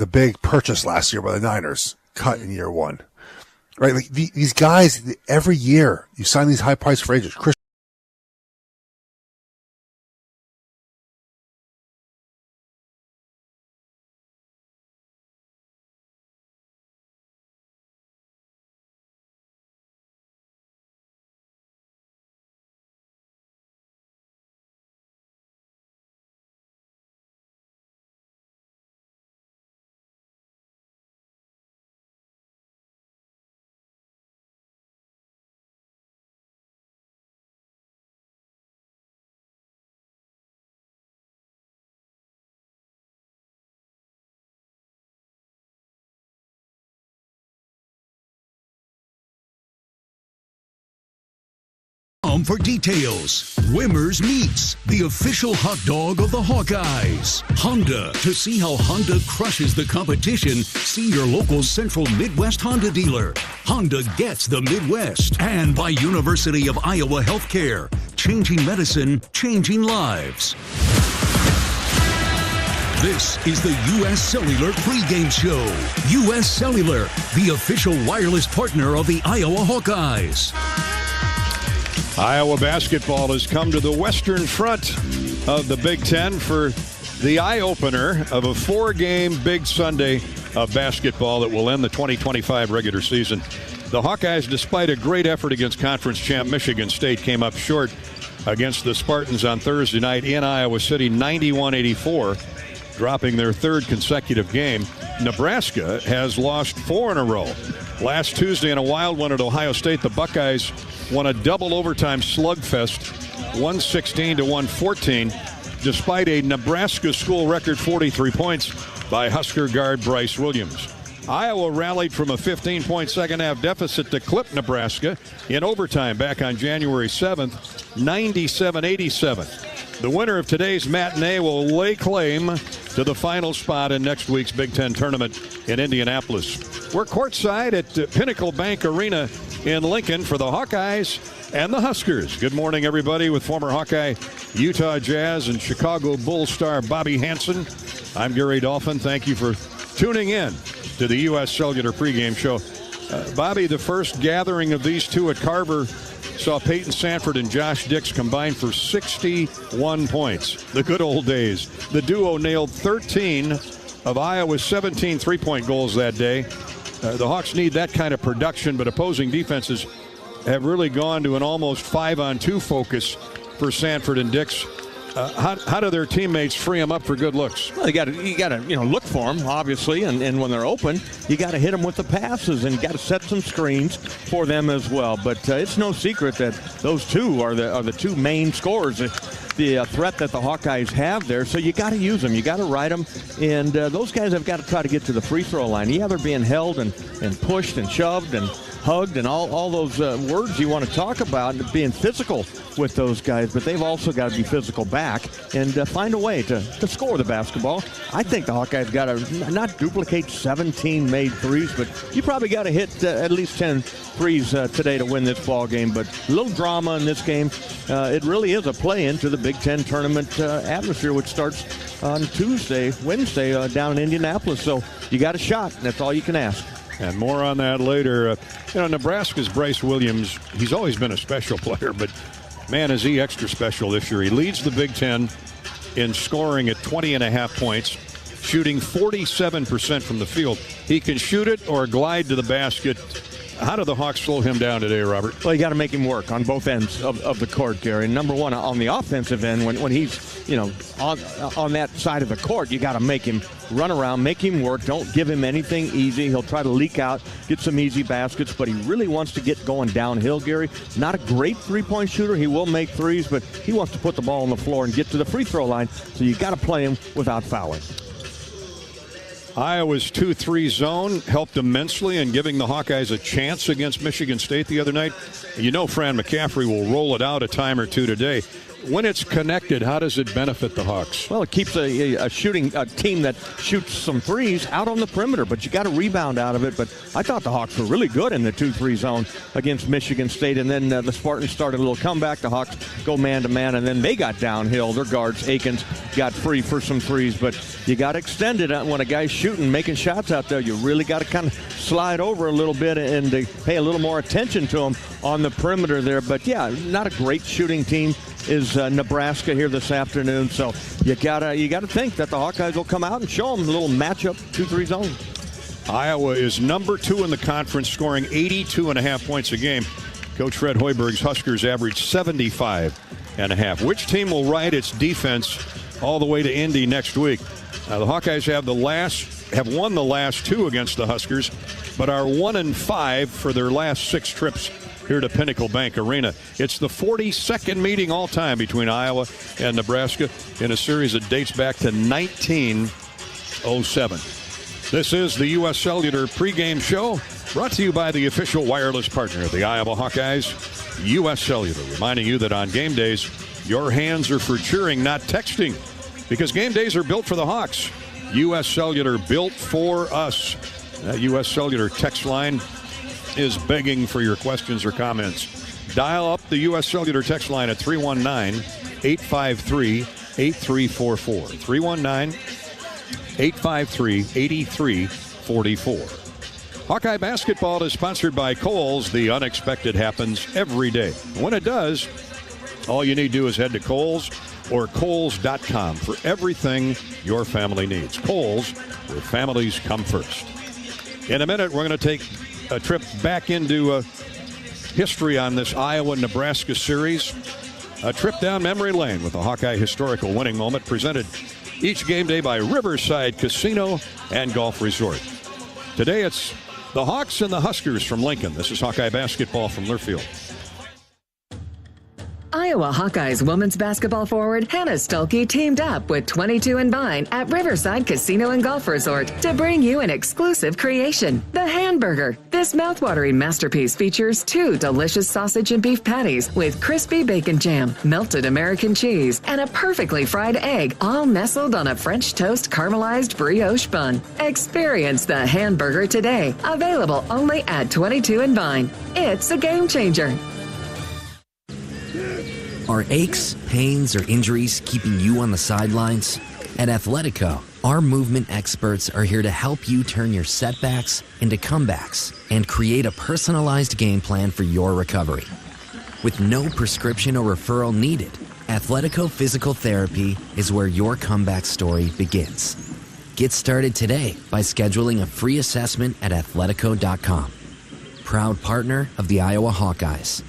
the big purchase last year by the Niners cut in year one. Right? Like these guys, every year you sign these high price free agents. Chris For details, Wimmer's Meats, the official hot dog of the Hawkeyes. Honda. To see how Honda crushes the competition, see your local Central Midwest Honda dealer. Honda gets the Midwest. And by University of Iowa Healthcare. Changing medicine, changing lives. This is the U.S. Cellular pregame show. U.S. Cellular, the official wireless partner of the Iowa Hawkeyes. Iowa basketball has come to the western front of the Big Ten for the eye-opener of a 4-game Big Sunday of basketball that will end the 2025 regular season. The Hawkeyes, despite a great effort against conference champ Michigan State, came up short against the Spartans on Thursday night in Iowa City, 91-84, dropping their third consecutive game. Nebraska has lost 4 in a row. Last Tuesday in a wild one at Ohio State, the Buckeyes won a double overtime slugfest, 116-114, despite a Nebraska school record 43 points by Husker guard Bryce Williams. Iowa rallied from a 15-point second-half deficit to clip Nebraska in overtime back on January 7th, 97-87. The winner of today's matinee will lay claim to the final spot in next week's Big Ten tournament in Indianapolis. We're courtside at Pinnacle Bank Arena in Lincoln for the Hawkeyes and the Huskers. Good morning, everybody, with former Hawkeye, Utah Jazz, and Chicago Bulls star Bobby Hansen. I'm Gary Dolphin. Thank you for tuning in to the U.S. Cellular pregame show. Bobby, the first gathering of these two at Carver saw Peyton Sanford and Josh Dix combine for 61 points. The good old days. The duo nailed 13 of Iowa's 17 three-point goals that day. The Hawks need that kind of production, but opposing defenses have really gone to an almost 5-on-2 focus for Sanford and Dix. How do their teammates free them up for good looks? Well, you got to look for them, obviously, and when they're open, you got to hit them with the passes and got to set some screens for them as well. But it's no secret that those two are the two main scorers. The threat that the Hawkeyes have there, so you got to use them, you got to ride them, and those guys have got to try to get to the free throw line. Yeah, they're being held and pushed and shoved and hugged and all those words you want to talk about, being physical with those guys, but they've also got to be physical back and find a way to score the basketball. I think the Hawkeyes got to not duplicate 17 made threes, but you probably got to hit at least 10 threes today to win this ball game. But a little drama in this game. It really is a play into the Big Ten tournament atmosphere, which starts on Wednesday down in Indianapolis. So you got a shot, and that's all you can ask. And more on that later. Nebraska's Bryce Williams, he's always been a special player, but man, is he extra special this year. He leads the Big Ten in scoring at 20.5 points, shooting 47% from the field. He can shoot it or glide to the basket. How do the Hawks slow him down today, Robert? Well, you got to make him work on both ends of the court, Gary. Number one, on the offensive end, when he's on that side of the court, you got to make him run around, make him work. Don't give him anything easy. He'll try to leak out, get some easy baskets, but he really wants to get going downhill, Gary. Not a great three-point shooter. He will make threes, but he wants to put the ball on the floor and get to the free throw line, so you got to play him without fouling. Iowa's 2-3 zone helped immensely in giving the Hawkeyes a chance against Michigan State the other night. Fran McCaffrey will roll it out a time or two today. when it's connected, how does it benefit the Hawks? Well, it keeps a team that shoots some threes out on the perimeter, but you got to rebound out of it. But I thought the Hawks were really good in the 2-3 zone against Michigan State, and then the Spartans started a little comeback. The Hawks go man-to-man, and then they got downhill. Their guards, Akins, got free for some threes, but you got to extend it when a guy's shooting, making shots out there. You really got to kind of slide over a little bit and pay a little more attention to him on the perimeter there. But, yeah, not a great shooting team is Nebraska here this afternoon. So you gotta think that the Hawkeyes will come out and show them a little matchup 2-3 zone. Iowa is number 2 in the conference, scoring 82.5 points a game. Coach Fred Hoiberg's Huskers average 75.5. Which team will ride its defense all the way to Indy next week? The Hawkeyes have won the last 2 against the Huskers, but are 1-5 for their last 6 trips here to Pinnacle Bank Arena. It's the 42nd meeting all time between Iowa and Nebraska in a series that dates back to 1907. This is the U.S. Cellular pregame show, brought to you by the official wireless partner of the Iowa Hawkeyes, U.S. Cellular, reminding you that on game days, your hands are for cheering, not texting, because game days are built for the Hawks. U.S. Cellular, built for us. That U.S. Cellular text line is begging for your questions or comments. Dial up the U.S. Cellular text line at 319-853-8344. 319-853-8344. Hawkeye basketball is sponsored by Kohl's. The unexpected happens every day. When it does, all you need to do is head to Kohl's or Kohls.com for everything your family needs. Kohl's, where families come first. In a minute, we're going to take a trip back into history on this Iowa-Nebraska series. A trip down memory lane with a Hawkeye historical winning moment, presented each game day by Riverside Casino and Golf Resort. Today it's the Hawks and the Huskers from Lincoln. This is Hawkeye basketball from Learfield. Iowa Hawkeyes women's basketball forward Hannah Stuelke teamed up with 22 and Vine at Riverside Casino and Golf Resort to bring you an exclusive creation, the Hamburger. This mouthwatering masterpiece features 2 delicious sausage and beef patties with crispy bacon jam, melted American cheese, and a perfectly fried egg, all nestled on a French toast caramelized brioche bun. Experience the Hamburger today, available only at 22 and Vine. It's a game changer. Are aches, pains, or injuries keeping you on the sidelines? At Athletico, our movement experts are here to help you turn your setbacks into comebacks and create a personalized game plan for your recovery. With no prescription or referral needed, Athletico Physical Therapy is where your comeback story begins. Get started today by scheduling a free assessment at Athletico.com. Proud partner of the Iowa Hawkeyes.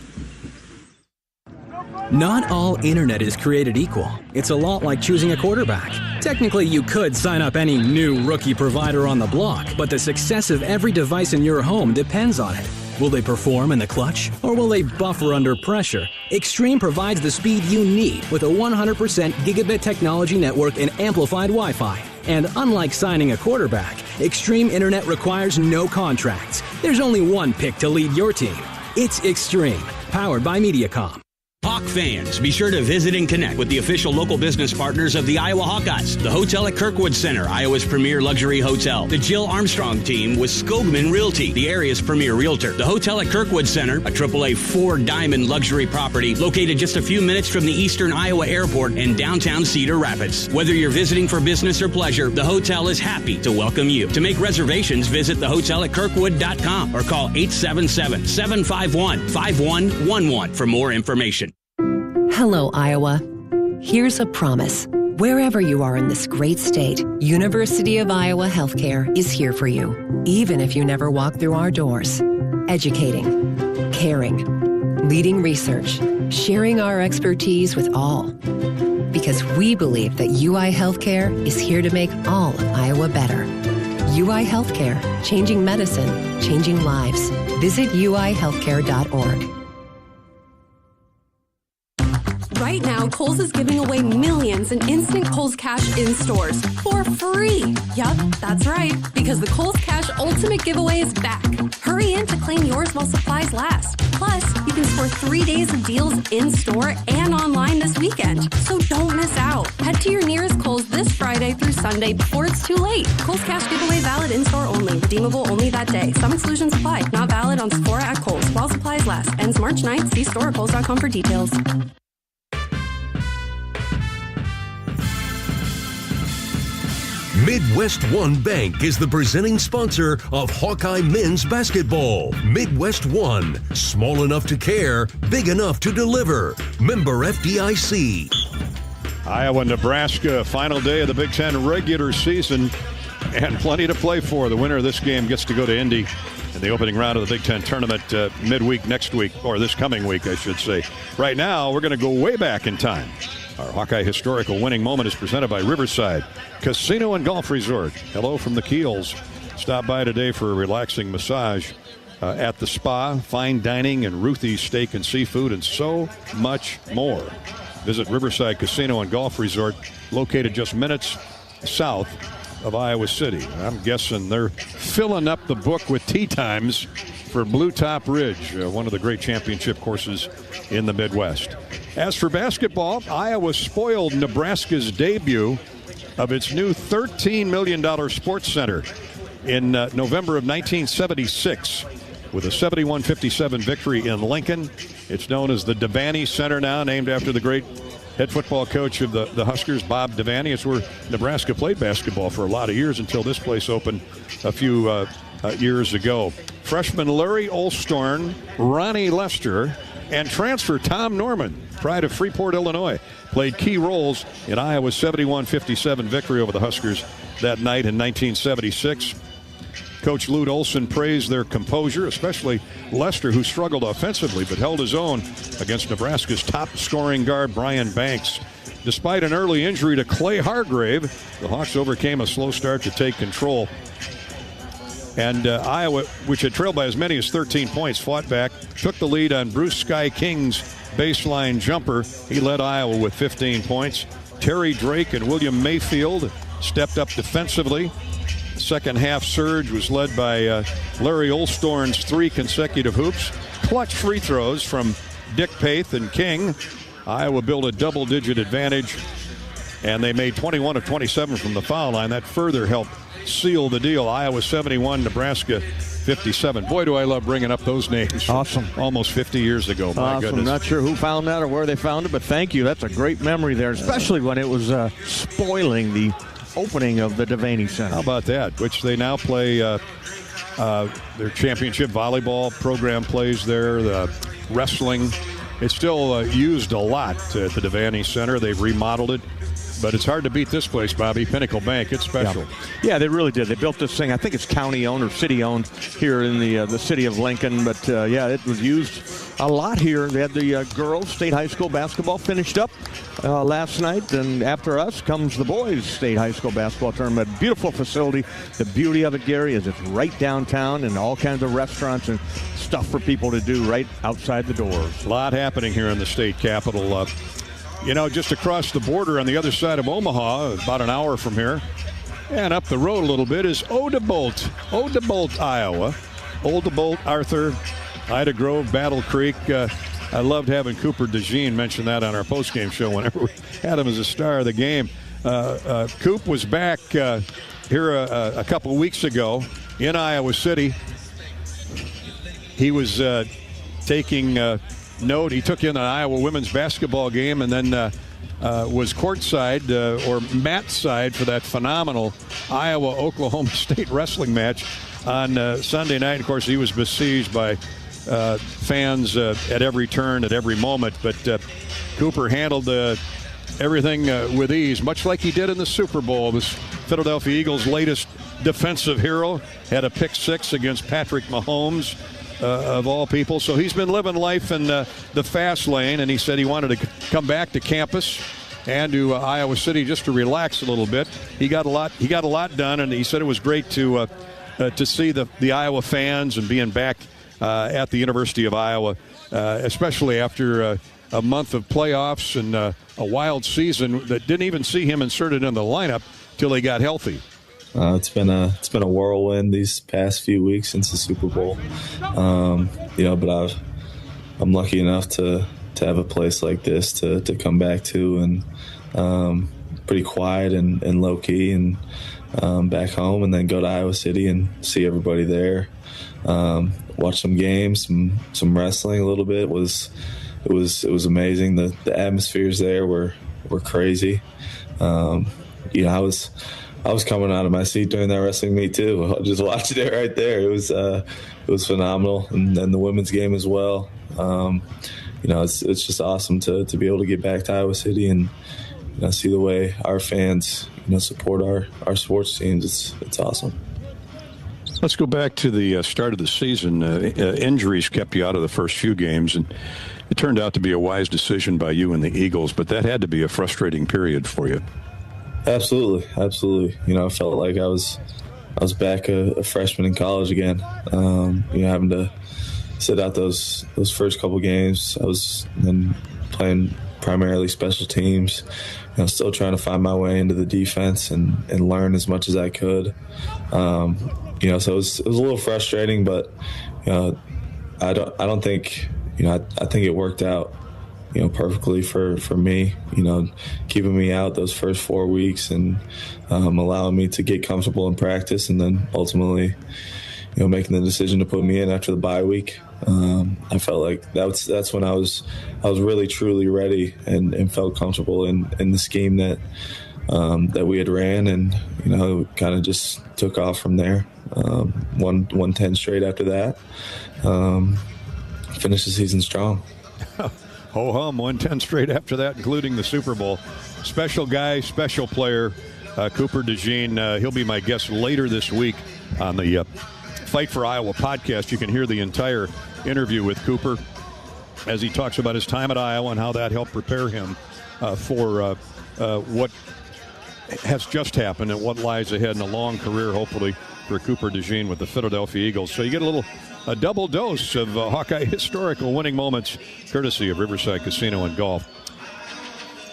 Not all internet is created equal. It's a lot like choosing a quarterback. Technically, you could sign up any new rookie provider on the block, but the success of every device in your home depends on it. Will they perform in the clutch, or will they buffer under pressure? Extreme provides the speed you need with a 100% gigabit technology network and amplified Wi-Fi. And unlike signing a quarterback, Extreme Internet requires no contracts. There's only one pick to lead your team. It's Extreme, powered by Mediacom. Hawk fans, be sure to visit and connect with the official local business partners of the Iowa Hawkeyes. The Hotel at Kirkwood Center, Iowa's premier luxury hotel. The Jill Armstrong team with Skogman Realty, the area's premier realtor. The Hotel at Kirkwood Center, a AAA 4-diamond luxury property located just a few minutes from the Eastern Iowa Airport and downtown Cedar Rapids. Whether you're visiting for business or pleasure, the hotel is happy to welcome you. To make reservations, visit thehotelatkirkwood.com or call 877-751-5111 for more information. Hello, Iowa. Here's a promise. Wherever you are in this great state, University of Iowa Healthcare is here for you, even if you never walk through our doors. Educating, caring, leading research, sharing our expertise with all. Because we believe that UI Healthcare is here to make all of Iowa better. UI Healthcare, changing medicine, changing lives. Visit uihealthcare.org. Right now, Kohl's is giving away millions in instant Kohl's Cash in stores for free. Yup, that's right, because the Kohl's Cash Ultimate Giveaway is back. Hurry in to claim yours while supplies last. Plus, you can score for 3 days of deals in-store and online this weekend. So don't miss out. Head to your nearest Kohl's this Friday through Sunday before it's too late. Kohl's Cash Giveaway valid in-store only. Redeemable only that day. Some exclusions apply. Not valid on Sephora at Kohl's. While supplies last. Ends March 9th. See store at Kohl's.com for details. Midwest One Bank is the presenting sponsor of Hawkeye men's basketball. Midwest One, small enough to care, big enough to deliver. Member FDIC. Iowa, Nebraska, final day of the Big Ten regular season, and plenty to play for. The winner of this game gets to go to Indy in the opening round of the Big Ten tournament midweek next week, or this coming week, I should say. Right now, we're going to go way back in time. Our Hawkeye historical winning moment is presented by Riverside Casino and Golf Resort. Hello from the Keels. Stop by today for a relaxing massage at the spa, fine dining, and Ruthie's Steak and Seafood, and so much more. Visit Riverside Casino and Golf Resort, located just minutes south of Iowa City. I'm guessing they're filling up the book with tee times for Blue Top Ridge, one of the great championship courses in the Midwest. As for basketball, Iowa spoiled Nebraska's debut of its new $13 million sports center in November of 1976 with a 71-57 victory in Lincoln. It's known as the Devaney Center now, named after the great head football coach of the Huskers, Bob Devaney. It's where Nebraska played basketball for a lot of years until this place opened a few years ago. Freshman Larry Olstorn, Ronnie Lester, and transfer Tom Norman, pride of Freeport, Illinois, played key roles in Iowa's 71-57 victory over the Huskers that night in 1976. Coach Lute Olson praised their composure, especially Lester, who struggled offensively but held his own against Nebraska's top-scoring guard, Brian Banks. Despite an early injury to Clay Hargrave, the Hawks overcame a slow start to take control. And Iowa, which had trailed by as many as 13 points, fought back, took the lead on Bruce Sky King's baseline jumper. He led Iowa with 15 points. Terry Drake and William Mayfield stepped up defensively. The second half surge was led by Larry Olstorn's 3 consecutive hoops. Clutch free throws from Dick Paith and King. Iowa built a double-digit advantage, and they made 21 of 27 from the foul line. That further helped seal the deal. Iowa 71, Nebraska 57. Boy, do I love bringing up those names. Awesome. Almost 50 years ago. My goodness. I'm not sure who found that or where they found it, but thank you. That's a great memory there, especially when it was spoiling the opening of the Devaney Center. How about that? Which they now play their championship volleyball program plays there, the wrestling. It's still used a lot at the Devaney Center. They've remodeled it. But it's hard to beat this place, Bobby. Pinnacle Bank, it's special. Yeah, they really did. They built this thing. I think it's county-owned or city-owned here in the city of Lincoln. But, yeah, it was used a lot here. They had the girls' state high school basketball finished up last night. And after us comes the boys' state high school basketball tournament. Beautiful facility. The beauty of it, Gary, is it's right downtown and all kinds of restaurants and stuff for people to do right outside the doors. A lot happening here in the state capitol. You know, just across the border on the other side of Omaha, about an hour from here, and up the road a little bit is Odebolt, Iowa. Odebolt, Arthur, Ida Grove, Battle Creek. I loved having Cooper DeJean mention that on our postgame show whenever we had him as a star of the game. Coop was back here a couple of weeks ago in Iowa City. He was taking note. He took in an Iowa women's basketball game and then was courtside or mat side for that phenomenal Iowa-Oklahoma State wrestling match on Sunday night. Of course, he was besieged by fans at every turn, at every moment. But Cooper handled everything with ease, much like he did in the Super Bowl. This Philadelphia Eagles' latest defensive hero had a pick 6 against Patrick Mahomes. Of all people. So he's been living life in the fast lane, and he said he wanted to come back to campus and to Iowa City just to relax a little bit. He got a lot done, and he said it was great to see the Iowa fans and being back at the University of Iowa, especially after a month of playoffs and a wild season that didn't even see him inserted in the lineup till he got healthy. It's been a whirlwind these past few weeks since the Super Bowl, but lucky enough to have a place like this to come back to, and pretty quiet and low key, and back home, and then go to Iowa City and see everybody there. Watch some games, some wrestling a little bit. It was amazing. The atmospheres there were crazy. I was coming out of my seat during that wrestling meet too, just watching it right there. It was phenomenal, and then the women's game as well. It's just awesome to be able to get back to Iowa City and see the way our fans support our sports teams. It's awesome. Let's go back to the start of the season. Injuries kept you out of the first few games, and it turned out to be a wise decision by you and the Eagles, but that had to be a frustrating period for you. Absolutely. I felt like I was back a freshman in college again. Having to sit out those first couple games. I was then playing primarily special teams. Still trying to find my way into the defense and learn as much as I could. So it was a little frustrating, but I don't think I think it worked out perfectly for me, keeping me out those first 4 weeks and allowing me to get comfortable in practice, and then ultimately making the decision to put me in after the bye week. I felt like that's when I was really truly ready and felt comfortable in the scheme that we had ran, and kind of just took off from there. Won 10 straight after that. Finished the season strong. Ho-hum, won 10 straight after that, including the Super Bowl. Special guy, special player, Cooper DeJean. He'll be my guest later this week on the Fight for Iowa podcast. You can hear the entire interview with Cooper as he talks about his time at Iowa and how that helped prepare him for what has just happened and what lies ahead in a long career, hopefully, for Cooper DeJean with the Philadelphia Eagles. So you get a double dose of Hawkeye historical winning moments, courtesy of Riverside Casino and Golf.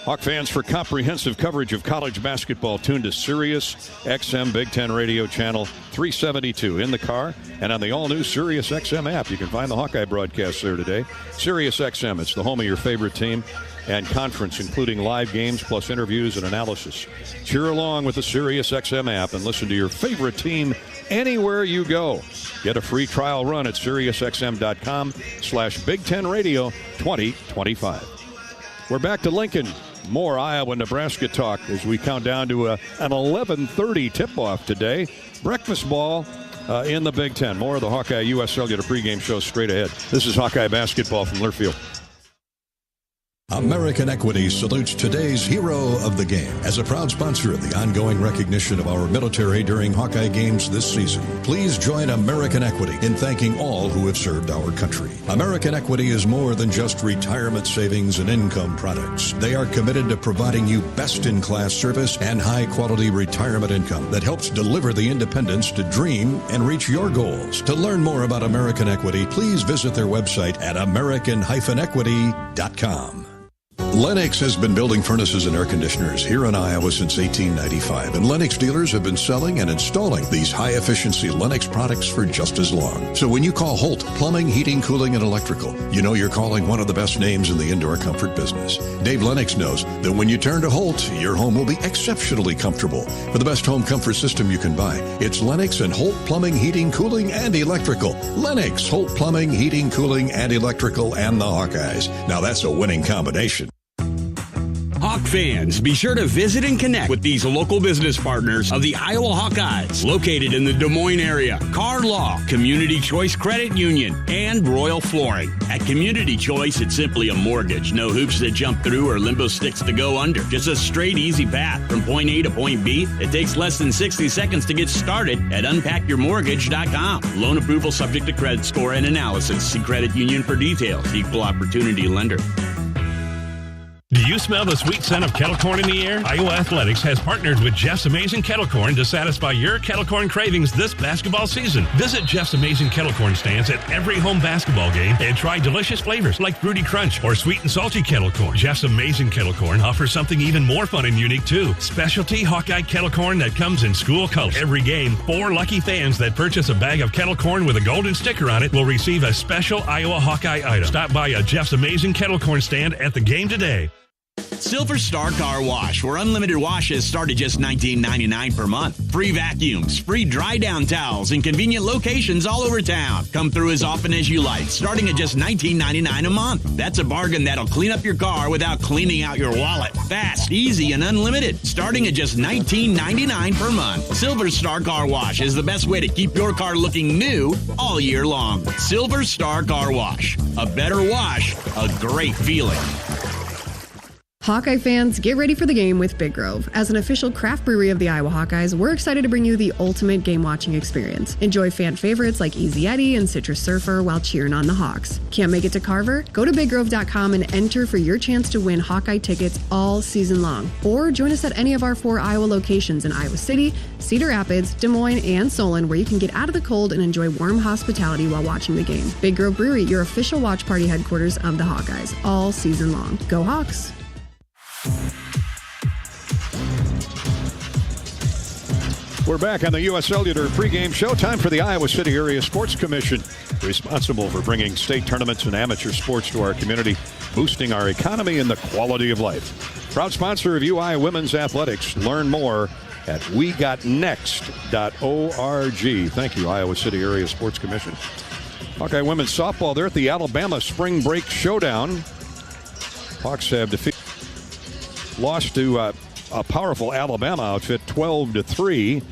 Hawk fans, for comprehensive coverage of college basketball, tune to Sirius XM Big Ten Radio Channel 372 in the car and on the all-new Sirius XM app. You can find the Hawkeye broadcasts there today. Sirius XM, it's the home of your favorite team and conference, including live games plus interviews and analysis. Cheer along with the Sirius XM app and listen to your favorite team anywhere you go. Get a free trial run at SiriusXM.com/Big Ten Radio 2025. We're back to Lincoln. More Iowa-Nebraska talk as we count down to an 11:30 tip-off today. Breakfast ball in the Big Ten. More of the Hawkeye U.S. Cellular pregame show straight ahead. This is Hawkeye basketball from Learfield. American Equity salutes today's hero of the game as a proud sponsor of the ongoing recognition of our military during Hawkeye games this season. Please join American Equity in thanking all who have served our country. American Equity is more than just retirement savings and income products. They are committed to providing you best-in-class service and high-quality retirement income that helps deliver the independence to dream and reach your goals. To learn more about American Equity, please visit their website at american-equity.com. Lennox has been building furnaces and air conditioners here in Iowa since 1895, and Lennox dealers have been selling and installing these high-efficiency Lennox products for just as long. So when you call Holt Plumbing, Heating, Cooling, and Electrical, you know you're calling one of the best names in the indoor comfort business. Dave Lennox knows that when you turn to Holt, your home will be exceptionally comfortable. For the best home comfort system you can buy, it's Lennox and Holt Plumbing, Heating, Cooling, and Electrical. Lennox, Holt Plumbing, Heating, Cooling, and Electrical, and the Hawkeyes. Now that's a winning combination. Hawk fans, be sure to visit and connect with these local business partners of the Iowa Hawkeyes, located in the Des Moines area. Car Law, Community Choice Credit Union, and Royal Flooring. At Community Choice, it's simply a mortgage. No hoops to jump through or limbo sticks to go under. Just a straight, easy path from point A to point B. It takes less than 60 seconds to get started at unpackyourmortgage.com. Loan approval subject to credit score and analysis. See Credit Union for details. Equal opportunity lender. Do you smell the sweet scent of kettle corn in the air? Iowa Athletics has partnered with Jeff's Amazing Kettle Corn to satisfy your kettle corn cravings this basketball season. Visit Jeff's Amazing Kettle Corn stands at every home basketball game and try delicious flavors like Fruity Crunch or sweet and salty kettle corn. Jeff's Amazing Kettle Corn offers something even more fun and unique too. Specialty Hawkeye kettle corn that comes in school colors. Every game, 4 lucky fans that purchase a bag of kettle corn with a golden sticker on it will receive a special Iowa Hawkeye item. Stop by a Jeff's Amazing Kettle Corn stand at the game today. Silver Star Car Wash, where unlimited washes start at just $19.99 per month. Free vacuums, free dry down towels, and convenient locations all over town. Come through as often as you like, starting at just $19.99 a month. That's a bargain that'll clean up your car without cleaning out your wallet. Fast, easy, and unlimited, starting at just $19.99 per month. Silver Star Car Wash is the best way to keep your car looking new all year long. Silver Star Car Wash. A better wash, a great feeling. Hawkeye fans, get ready for the game with Big Grove. As an official craft brewery of the Iowa Hawkeyes, we're excited to bring you the ultimate game-watching experience. Enjoy fan favorites like Easy Eddie and Citrus Surfer while cheering on the Hawks. Can't make it to Carver? Go to BigGrove.com and enter for your chance to win Hawkeye tickets all season long. Or join us at any of our 4 Iowa locations in Iowa City, Cedar Rapids, Des Moines, and Solon, where you can get out of the cold and enjoy warm hospitality while watching the game. Big Grove Brewery, your official watch party headquarters of the Hawkeyes, all season long. Go Hawks! We're back on the U.S. Cellular pregame show. Time for the Iowa City Area Sports Commission, responsible for bringing state tournaments and amateur sports to our community, boosting our economy and the quality of life. Proud sponsor of UI Women's Athletics. Learn more at wegotnext.org. Thank you, Iowa City Area Sports Commission. Hawkeye women's softball, they're at the Alabama Spring Break Showdown. Hawks have lost to a powerful Alabama outfit 12-3.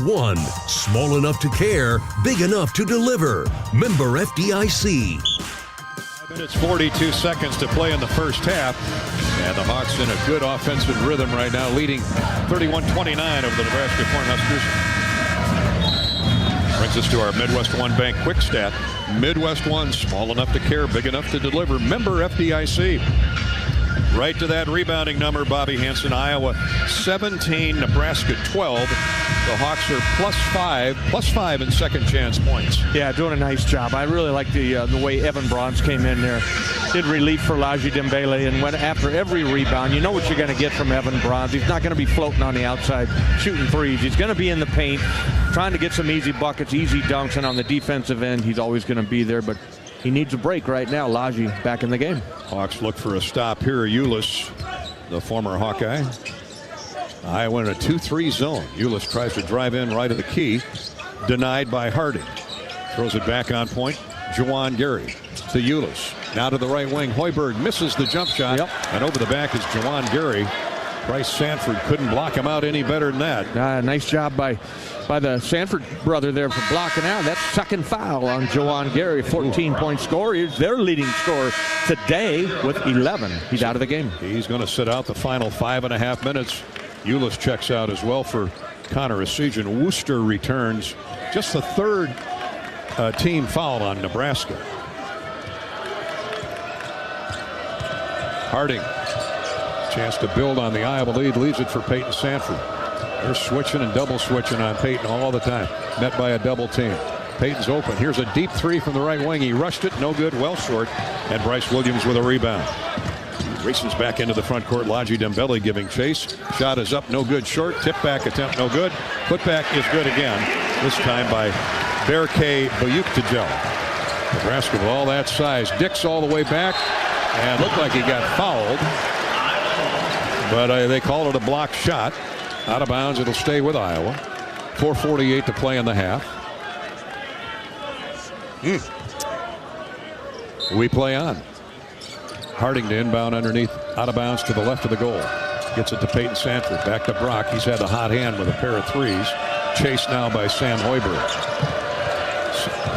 One. Small enough to care, big enough to deliver. Member FDIC. 5 minutes, 42 seconds to play in the first half. And the Hawks in a good offensive rhythm right now, leading 31-29 over the Nebraska Cornhuskers. Brings us to our Midwest One Bank quick stat. Midwest One, small enough to care, big enough to deliver. Member FDIC. Right to that rebounding number, Bobby Hansen. Iowa 17, Nebraska 12. The Hawks are plus five in second chance points. Yeah, doing a nice job. I really like the way Evan Bronze came in there. Did relief for Laji Dembele, and went after every rebound. You know what you're going to get from Evan Bronze. He's not going to be floating on the outside shooting threes. He's going to be in the paint, trying to get some easy buckets, easy dunks, and on the defensive end, he's always going to be there. But he needs a break right now. Laji back in the game. Hawks look for a stop here. Ulis, the former Hawkeye. Iowa in a 2-3 zone. Ulis tries to drive in right of the key. Denied by Harding. Throws it back on point. Juwan Gary to Ulis. Now to the right wing. Hoiberg misses the jump shot. Yep. And over the back is Juwan Gary. Bryce Sanford couldn't block him out any better than that. Nice job by the Sanford brother there for blocking out. That's second foul on Juwan Gary. 14-point score. He's their leading scorer today with 11. He's out of the game. He's going to sit out the final 5.5 minutes. Ulis checks out as well for Connor Esigian. Worcester returns. Just the third team foul on Nebraska. Harding. Chance to build on the Iowa lead. Leaves it for Peyton Sanford. They're switching and double switching on Peyton all the time. Met by a double team. Peyton's open. Here's a deep three from the right wing. He rushed it. No good. Well short. And Bryce Williams with a rebound. Races back into the front court. Laji Dembele giving chase. Shot is up. No good. Short. Tip back attempt. No good. Put back is good again. This time by Berke Bayuk-Tijel. Nebraska with all that size. Dix all the way back. And looked like he got fouled. But they called it a blocked shot. Out of bounds. It'll stay with Iowa. 4:48 to play in the half. We play on. Harding to inbound underneath. Out of bounds to the left of the goal. Gets it to Peyton Sanford. Back to Brock. He's had a hot hand with a pair of threes. Chased now by Sam Hoiberg.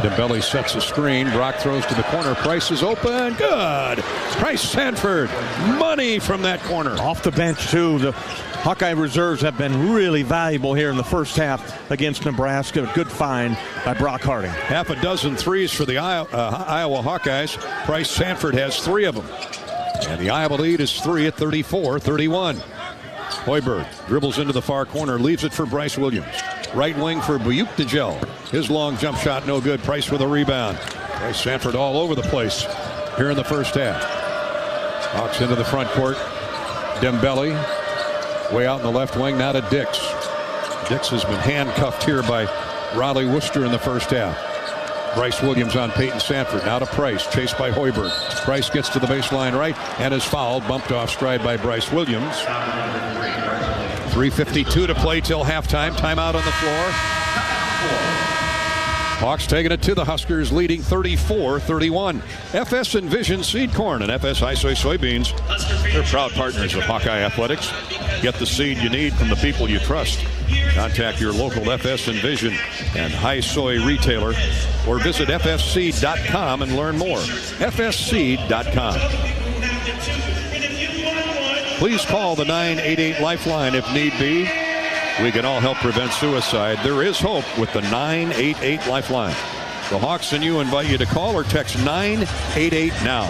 Dembele sets a screen. Brock throws to the corner. Price is open. Good. Bryce Sanford. Money from that corner. Off the bench, too. The Hawkeye reserves have been really valuable here in the first half against Nebraska. Good find by Brock Harding. Half a dozen threes for the Iowa Hawkeyes. Bryce Sanford has 3 of them. And the Iowa lead is 3 at 34-31. Hoiberg dribbles into the far corner. Leaves it for Bryce Williams. Right wing for Bayuk-Tijel. His long jump shot no good. Price with a rebound. Bryce Sanford all over the place here in the first half. Hawks into the front court. Dembele way out in the left wing. Now to Dix. Dix has been handcuffed here by Raleigh Worcester in the first half. Bryce Williams on Peyton Sanford. Now to Price. Chased by Hoiberg. Price gets to the baseline right and is fouled. Bumped off stride by Bryce Williams. 3:52 to play till halftime. Timeout on the floor. Hawks taking it to the Huskers, leading 34-31. FS Envision Seed Corn and FS High Soy Soybeans. They're proud partners of Hawkeye Athletics. Get the seed you need from the people you trust. Contact your local FS Envision and High Soy retailer or visit fsseed.com and learn more. fsseed.com. Please call the 988 Lifeline if need be. We can all help prevent suicide. There is hope with the 988 Lifeline. The Hawks and you invite you to call or text 988 now.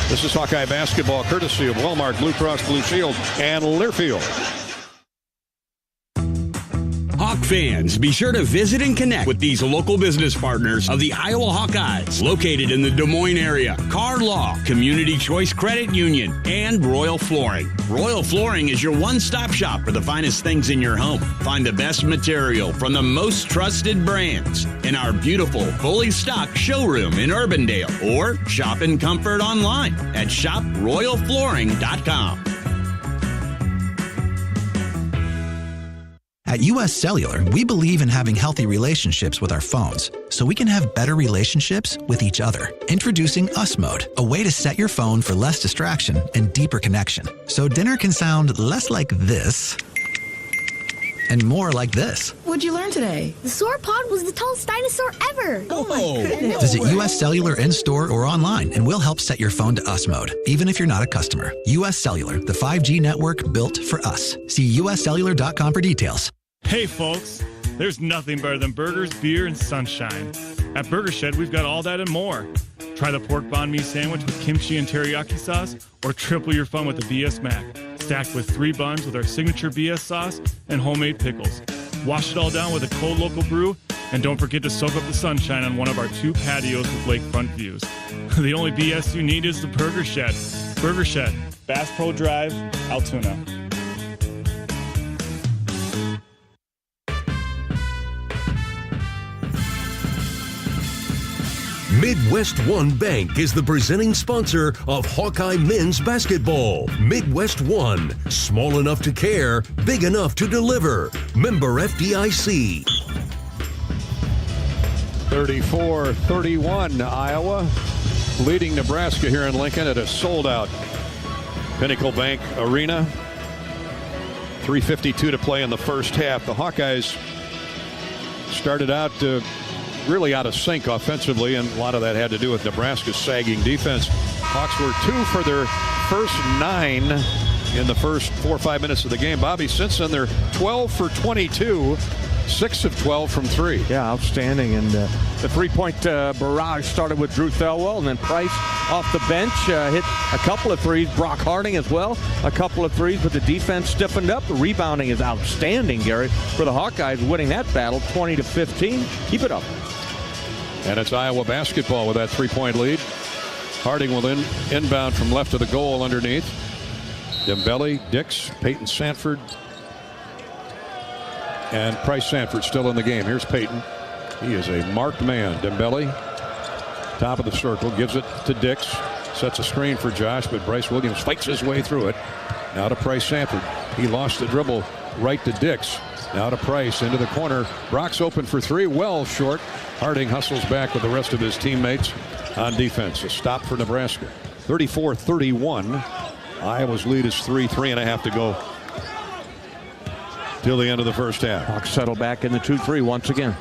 This is Hawkeye basketball courtesy of Wellmark Blue Cross Blue Shield and Learfield. Hawk fans, be sure to visit and connect with these local business partners of the Iowa Hawkeyes, located in the Des Moines area. Car Law, Community Choice Credit Union, and Royal Flooring. Royal Flooring is your one-stop shop for the finest things in your home. Find the best material from the most trusted brands in our beautiful, fully stocked showroom in Urbandale, or shop in comfort online at shoproyalflooring.com. At U.S. Cellular, we believe in having healthy relationships with our phones, so we can have better relationships with each other. Introducing Us Mode, a way to set your phone for less distraction and deeper connection, so dinner can sound less like this and more like this. What'd you learn today? The sauropod was the tallest dinosaur ever. Oh my goodness. Visit U.S. Cellular in-store or online, and we'll help set your phone to us mode, even if you're not a customer. U.S. Cellular, the 5G network built for us. See uscellular.com for details. Hey, folks. There's nothing better than burgers, beer, and sunshine. At Burger Shed, we've got all that and more. Try the pork banh mi sandwich with kimchi and teriyaki sauce, or triple your fun with the BS Mac, stacked with 3 buns with our signature BS sauce and homemade pickles. Wash it all down with a cold local brew, and don't forget to soak up the sunshine on one of our 2 patios with lakefront views. The only BS you need is the Burger Shed. Burger Shed, Bass Pro Drive, Altoona. Midwest One Bank is the presenting sponsor of Hawkeye men's basketball. Midwest One, small enough to care, big enough to deliver. Member FDIC. 34-31, Iowa leading Nebraska here in Lincoln at a sold-out Pinnacle Bank Arena. 3:52 to play in the first half. The Hawkeyes started out really out of sync offensively, and a lot of that had to do with Nebraska's sagging defense. Hawks were 2 for their first 9 in the first 4 or 5 minutes of the game. Bobby, since then they're 12 for 22, 6 of 12 from 3. Yeah, outstanding. And the three-point barrage started with Drew Thelwell, and then Price off the bench hit a couple of threes. Brock Harding as well, a couple of threes, but the defense stiffened up. The rebounding is outstanding, Gary, for the Hawkeyes, winning that battle 20-15. Keep it up. And it's Iowa basketball with that 3-point lead. Harding will inbound from left of the goal underneath. Dembele, Dix, Peyton Sanford, and Price Sanford still in the game. Here's Peyton. He is a marked man. Dembele, top of the circle, gives it to Dix. Sets a screen for Josh, but Bryce Williams fights his way through it. Now to Price Sanford. He lost the dribble right to Dix. Now to Price into the corner. Brock's open for 3, well short. Harding hustles back with the rest of his teammates on defense. A stop for Nebraska. 34-31. Iowa's lead is 3.5 to go till the end of the first half. Hawks settle back in the 2-3 once again.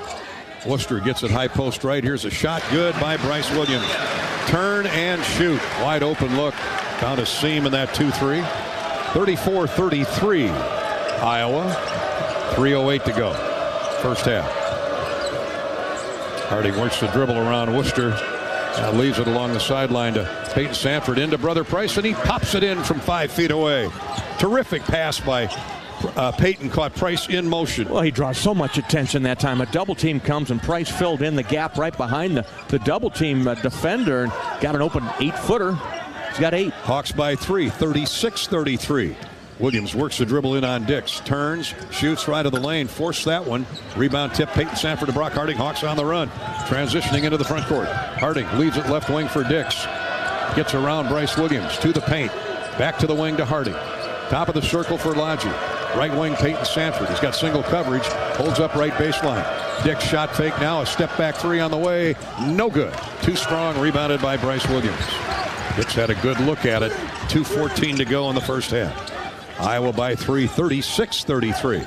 Worcester gets it high post right. Here's a shot good by Bryce Williams. Turn and shoot. Wide open look. Found a seam in that 2-3. 34-33. Iowa. 3:08 to go. First half. Harding works the dribble around Worcester. Leaves it along the sideline to Peyton Sanford into Brother Price, and he pops it in from 5 feet away. Terrific pass by Peyton, caught Price in motion. Well, he draws so much attention that time. A double team comes, and Price filled in the gap right behind the double team defender and got an open 8-footer. He's got 8. Hawks by 3, 36-33. Williams works the dribble in on Dix. Turns, shoots right of the lane. Forced that one. Rebound tip, Peyton Sanford to Brock Harding. Hawks on the run. Transitioning into the front court. Harding leaves it left wing for Dix. Gets around Bryce Williams to the paint. Back to the wing to Harding. Top of the circle for Lodgy. Right wing Peyton Sanford. He's got single coverage. Holds up right baseline. Dix shot fake now. A step back 3 on the way. No good. Too strong. Rebounded by Bryce Williams. Dix had a good look at it. 2:14 to go in the first half. Iowa by 3, 36-33.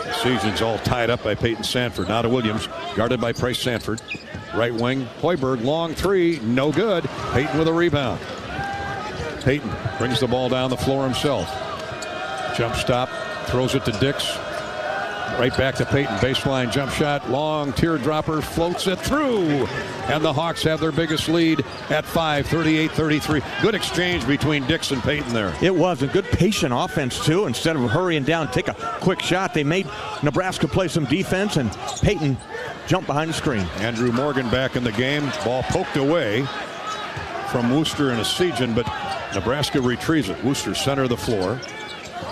The season's all tied up by Peyton Sanford. Now to Williams, guarded by Price Sanford. Right wing, Hoiberg, long 3, no good. Peyton with a rebound. Peyton brings the ball down the floor himself. Jump stop, throws it to Dix. Right back to Peyton, baseline jump shot, long teardropper, floats it through. And the Hawks have their biggest lead at 5, 38-33. Good exchange between Dix and Peyton there. It was a good patient offense, too. Instead of hurrying down, take a quick shot, they made Nebraska play some defense, and Peyton jumped behind the screen. Andrew Morgan back in the game. Ball poked away from Worcester and Asijan, but Nebraska retrieves it. Worcester center of the floor.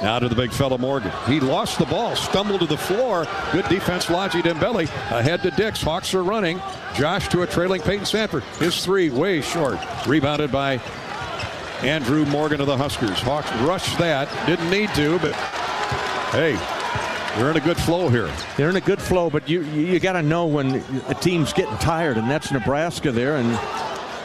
Now to the big fella Morgan. He lost the ball, stumbled to the floor. Good defense, Lodgy Dembele. Ahead to Dix. Hawks are running. Josh to a trailing Peyton Sanford. His 3 way short. Rebounded by Andrew Morgan of the Huskers. Hawks rushed that. Didn't need to, but hey, they're in a good flow here. They're in a good flow, but you got to know when a team's getting tired, and that's Nebraska there. And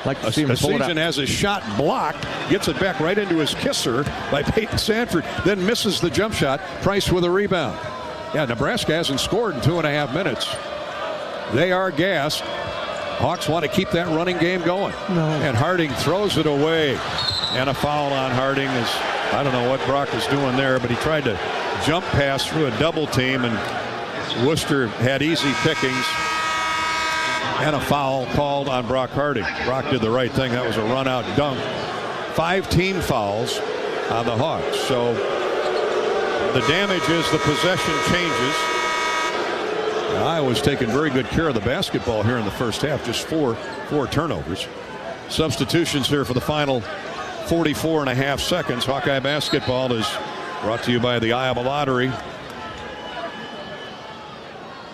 like to see him pull it out. Asijan has his shot blocked, gets it back right into his kisser by Peyton Sanford, then misses the jump shot. Price with a rebound. Yeah, Nebraska hasn't scored in 2.5 minutes. They are gassed. Hawks want to keep that running game going. No. And Harding throws it away. And a foul on Harding. I don't know what Brock was doing there, but he tried to jump pass through a double team, and Worcester had easy pickings. And a foul called on Brock Harding. Brock did the right thing. That was a run-out dunk. 5 team fouls on the Hawks. So the damage is the possession changes. Iowa's taken very good care of the basketball here in the first half. Just four turnovers. Substitutions here for the final 44.5 seconds. Hawkeye basketball is brought to you by the Iowa Lottery.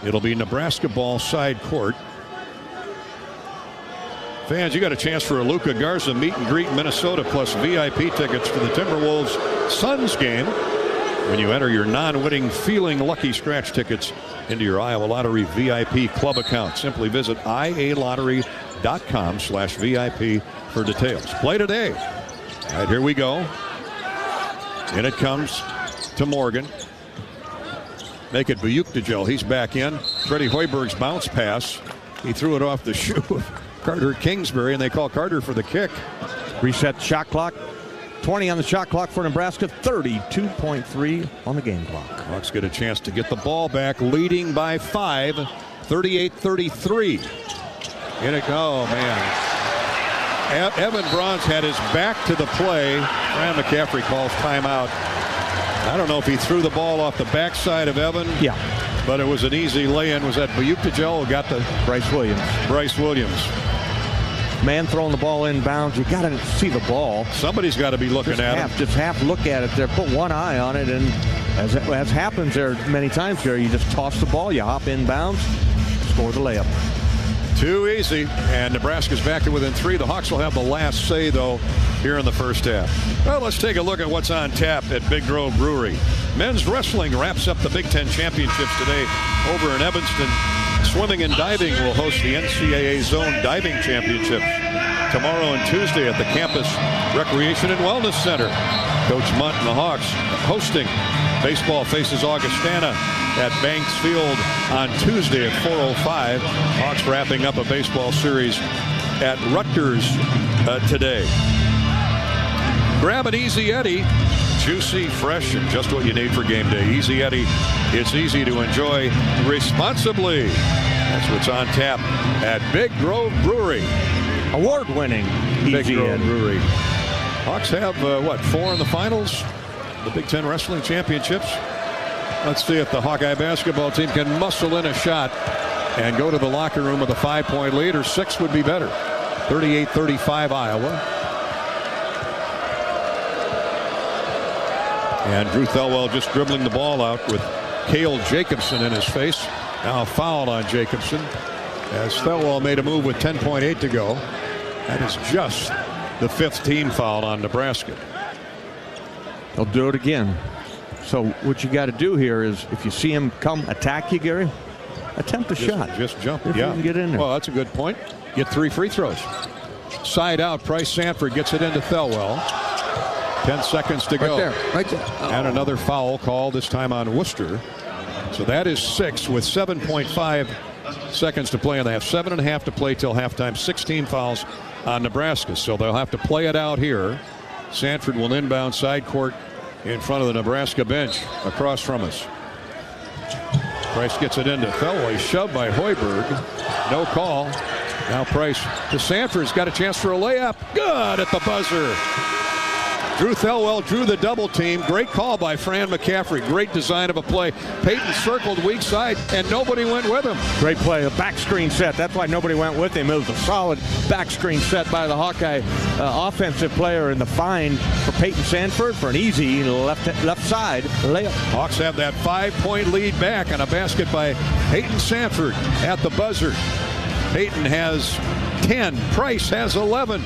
It'll be Nebraska ball side court. Fans, you got a chance for a Luka Garza meet and greet in Minnesota, plus VIP tickets for the Timberwolves Suns game when you enter your non-winning Feeling Lucky scratch tickets into your Iowa Lottery VIP club account. Simply visit ialottery.com/VIP for details. Play today. All right, here we go. And it comes to Morgan. Make it DeJean. He's back in. Freddie Hoiberg's bounce pass. He threw it off the shoe of Carter Kingsbury, and they call Carter for the kick. Reset shot clock. 20 on the shot clock for Nebraska. 32.3 on the game clock. Hawks get a chance to get the ball back, leading by 5, 38-33. Oh, man. Evan Bronze had his back to the play. Ryan McCaffrey calls timeout. I don't know if he threw the ball off the backside of Evan. Yeah. But it was an easy lay-in. Was that DeJean who got the... Bryce Williams. Man throwing the ball inbounds. You got to see the ball. Somebody's got to be looking at it. Just half look at it there. Put one eye on it. And as happens there many times here, you just toss the ball. You hop inbounds. Score the layup. Too easy. And Nebraska's back to within 3. The Hawks will have the last say, though, here in the first half. Well, let's take a look at what's on tap at Big Grove Brewery. Men's wrestling wraps up the Big Ten championships today over in Evanston. Swimming and diving will host the NCAA Zone Diving Championships tomorrow and Tuesday at the Campus Recreation and Wellness Center. Coach Munt and the Hawks hosting. Baseball faces Augustana at Banks Field on Tuesday at 4:05. Hawks wrapping up a baseball series at Rutgers today. Grab an Easy Eddie. Juicy, fresh, and just what you need for game day. Easy Eddie. It's easy to enjoy responsibly. That's what's on tap at Big Grove Brewery. Award-winning Big Grove Brewery. Hawks have, 4 in the finals? The Big Ten Wrestling Championships. Let's see if the Hawkeye basketball team can muscle in a shot and go to the locker room with a 5-point lead, or 6 would be better. 38-35 Iowa. And Drew Thelwell just dribbling the ball out with Cale Jacobson in his face. Now a foul on Jacobson as Thelwell made a move with 10.8 to go. That is just the 5th team foul on Nebraska. They'll do it again. So what you got to do here is, if you see him come attack you, Gary, attempt a shot. Just jump. If you can get in there. Well, that's a good point. Get 3 free throws. Side out, Price Sanford gets it into Thelwell. 10 seconds to go. Right there. Oh. And another foul call, this time on Worcester. So that is 6 with 7.5 seconds to play, and they have 7.5 to play till halftime. 16 fouls on Nebraska, so they'll have to play it out here. Sanford will inbound side court in front of the Nebraska bench across from us. Price gets it into Thelwell. He's shoved by Hoiberg. No call. Now Price to Sanford. He's got a chance for a layup. Good at the buzzer. Drew Thelwell drew the double team. Great call by Fran McCaffrey. Great design of a play. Peyton circled weak side, and nobody went with him. Great play. A back screen set. That's why nobody went with him. It was a solid back screen set by the Hawkeye offensive player, and the find for Peyton Sanford for an easy left side layup. Hawks have that 5-point lead back on a basket by Peyton Sanford at the buzzer. Peyton has 10. Price has 11.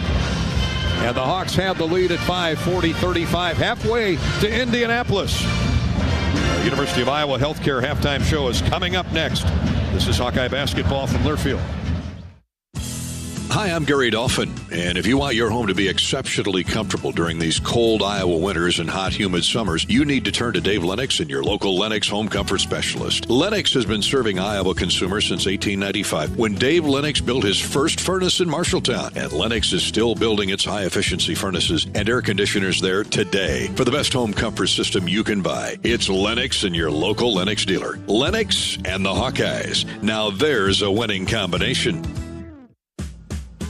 And the Hawks have the lead at 5, 40-35, halfway to Indianapolis. The University of Iowa Healthcare halftime show is coming up next. This is Hawkeye basketball from Learfield. Hi, I'm Gary Dolphin, and if you want your home to be exceptionally comfortable during these cold Iowa winters and hot, humid summers, you need to turn to Dave Lennox and your local Lennox home comfort specialist. Lennox has been serving Iowa consumers since 1895, when Dave Lennox built his first furnace in Marshalltown, and Lennox is still building its high-efficiency furnaces and air conditioners there today. For the best home comfort system you can buy, it's Lennox and your local Lennox dealer. Lennox and the Hawkeyes. Now there's a winning combination.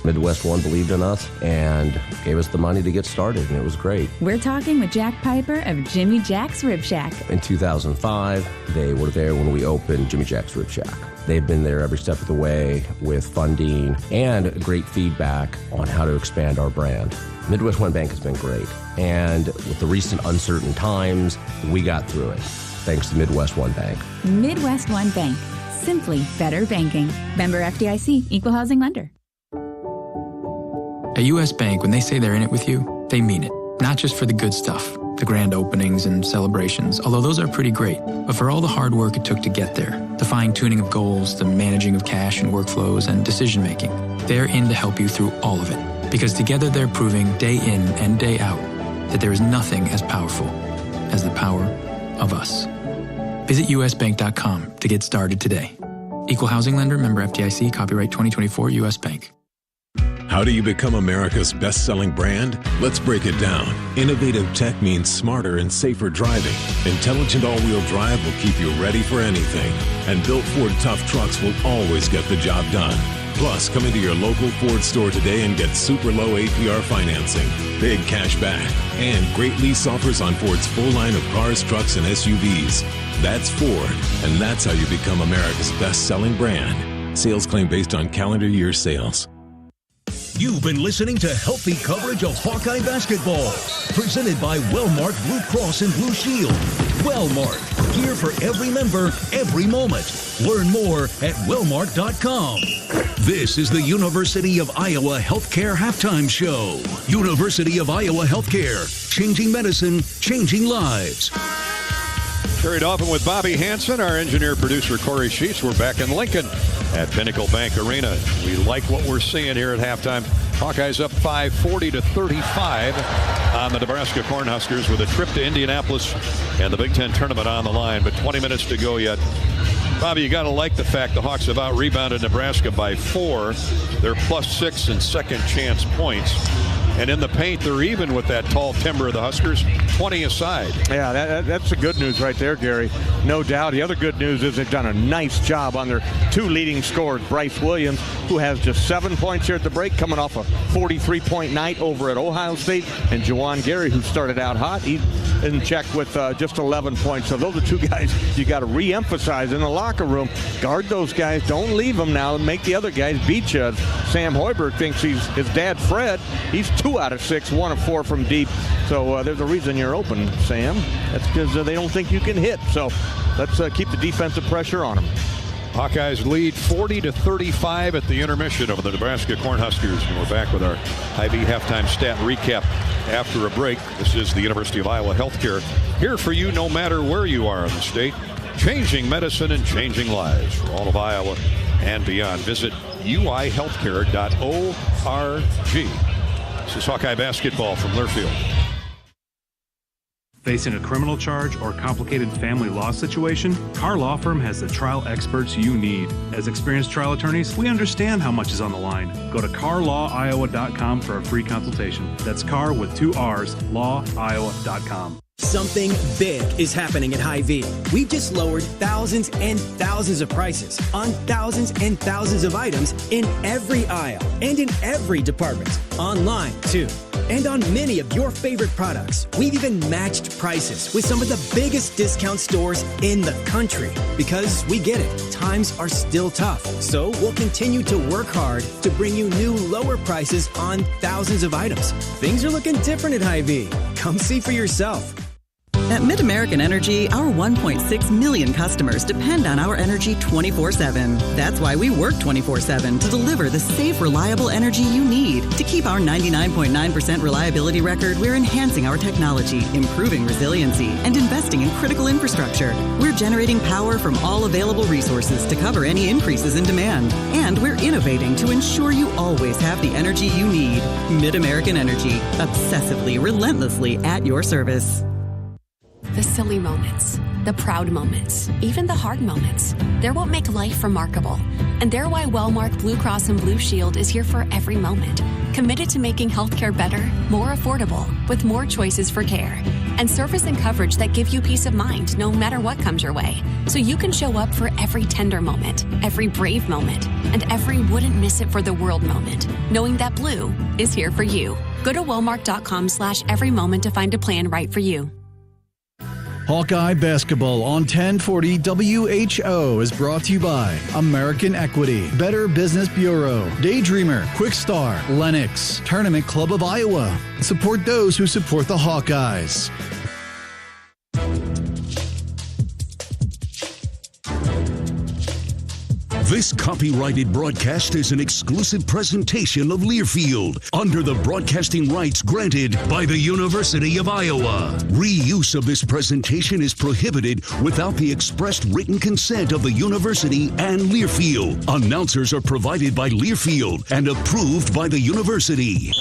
Midwest One believed in us and gave us the money to get started, and it was great. We're talking with Jack Piper of Jimmy Jack's Rib Shack. In 2005, they were there when we opened Jimmy Jack's Rib Shack. They've been there every step of the way with funding and great feedback on how to expand our brand. Midwest One Bank has been great, and with the recent uncertain times, we got through it, thanks to Midwest One Bank. Midwest One Bank. Simply better banking. Member FDIC, Equal Housing Lender. At U.S. Bank, when they say they're in it with you, they mean it. Not just for the good stuff, the grand openings and celebrations, although those are pretty great, but for all the hard work it took to get there, the fine-tuning of goals, the managing of cash and workflows, and decision-making. They're in to help you through all of it, because together they're proving day in and day out that there is nothing as powerful as the power of us. Visit usbank.com to get started today. Equal Housing Lender, member FDIC, copyright 2024, U.S. Bank. How do you become America's best-selling brand? Let's break it down. Innovative tech means smarter and safer driving. Intelligent all-wheel drive will keep you ready for anything. And built Ford tough trucks will always get the job done. Plus, come into your local Ford store today and get super low APR financing, big cash back, and great lease offers on Ford's full line of cars, trucks, and SUVs. That's Ford, and that's how you become America's best-selling brand. Sales claim based on calendar year sales. You've been listening to healthy coverage of Hawkeye basketball, presented by Wellmark Blue Cross and Blue Shield. Wellmark, here for every member, every moment. Learn more at wellmark.com. This is the University of Iowa Healthcare Halftime Show. University of Iowa Healthcare, changing medicine, changing lives. Carried off with Bobby Hansen, our engineer producer Corey Sheets. We're back in Lincoln at Pinnacle Bank Arena. We like what we're seeing here at halftime. Hawkeyes up 40-35 on the Nebraska Cornhuskers with a trip to Indianapolis and the Big Ten tournament on the line. But 20 minutes to go yet. Bobby, you got to like the fact the Hawks have out-rebounded Nebraska by 4. They're +6 in second chance points. And in the paint, they're even with that tall timber of the Huskers, 20 aside. Yeah, that's the good news right there, Gary. No doubt. The other good news is they've done a nice job on their two leading scorers. Bryce Williams, who has just 7 points here at the break, coming off a 43-point night over at Ohio State. And Juwan Gary, who started out hot, he's in check with just 11 points. So those are two guys you got to re-emphasize in the locker room. Guard those guys. Don't leave them now and make the other guys beat you. Sam Hoiberg thinks his dad, Fred, he's 2 out of 6, 1 of 4 from deep. So there's a reason you're open, Sam. That's because they don't think you can hit. So let's keep the defensive pressure on them. Hawkeyes lead 40-35 at the intermission over the Nebraska Cornhuskers. And we're back with our Hy-Vee halftime stat recap after a break. This is the University of Iowa Healthcare, here for you no matter where you are in the state. Changing medicine and changing lives for all of Iowa and beyond. Visit uihealthcare.org. This is Hawkeye basketball from Learfield. Facing a criminal charge or complicated family law situation, Carr Law Firm has the trial experts you need. As experienced trial attorneys, we understand how much is on the line. Go to carlawiowa.com for a free consultation. That's Carr with 2 R's, lawiowa.com. Something big is happening at Hy-Vee. We've just lowered thousands and thousands of prices on thousands and thousands of items in every aisle and in every department. Online, too. And on many of your favorite products. We've even matched prices with some of the biggest discount stores in the country. Because we get it, times are still tough. So we'll continue to work hard to bring you new lower prices on thousands of items. Things are looking different at Hy-Vee. Come see for yourself. At Mid-American Energy, our 1.6 million customers depend on our energy 24/7. That's why we work 24/7 to deliver the safe, reliable energy you need. To keep our 99.9% reliability record, we're enhancing our technology, improving resiliency, and investing in critical infrastructure. We're generating power from all available resources to cover any increases in demand. And we're innovating to ensure you always have the energy you need. Mid-American Energy, obsessively, relentlessly at your service. The silly moments, the proud moments, even the hard moments. They're what make life remarkable. And they're why Wellmark Blue Cross and Blue Shield is here for every moment. Committed to making healthcare better, more affordable, with more choices for care. And service and coverage that give you peace of mind no matter what comes your way. So you can show up for every tender moment, every brave moment, and every wouldn't miss it for the world moment, knowing that Blue is here for you. Go to Wellmark.com/every moment to find a plan right for you. Hawkeye Basketball on 1040 WHO is brought to you by American Equity, Better Business Bureau, Daydreamer, Quickstar, Lennox, Tournament Club of Iowa. Support those who support the Hawkeyes. This copyrighted broadcast is an exclusive presentation of Learfield under the broadcasting rights granted by the University of Iowa. Reuse of this presentation is prohibited without the expressed written consent of the university and Learfield. Announcers are provided by Learfield and approved by the university.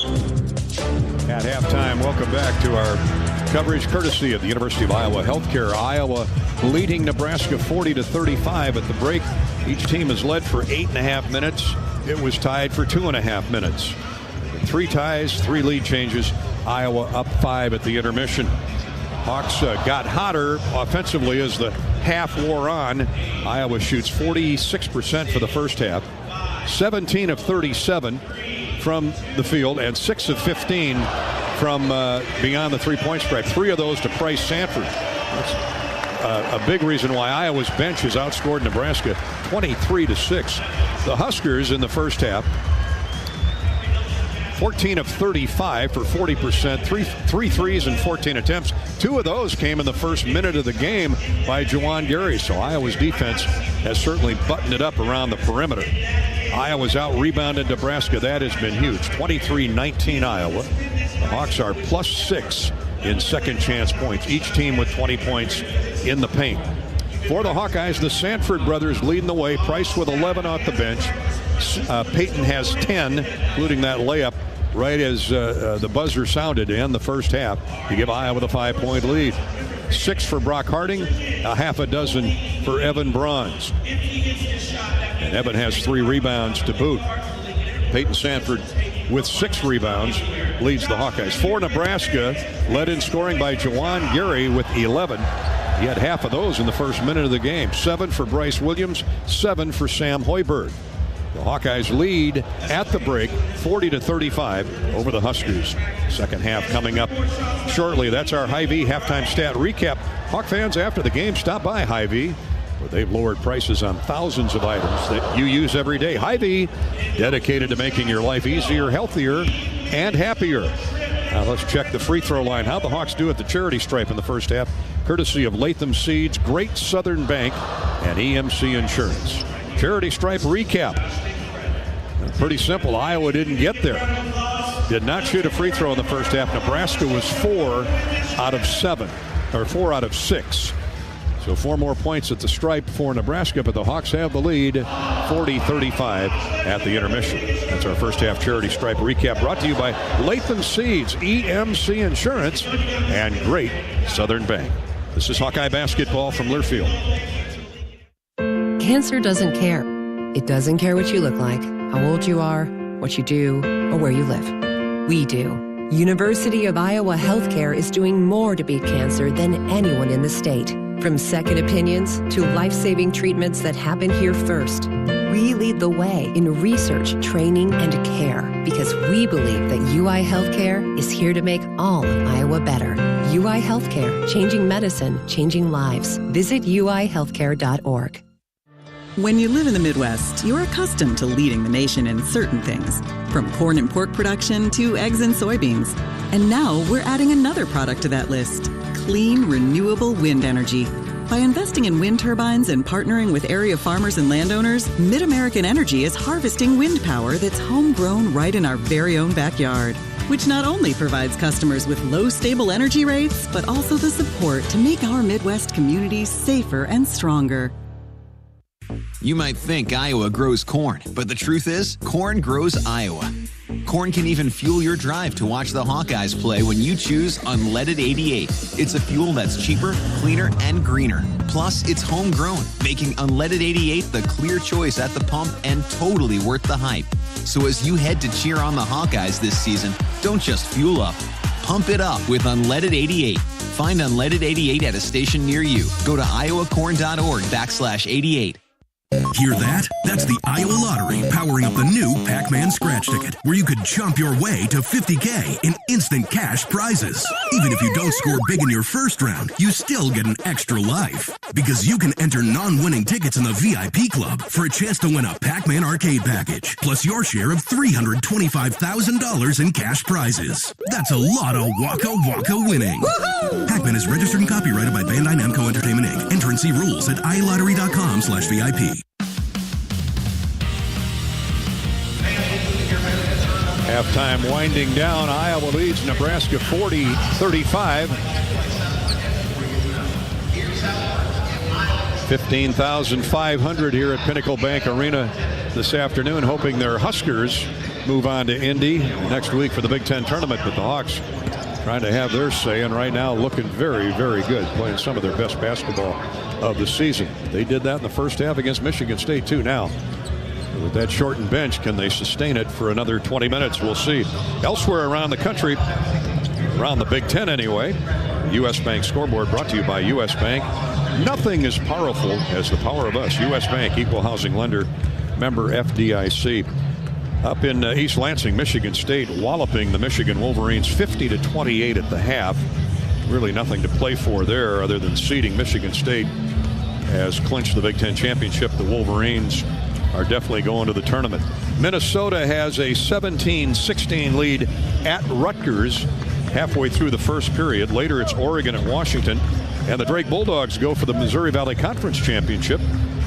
At halftime, welcome back to our coverage courtesy of the University of Iowa Healthcare. Iowa leading Nebraska 40-35 at the break. Each team has led for 8.5 minutes. It was tied for 2.5 minutes. 3 ties, 3 lead changes. Iowa up 5 at the intermission. Hawks got hotter offensively as the half wore on. Iowa shoots 46% for the first half. 17 of 37 from the field and 6 of 15 from beyond the three-point stripe. 3 of those to Price Sanford. That's a big reason why Iowa's bench has outscored Nebraska 23-6. The Huskers in the first half, 14 of 35 for 40%, three threes and 14 attempts. 2 of those came in the first minute of the game by DeJean Gary. So Iowa's defense has certainly buttoned it up around the perimeter. Iowa's out-rebounded Nebraska. That has been huge. 23-19 Iowa. The Hawks are +6 in second chance points. Each team with 20 points in the paint. For the Hawkeyes, the Sanford brothers leading the way. Price with 11 off the bench. Peyton has 10, including that layup right as the buzzer sounded to end the first half to give Iowa the 5-point lead. 6 for Brock Harding, a half a dozen for Evan Bronze. And Evan has 3 rebounds to boot. Peyton Sanford with 6 rebounds leads the Hawkeyes. For Nebraska, led in scoring by Juwan Gary with 11. He had half of those in the first minute of the game. 7 for Bryce Williams, 7 for Sam Hoiberg. The Hawkeyes lead at the break 40-35 over the Huskers. Second half coming up shortly. That's our Hy-Vee halftime stat recap. Hawk fans, after the game, stop by Hy-Vee, where they've lowered prices on thousands of items that you use every day. Hy-Vee, dedicated to making your life easier, healthier, and happier. Now let's check the free throw line. How'd the Hawks do at the charity stripe in the first half? Courtesy of Latham Seeds, Great Southern Bank, and EMC Insurance. Charity stripe recap. Pretty simple. Iowa didn't get there. Did not shoot a free throw in the first half. Nebraska was 4 out of 7, or 4 out of 6. So 4 more points at the stripe for Nebraska, but the Hawks have the lead 40-35 at the intermission. That's our first half charity stripe recap, brought to you by Latham Seeds, EMC Insurance, and Great Southern Bank. This is Hawkeye basketball from Learfield. Cancer doesn't care. It doesn't care what you look like, how old you are, what you do, or where you live. We do. University of Iowa Healthcare is doing more to beat cancer than anyone in the state. From second opinions to life-saving treatments that happen here first. We lead the way in research, training, and care because we believe that UI Healthcare is here to make all of Iowa better. UI Healthcare, changing medicine, changing lives. Visit uihealthcare.org. When you live in the Midwest, you're accustomed to leading the nation in certain things, from corn and pork production to eggs and soybeans. And now we're adding another product to that list, clean, renewable wind energy. By investing in wind turbines and partnering with area farmers and landowners, Mid-American Energy is harvesting wind power that's homegrown right in our very own backyard, which not only provides customers with low, stable energy rates, but also the support to make our Midwest communities safer and stronger. You might think Iowa grows corn, but the truth is, corn grows Iowa. Corn can even fuel your drive to watch the Hawkeyes play when you choose Unleaded 88. It's a fuel that's cheaper, cleaner, and greener. Plus, it's homegrown, making Unleaded 88 the clear choice at the pump and totally worth the hype. So as you head to cheer on the Hawkeyes this season, don't just fuel up. Pump it up with Unleaded 88. Find Unleaded 88 at a station near you. Go to iowacorn.org/88. Hear that? That's the Iowa Lottery powering up the new Pac-Man scratch ticket, where you could jump your way to $50K in instant cash prizes. Even if you don't score big in your first round, you still get an extra life. Because you can enter non-winning tickets in the VIP club for a chance to win a Pac-Man arcade package, plus your share of $325,000 in cash prizes. That's a lot of Waka Waka winning. Woo-hoo! Pac-Man is registered and copyrighted by Bandai Namco Entertainment Inc. Enter and see rules at iLottery.com/VIP. Halftime winding down. Iowa leads Nebraska 40-35. 15,500 here at Pinnacle Bank Arena this afternoon, hoping their Huskers move on to Indy next week for the Big Ten tournament. But the Hawks trying to have their say, and right now looking very, very good, playing some of their best basketball of the season. They did that in the first half against Michigan State, too. Now, with that shortened bench, can they sustain it for another 20 minutes? We'll see. Elsewhere around the country, around the Big Ten anyway, U.S. Bank scoreboard brought to you by U.S. Bank. Nothing as powerful as the power of us. U.S. Bank, equal housing lender, member FDIC. Up in East Lansing, Michigan State walloping the Michigan Wolverines 50-28 at the half. Really nothing to play for there other than seeding Michigan State has clinched the Big Ten championship. The Wolverines are definitely going to the tournament. Minnesota has a 17-16 lead at Rutgers halfway through the first period. Later it's Oregon at Washington. And the Drake Bulldogs go for the Missouri Valley Conference Championship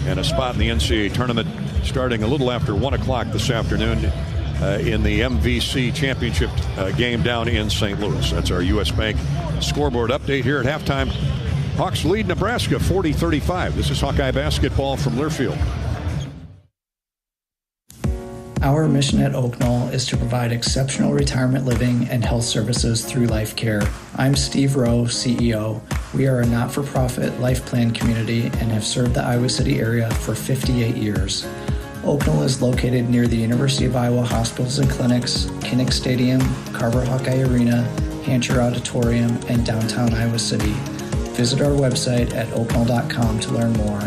and a spot in the NCAA tournament starting a little after 1 o'clock this afternoon in the MVC Championship game down in St. Louis. That's our U.S. Bank scoreboard update here at halftime. Hawks lead Nebraska 40-35. This is Hawkeye basketball from Learfield. Our mission at Oak Knoll is to provide exceptional retirement living and health services through Life Care. I'm Steve Rowe, CEO. We are a not-for-profit life plan community and have served the Iowa City area for 58 years. Oak Knoll is located near the University of Iowa hospitals and clinics, Kinnick Stadium, Carver Hawkeye Arena, Hancher Auditorium, and downtown Iowa City. Visit our website at oakknoll.com to learn more.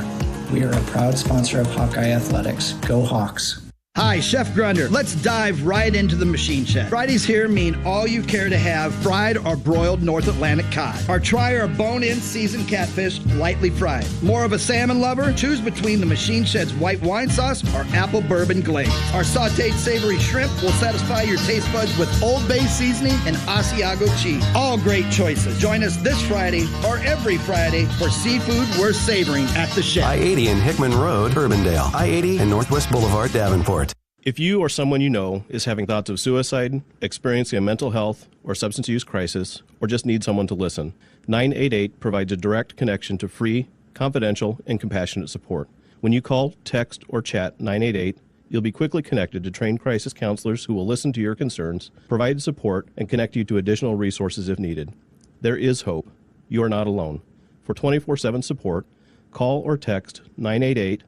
We are a proud sponsor of Hawkeye Athletics. Go Hawks! Hi, Chef Grunder. Let's dive right into the machine shed. Fridays here mean all you care to have fried or broiled North Atlantic cod. Or try our bone-in seasoned catfish, lightly fried. More of a salmon lover? Choose between the machine shed's white wine sauce or apple bourbon glaze. Our sauteed savory shrimp will satisfy your taste buds with Old Bay seasoning and Asiago cheese. All great choices. Join us this Friday or every Friday for seafood worth savoring at the shed. I-80 and Hickman Road, Urbandale. I-80 and Northwest Boulevard, Davenport. If you or someone you know is having thoughts of suicide, experiencing a mental health or substance use crisis, or just need someone to listen, 988 provides a direct connection to free, confidential, and compassionate support. When you call, text, or chat 988, you'll be quickly connected to trained crisis counselors who will listen to your concerns, provide support, and connect you to additional resources if needed. There is hope. You are not alone. For 24/7 support, call or text 988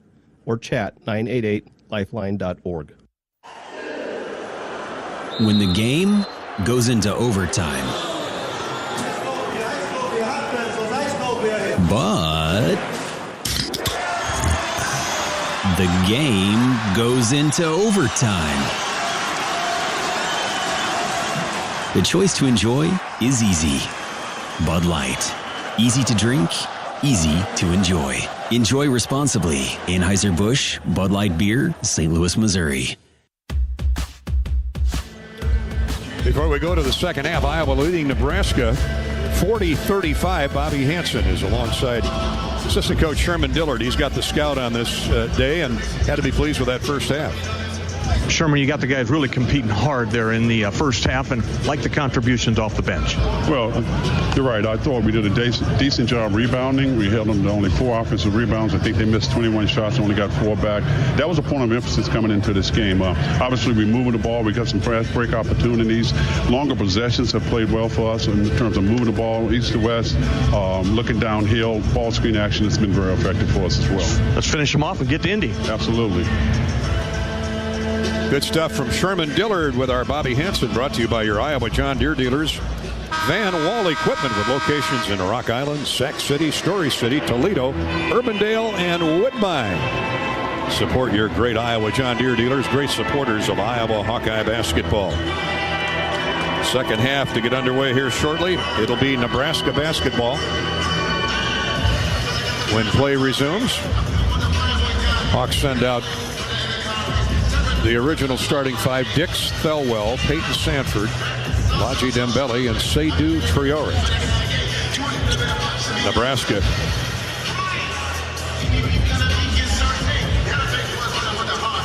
or chat 988lifeline.org. When the game goes into overtime, but the game goes into overtime. The choice to enjoy is easy. Bud Light. Easy to drink, easy to enjoy. Enjoy responsibly. Anheuser-Busch, Bud Light Beer, St. Louis, Missouri. Before we go to the second half, Iowa leading Nebraska 40-35. Bobby Hansen is alongside assistant coach Sherman Dillard. He's got the scout on this day and had to be pleased with that first half. Sherman, you got the guys really competing hard there in the first half, and like the contributions off the bench. Well, you're right. I thought we did a decent job rebounding. We held them to only 4 offensive rebounds. I think they missed 21 shots and only got 4 back. That was a point of emphasis coming into this game. Obviously, we're moving the ball. We got some fast break opportunities. Longer possessions have played well for us in terms of moving the ball east to west, looking downhill. Ball screen action has been very effective for us as well. Let's finish them off and get to Indy. Absolutely. Good stuff from Sherman Dillard with our Bobby Hansen, brought to you by your Iowa John Deere dealers. Van Wall Equipment with locations in Rock Island, Sac City, Story City, Toledo, Urbandale, and Woodbine. Support your great Iowa John Deere dealers, great supporters of Iowa Hawkeye basketball. Second half to get underway here shortly. It'll be Nebraska basketball when play resumes. Hawks send out the original starting 5: Dix, Thelwell, Peyton Sanford, Laji Dembele, and Seydou Traore. Nebraska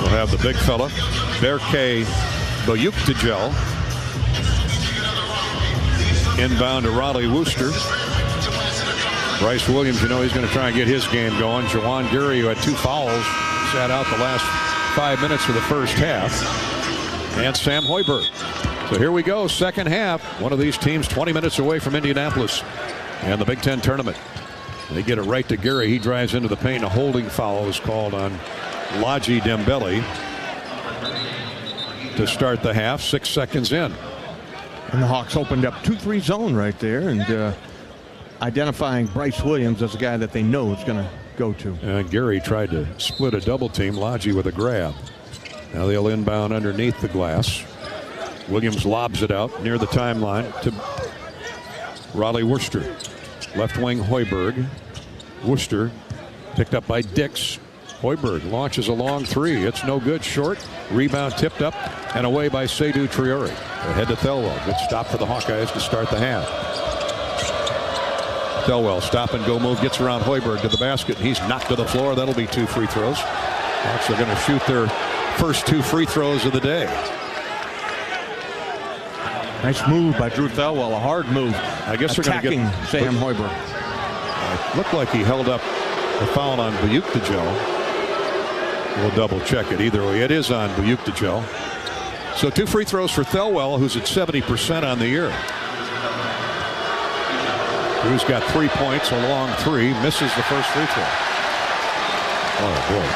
will have the big fella, Berke Boyuktigel, inbound to Raleigh Wooster. Bryce Williams, you know he's going to try and get his game going. Jawan Gary, who had 2 fouls, sat out the last 5 minutes of the first half. And Sam Hoiberg. So here we go, second half. One of these teams 20 minutes away from Indianapolis and the Big Ten tournament. They get it right to Gary. He drives into the paint. A holding foul is called on Laji Dembele to start the half. 6 seconds in. And the Hawks opened up 2-3 zone right there, and identifying Bryce Williams as a guy that they know is going to go to. And Gary tried to split a double team. Laji with a grab. Now they'll inbound underneath the glass. Williams lobs it out near the timeline to Raleigh Wooster. Left wing Hoiberg. Wooster picked up by Dix. Hoiberg launches a long 3. It's no good. Short. Rebound tipped up and away by Seydou Traore. Ahead to Thelwell. Good stop for the Hawkeyes to start the half. Thelwell, stop and go move, gets around Hoiberg to the basket. He's knocked to the floor. That'll be 2 free throws. Hawks are going to shoot their first 2 free throws of the day. Nice move by Drew Thelwell. A hard move. I guess they're going to get Sam Hoiberg. It looked like he held up the foul on Boyuktigel. We'll double check it. Either way, it is on Boyuktigel. So 2 free throws for Thelwell, who's at 70% on the year. Drew's got 3 points, a long 3, misses the first free throw. Oh, boy.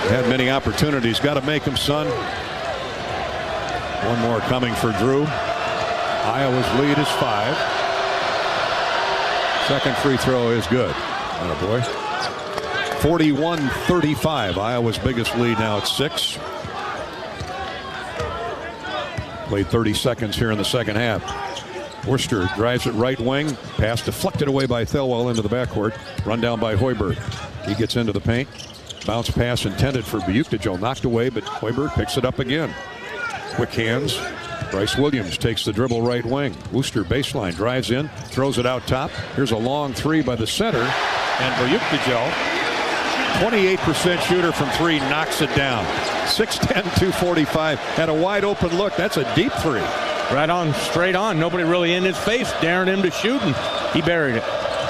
Had many opportunities. Got to make them, son. One more coming for Drew. Iowa's lead is 5. Second free throw is good. Oh, boy. 41-35. Iowa's biggest lead now at 6. Played 30 seconds here in the second half. Worcester drives it right wing. Pass deflected away by Thelwell into the backcourt. Run down by Hoiberg. He gets into the paint. Bounce pass intended for Boyuktigel. Knocked away, but Hoiberg picks it up again. Quick hands. Bryce Williams takes the dribble right wing. Worcester baseline drives in. Throws it out top. Here's a long 3 by the center. And Boyuktigel, 28% shooter from 3, knocks it down. 6'10", 245. Had a wide open look. That's a deep 3. Right on, straight on. Nobody really in his face, daring him to shoot, and he buried it.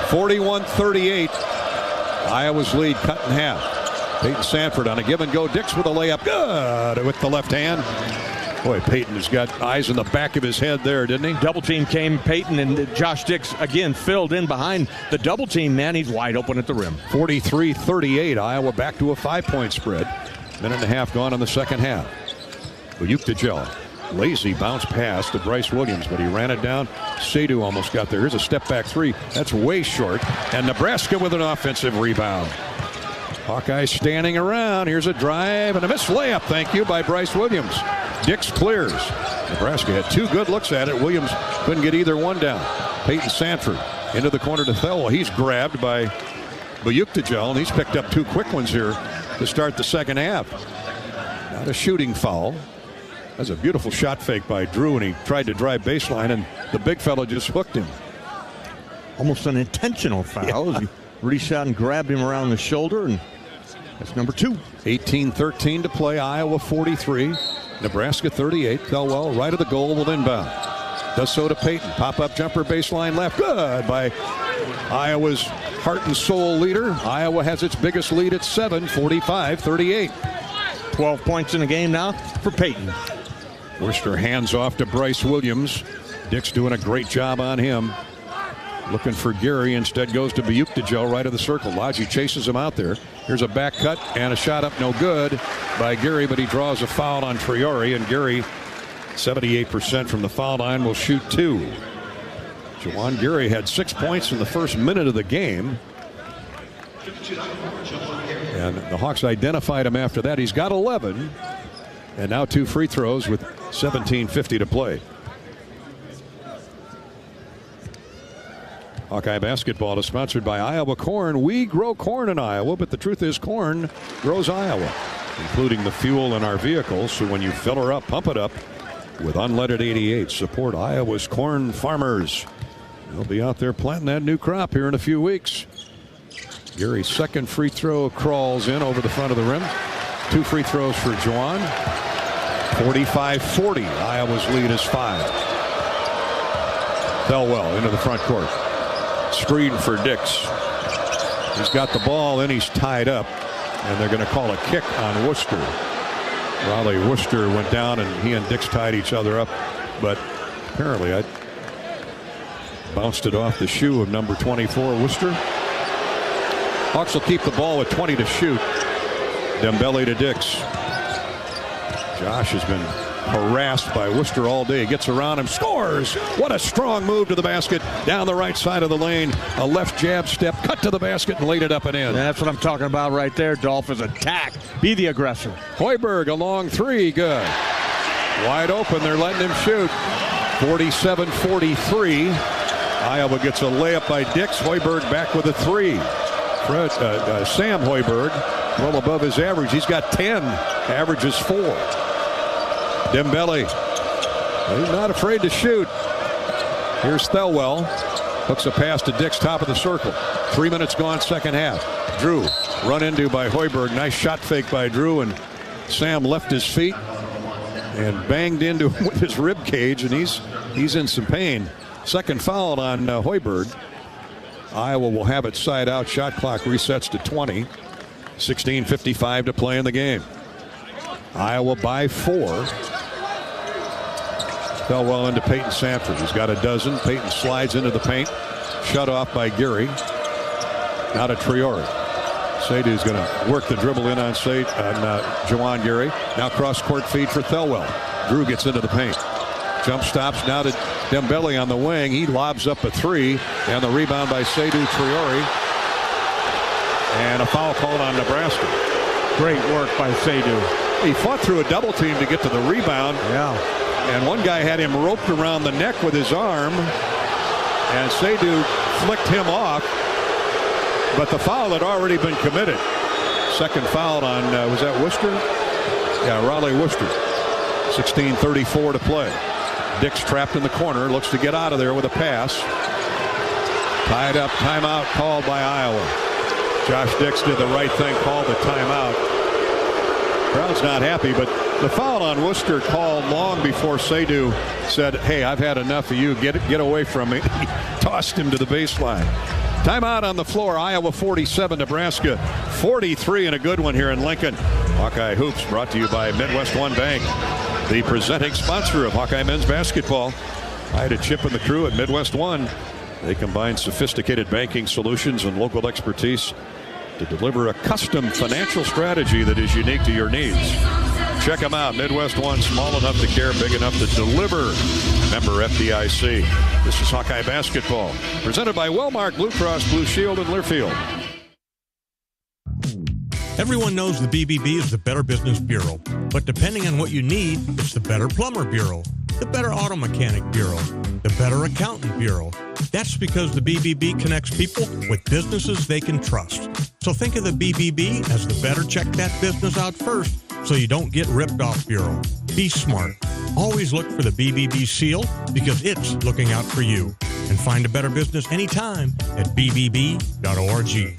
41-38. Iowa's lead cut in half. Peyton Sanford on a give and go. Dix with a layup. Good with the left hand. Boy, Peyton has got eyes in the back of his head there, didn't he? Double team came. Peyton and Josh Dix again filled in behind the double team, man. He's wide open at the rim. 43-38. Iowa back to a 5-point spread. Minute and a half gone in the second half. Boyuktigel. Lazy bounce pass to Bryce Williams, but he ran it down. Seydou almost got there. Here's a step back 3. That's way short. And Nebraska with an offensive rebound. Hawkeyes standing around. Here's a drive and a missed layup, thank you, by Bryce Williams. Dix clears. Nebraska had 2 good looks at it. Williams couldn't get either one down. Peyton Sanford into the corner to Thelwell. He's grabbed by Boyuktigel, and he's picked up 2 quick ones here to start the second half. Not a shooting foul. That's a beautiful shot fake by Drew, and he tried to drive baseline, and the big fella just hooked him. Almost an intentional foul. Yeah. He reached out and grabbed him around the shoulder, and that's number 2. 18-13 to play. Iowa 43. Nebraska 38. Thelwell right of the goal will inbound. Does so to Peyton. Pop-up jumper baseline left. Good by Iowa's heart and soul leader. Iowa has its biggest lead at 7, 45-38. 12 points in the game now for Peyton. Worcester hands off to Bryce Williams. Dick's doing a great job on him. Looking for Gary. Instead goes to Bukdajel right of the circle. Lodgy chases him out there. Here's a back cut and a shot up no good by Gary, but he draws a foul on Triori, and Gary, 78% from the foul line, will shoot 2. Juwan Gary had 6 points in the first minute of the game. And the Hawks identified him after that. He's got 11. And now 2 free throws with 17:50 to play. Hawkeye basketball is sponsored by Iowa Corn. We grow corn in Iowa, but the truth is corn grows Iowa, including the fuel in our vehicles. So when you fill her up, pump it up with unleaded 88. Support Iowa's corn farmers. They'll be out there planting that new crop here in a few weeks. Gary's second free throw crawls in over the front of the rim. 2 free throws for Juwan. 45-40. Iowa's lead is 5. Thelwell into the front court. Screen for Dix. He's got the ball and he's tied up, and they're going to call a kick on Worcester. Raleigh Worcester went down and he and Dix tied each other up, but apparently I bounced it off the shoe of number 24 Worcester. Hawks will keep the ball with 20 to shoot. Dembele to Dix. Josh has been harassed by Worcester all day. Gets around him, scores. What a strong move to the basket. Down the right side of the lane. A left jab step, cut to the basket, and laid it up and in. That's what I'm talking about right there, Dolph, is attack. Be the aggressor. Hoiberg, a long 3, good. Wide open, they're letting him shoot. 47-43. Iowa gets a layup by Dix. Hoiberg back with a 3. Sam Hoiberg, well above his average. He's got 10, averages 4. Dembele, he's not afraid to shoot. Here's Thelwell. Hooks a pass to Dix, top of the circle. 3 minutes gone, second half. Drew, run into by Hoiberg. Nice shot fake by Drew, and Sam left his feet and banged into him with his rib cage, and he's in some pain. Second foul on Hoiberg. Iowa will have it side out. Shot clock resets to 20. 16:55 to play in the game. Iowa by 4. Thelwell into Peyton Sanford. He's got a dozen. Peyton slides into the paint. Shut off by Gary. Now to Triori. Seydu's going to work the dribble in on Juwan Gary. Now cross court feed for Thelwell. Drew gets into the paint. Jump stops now to Dembele on the wing. He lobs up a 3, and the rebound by Seydu Triori. And a foul called on Nebraska. Great work by Seydu. He fought through a double team to get to the rebound. Yeah. And one guy had him roped around the neck with his arm, and Seydu flicked him off, but the foul had already been committed. Second foul on, was that Worcester? Yeah, Raleigh Worcester. 16:34 to play. Dix trapped in the corner, looks to get out of there with a pass. Tied up, timeout called by Iowa. Josh Dix did the right thing, called the timeout. Crowd's not happy, but the foul on Worcester called long before Seydu said, hey, I've had enough of you. Get away from me. He tossed him to the baseline. Timeout on the floor. Iowa 47, Nebraska 43, and a good one here in Lincoln. Hawkeye Hoops brought to you by Midwest One Bank, the presenting sponsor of Hawkeye men's basketball. I had a Chip and the crew at Midwest One. They combine sophisticated banking solutions and local expertise to deliver a custom financial strategy that is unique to your needs. Check them out. Midwest One, small enough to care, big enough to deliver. Member FDIC. This is Hawkeye basketball, presented by Wellmark Blue Cross Blue Shield in Learfield. Everyone knows the BBB is the Better Business Bureau, but depending on what you need, it's the Better Plumber Bureau, the Better Auto Mechanic Bureau, the Better Accountant Bureau. That's because the BBB connects people with businesses they can trust. So think of the BBB as the better check that business out first so you don't get ripped off bureau. Be smart. Always look for the BBB seal because it's looking out for you. And find a better business anytime at bbb.org.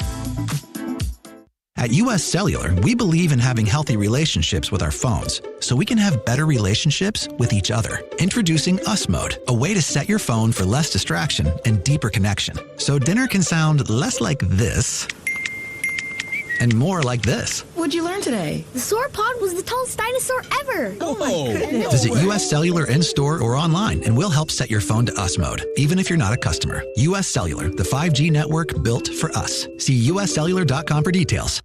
At U.S. Cellular, we believe in having healthy relationships with our phones so we can have better relationships with each other. Introducing Us Mode, a way to set your phone for less distraction and deeper connection. So dinner can sound less like this and more like this. What'd you learn today? The sauropod was the tallest dinosaur ever. Oh my goodness. Visit U.S. Cellular in-store or online and we'll help set your phone to Us Mode, even if you're not a customer. U.S. Cellular, the 5G network built for us. See uscellular.com for details.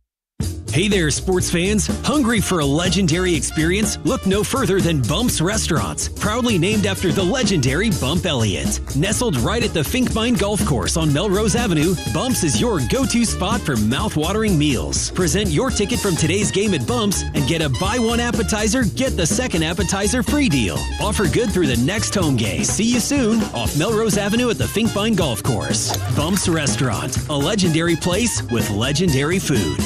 Hey there, sports fans. Hungry for a legendary experience? Look no further than Bumps Restaurants, proudly named after the legendary Bump Elliott. Nestled right at the Finkbine Golf Course on Melrose Avenue, Bumps is your go-to spot for mouth-watering meals. Present your ticket from today's game at Bumps and get a buy one appetizer, get the second appetizer free deal. Offer good through the next home game. See you soon off Melrose Avenue at the Finkbine Golf Course. Bumps Restaurant, a legendary place with legendary food.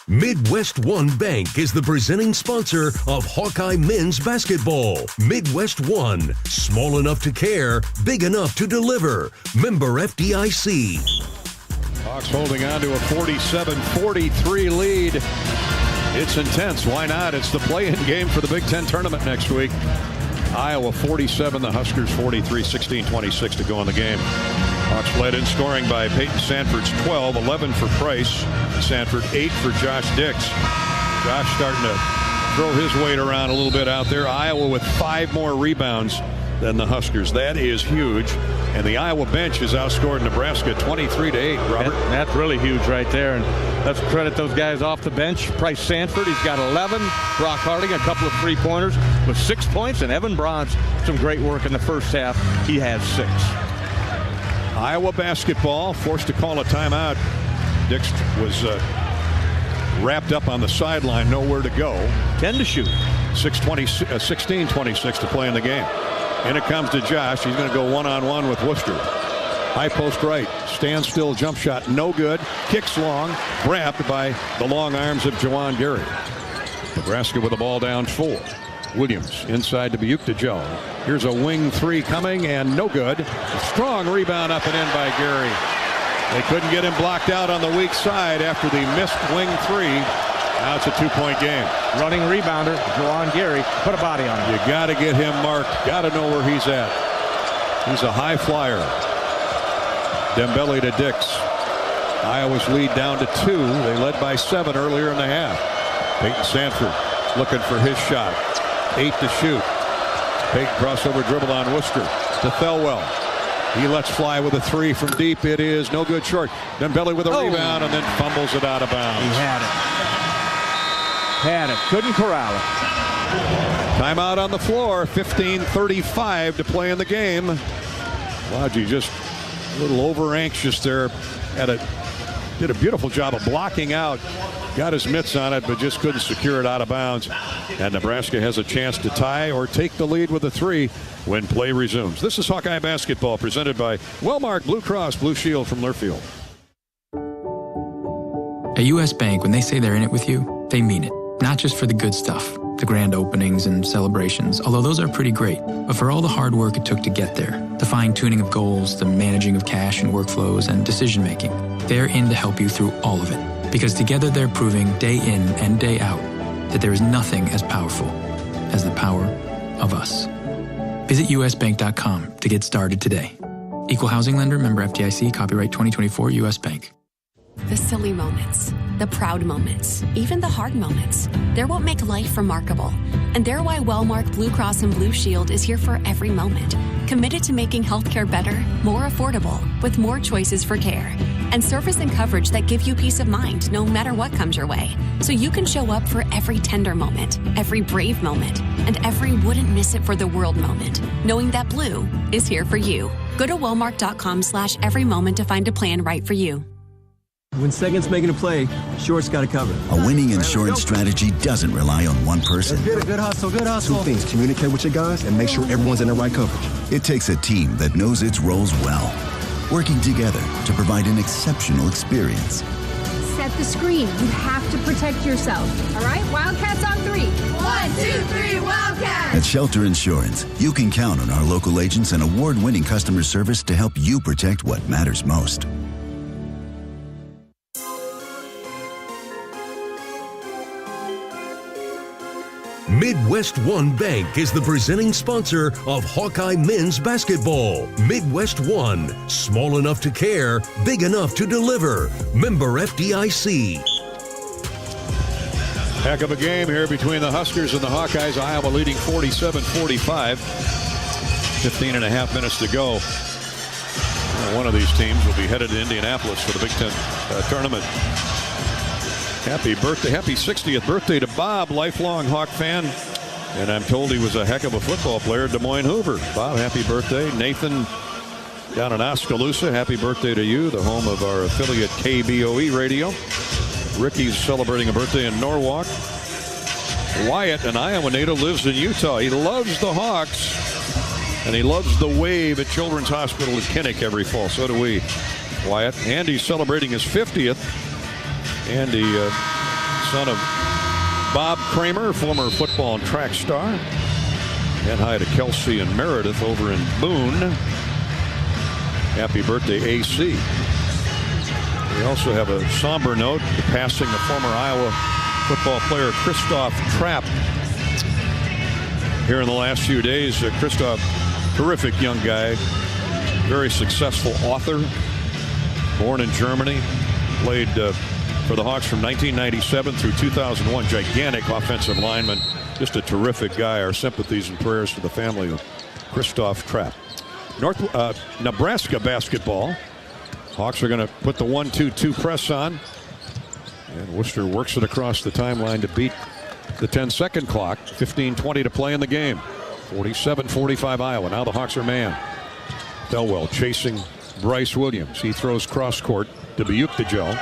Midwest One Bank is the presenting sponsor of Hawkeye men's basketball. Midwest One, small enough to care, big enough to deliver. Member FDIC. Hawks holding on to a 47-43 lead. It's intense. Why not? It's the play-in game for the Big Ten tournament next week. Iowa 47, the Huskers 43, 16-26 to go in the game. Hawks led in scoring by Peyton Sanford's 12, 11 for Price. Sanford 8 for Josh Dix. Josh starting to throw his weight around a little bit out there. Iowa with 5 more rebounds than the Huskers. That is huge. And the Iowa bench has outscored Nebraska 23-8. Robert? That's really huge right there. And let's credit those guys off the bench. Price Sanford, he's got 11. Brock Harding, a couple of three-pointers with 6 points. And Evan Bronze, some great work in the first half. He has 6. Iowa basketball forced to call a timeout. Dix was wrapped up on the sideline, nowhere to go. 10 to shoot. 16-26 to play in the game. And it comes to Josh. He's going to go one-on-one with Worcester. High post right. Stand still jump shot. No good. Kicks long. Grabbed by the long arms of Juwan Gary. Nebraska with the ball down 4. Williams inside to Buick to Joe. Here's a wing 3 coming and no good. A strong rebound up and in by Gary. They couldn't get him blocked out on the weak side after the missed wing 3. Now it's a 2-point game. Running rebounder, Juwan Gary, put a body on him. You got to get him marked. Got to know where he's at. He's a high flyer. Dembele to Dix. Iowa's lead down to 2. They led by 7 earlier in the half. Peyton Sanford looking for his shot. 8 to shoot. Peyton crossover dribble on Worcester to Thelwell. He lets fly with a 3 from deep. It is no good short. Dembele with a rebound and then fumbles it out of bounds. He had it. Couldn't corral it. Timeout on the floor. 15:35 to play in the game. Lodgy just a little over anxious there. Did a beautiful job of blocking out. Got his mitts on it, but just couldn't secure it out of bounds. And Nebraska has a chance to tie or take the lead with a 3 when play resumes. This is Hawkeye basketball presented by Wellmark Blue Cross Blue Shield from Learfield. At U.S. Bank, when they say they're in it with you, they mean it. Not just for the good stuff, the grand openings and celebrations, although those are pretty great, but for all the hard work it took to get there, the fine-tuning of goals, the managing of cash and workflows, and decision-making. They're in to help you through all of it, because together they're proving day in and day out that there is nothing as powerful as the power of us. Visit usbank.com to get started today. Equal housing lender, member FDIC, copyright 2024 U.S. Bank. The silly moments, the proud moments, even the hard moments. They're what make life remarkable. And they're why Wellmark Blue Cross and Blue Shield is here for every moment. Committed to making healthcare better, more affordable, with more choices for care. And service and coverage that give you peace of mind no matter what comes your way. So you can show up for every tender moment, every brave moment, and every wouldn't miss it for the world moment, knowing that Blue is here for you. Go to Wellmark.com/every moment to find a plan right for you. When second's making a play, short's got to cover. A winning insurance strategy doesn't rely on one person. Good hustle, good hustle. Two things: communicate with your guys and make sure everyone's in the right coverage. It takes a team that knows its roles well, working together to provide an exceptional experience. set the screen. You have to protect yourself. All right, Wildcats on 3. 1, 2, 3, Wildcats! At Shelter Insurance, you can count on our local agents and award-winning customer service to help you protect what matters most. Midwest One Bank is the presenting sponsor of Hawkeye men's basketball. Midwest One, small enough to care, big enough to deliver. Member FDIC. Heck of a game here between the Huskers and the Hawkeyes. Iowa leading 47-45. 15 and a half minutes to go. One of these teams will be headed to Indianapolis for the Big Ten tournament. Happy birthday, happy 60th birthday to Bob, lifelong Hawk fan. And I'm told he was a heck of a football player, Des Moines Hoover. Bob, happy birthday. Nathan down in Oskaloosa, happy birthday to you, the home of our affiliate KBOE Radio. Ricky's celebrating a birthday in Norwalk. Wyatt, an Iowa native, lives in Utah. He loves the Hawks, and he loves the wave at Children's Hospital in Kinnick every fall. So do we, Wyatt. Andy's celebrating his 50th. Andy, son of Bob Kramer, former football and track star. And hi to Kelsey and Meredith over in Boone. Happy birthday, AC. We also have a somber note, the passing of former Iowa football player Christoph Trapp. Here in the last few days, Christoph, terrific young guy, very successful author, born in Germany, played for the Hawks from 1997 through 2001. Gigantic offensive lineman. Just a terrific guy. Our sympathies and prayers to the family of Christoph Trapp. Nebraska basketball. Hawks are going to put the 1-2-2 press on. And Worcester works it across the timeline to beat the 10-second clock. 15:20 to play in the game. 47-45 Iowa. Now the Hawks are man. Thelwell chasing Bryce Williams. He throws cross court to DeJean.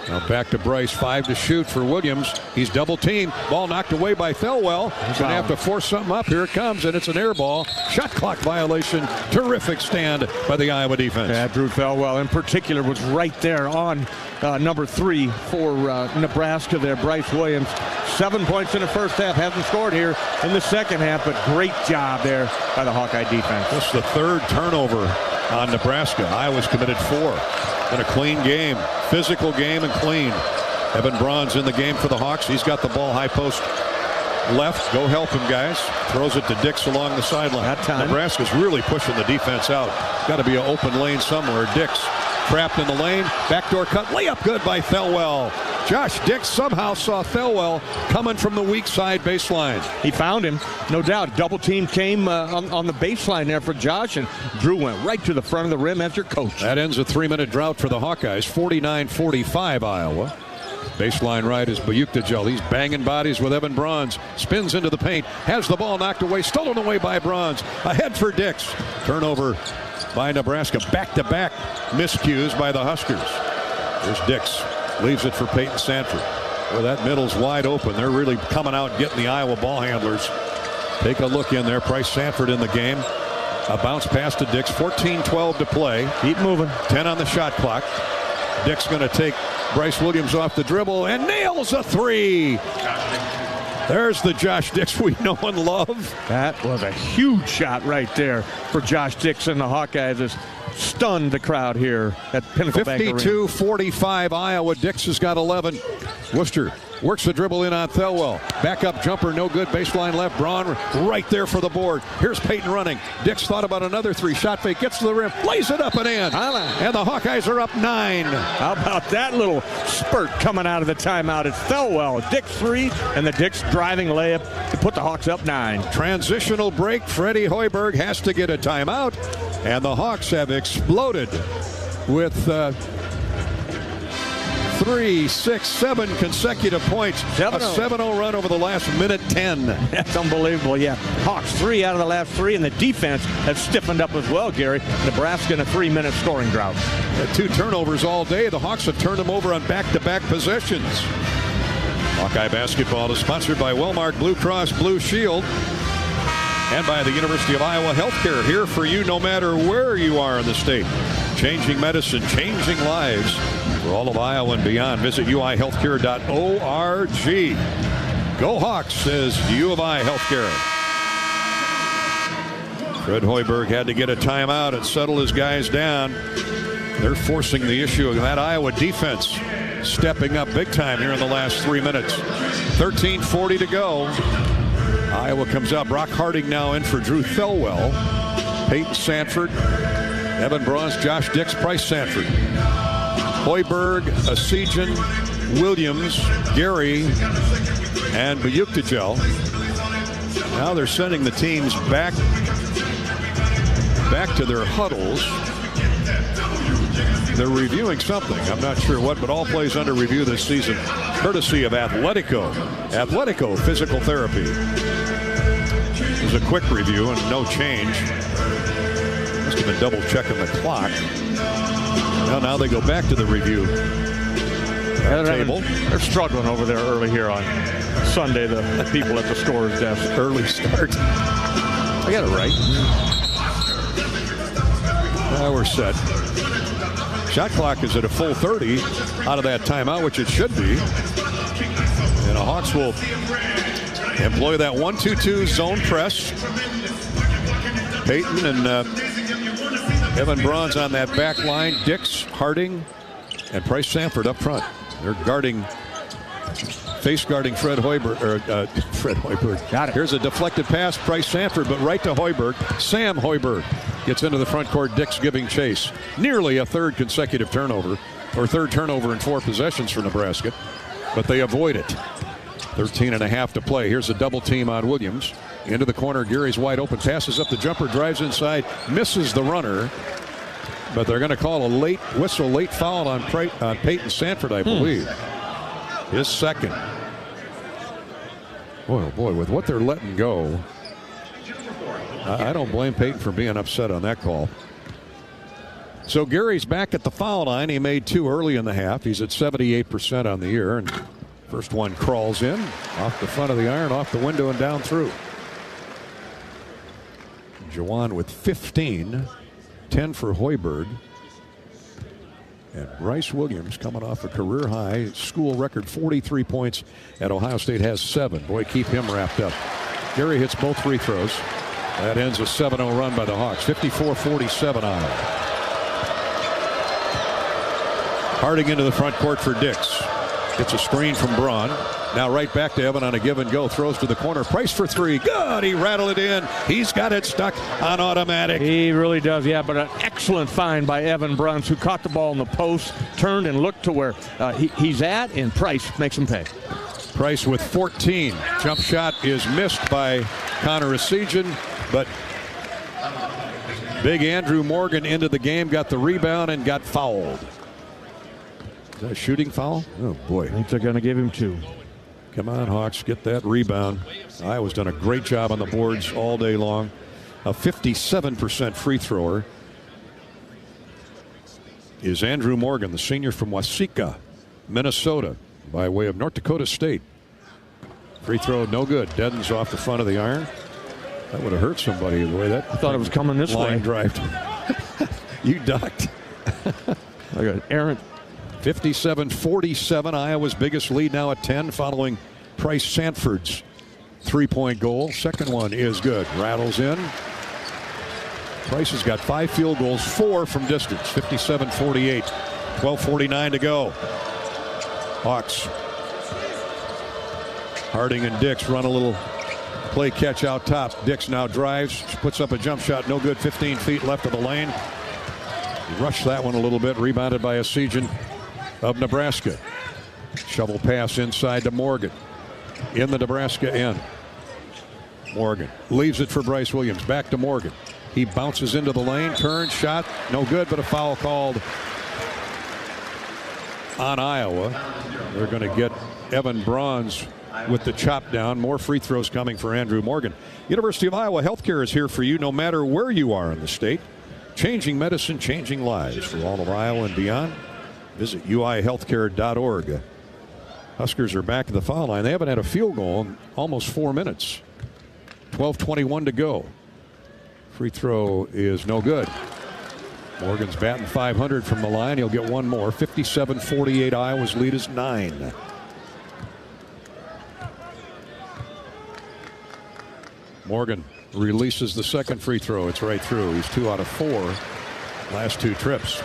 Now back to Bryce, 5 to shoot for Williams. He's double teamed. Ball knocked away by Thelwell. He's going to have to force something up. Here it comes, and it's an air ball. Shot clock violation. Terrific stand by the Iowa defense. Yeah, Drew Thelwell in particular was right there on number 3 for Nebraska there. Bryce Williams, 7 points in the first half. Hasn't scored here in the second half, but great job there by the Hawkeye defense. This is the third turnover on Nebraska. Iowa's committed 4. Been a clean game, physical game, and clean. Evan Braun's in the game for the Hawks. He's got the ball high post left. Go help him, guys. Throws it to Dix along the sideline. That time. Nebraska's really pushing the defense out. Got to be an open lane somewhere. Dix trapped in the lane. Backdoor cut. Layup good by Thelwell. Josh Dix somehow saw Thelwell coming from the weak side baseline. He found him, no doubt. Double team came on the baseline there for Josh, and Drew went right to the front of the rim after coach. That ends a 3-minute drought for the Hawkeyes. 49-45 Iowa. Baseline right is DeJean. He's banging bodies with Evan Braun. Spins into the paint. Has the ball knocked away. Stolen away by Braun. Ahead for Dix. Turnover by Nebraska. Back-to-back miscues by the Huskers. There's Dix. Leaves it for Peyton Sanford. Well, that middle's wide open. They're really coming out getting the Iowa ball handlers. Take a look in there. Bryce Sanford in the game. A bounce pass to Dix. 14-12 to play. Keep moving. 10 on the shot clock. Dix going to take Bryce Williams off the dribble and nails a 3. There's the Josh Dix we know and love. That was a huge shot right there for Josh Dix and the Hawkeyes. Has stunned the crowd here at Pinnacle Bank Arena. 52-45 Iowa. Dix has got 11. Worcester works the dribble in on Thelwell. Back up jumper, no good. Baseline left. Braun right there for the board. Here's Peyton running. Dix thought about another 3. Shot fake, gets to the rim, lays it up and in. And the Hawkeyes are up 9. How about that little spurt coming out of the timeout? It's Thelwell. Dix 3, and the Dix driving layup to put the Hawks up 9. Transitional break. Freddie Hoiberg has to get a timeout. And the Hawks have exploded with 3, 6, 7 consecutive points. 7-0. A 7-0 run over the last minute 10. That's unbelievable, yeah. Hawks 3 out of the last 3, and the defense has stiffened up as well, Gary. Nebraska in a 3-minute scoring drought. 2 turnovers all day. The Hawks have turned them over on back-to-back possessions. Hawkeye basketball is sponsored by Wellmark Blue Cross Blue Shield and by the University of Iowa Healthcare, here for you no matter where you are in the state. Changing medicine, changing lives. For all of Iowa and beyond, visit uihealthcare.org. Go Hawks, says U of I Healthcare. Fred Hoiberg had to get a timeout and settle his guys down. They're forcing the issue of that Iowa defense stepping up big time here in the last 3 minutes. 13:40 to go. Iowa comes out. Brock Harding now in for Drew Thelwell. Peyton Sanford, Evan Braun's, Josh Dix, Price Sanford. Hoiberg, Asijan, Williams, Gary, and Buyuktajel. Now they're sending the teams back to their huddles. They're reviewing something. I'm not sure what, but all plays under review this season, courtesy of Athletico. Athletico Physical Therapy. It was a quick review and no change. Must have been double checking the clock. Well, now they go back to the review table. They're struggling over there early here on Sunday, the people at the scorer's desk. Early start. I got it right. Now we're set. Shot clock is at a full 30 out of that timeout, which it should be. And the Hawks will employ that 1-2-2 zone press. Peyton and Evan Braun's on that back line. Dix, Harding, and Price Sanford up front. They're face guarding Fred Hoiberg. Fred Hoiberg. Got it. Here's a deflected pass, Price Sanford, but right to Hoiberg. Sam Hoiberg gets into the front court. Dix giving chase. Nearly a third consecutive turnover, or third turnover in 4 possessions for Nebraska, but they avoid it. 13.5 to play. Here's a double team on Williams. Into the corner, Gary's wide open, passes up the jumper, drives inside, misses the runner, but they're going to call a late foul on Peyton Sanford, I believe. His second. Boy, oh boy, with what they're letting go, I don't blame Peyton for being upset on that call. So Gary's back at the foul line. He made 2 early in the half. He's at 78% on the year. And first one crawls in off the front of the iron, off the window, and down through. DeJean with 15, 10 for Hoiberg. And Bryce Williams, coming off a career high, school record 43 points at Ohio State, has 7. Boy, keep him wrapped up. Gary hits both free throws. That ends a 7-0 run by the Hawks. 54-47 Iowa. Harding into the front court for Dix. Gets a screen from Braun. Now right back to Evan on a give and go. Throws to the corner. Price for 3. Good. He rattled it in. He's got it stuck on automatic. He really does, yeah. But an excellent find by Evan Bruns, who caught the ball in the post, turned and looked to where he's at, and Price makes him pay. Price with 14. Jump shot is missed by Connor Asijan, but big Andrew Morgan into the game, got the rebound and got fouled. Is that a shooting foul? Oh boy. I think they're going to give him 2. Come on, Hawks, get that rebound. Iowa's done a great job on the boards all day long. A 57% free thrower is Andrew Morgan, the senior from Waseca, Minnesota, by way of North Dakota State. Free throw, no good. Deadens off the front of the iron. That would have hurt somebody the way that. I thought it was coming this line way. Drive. You ducked. I got errant. 57-47, Iowa's biggest lead now at 10 following Price Sanford's 3-point goal. Second one is good. Rattles in. Price has got 5 field goals, 4 from distance. 57-48. 12:49 to go. Hawks. Harding and Dix run a little play catch out top. Dix now drives, puts up a jump shot, no good. 15 feet left of the lane. He rushed that one a little bit, rebounded by Asijan of Nebraska. Shovel pass inside to Morgan in the Nebraska end. Morgan leaves it for Bryce Williams. Back to Morgan. He bounces into the lane, turns, shot, no good, but a foul called on Iowa. They're going to get Evan Braun's with the chop down. More free throws coming for Andrew Morgan. University of Iowa Healthcare is here for you no matter where you are in the state. Changing medicine, changing lives for all of Iowa and beyond. Visit uihealthcare.org. Huskers are back at the foul line. They haven't had a field goal in almost 4 minutes. 12:21 to go. Free throw is no good. Morgan's batting .500 from the line. He'll get one more. 57-48. Iowa's lead is 9. Morgan releases the second free throw. It's right through. He's 2 out of 4 last 2 trips.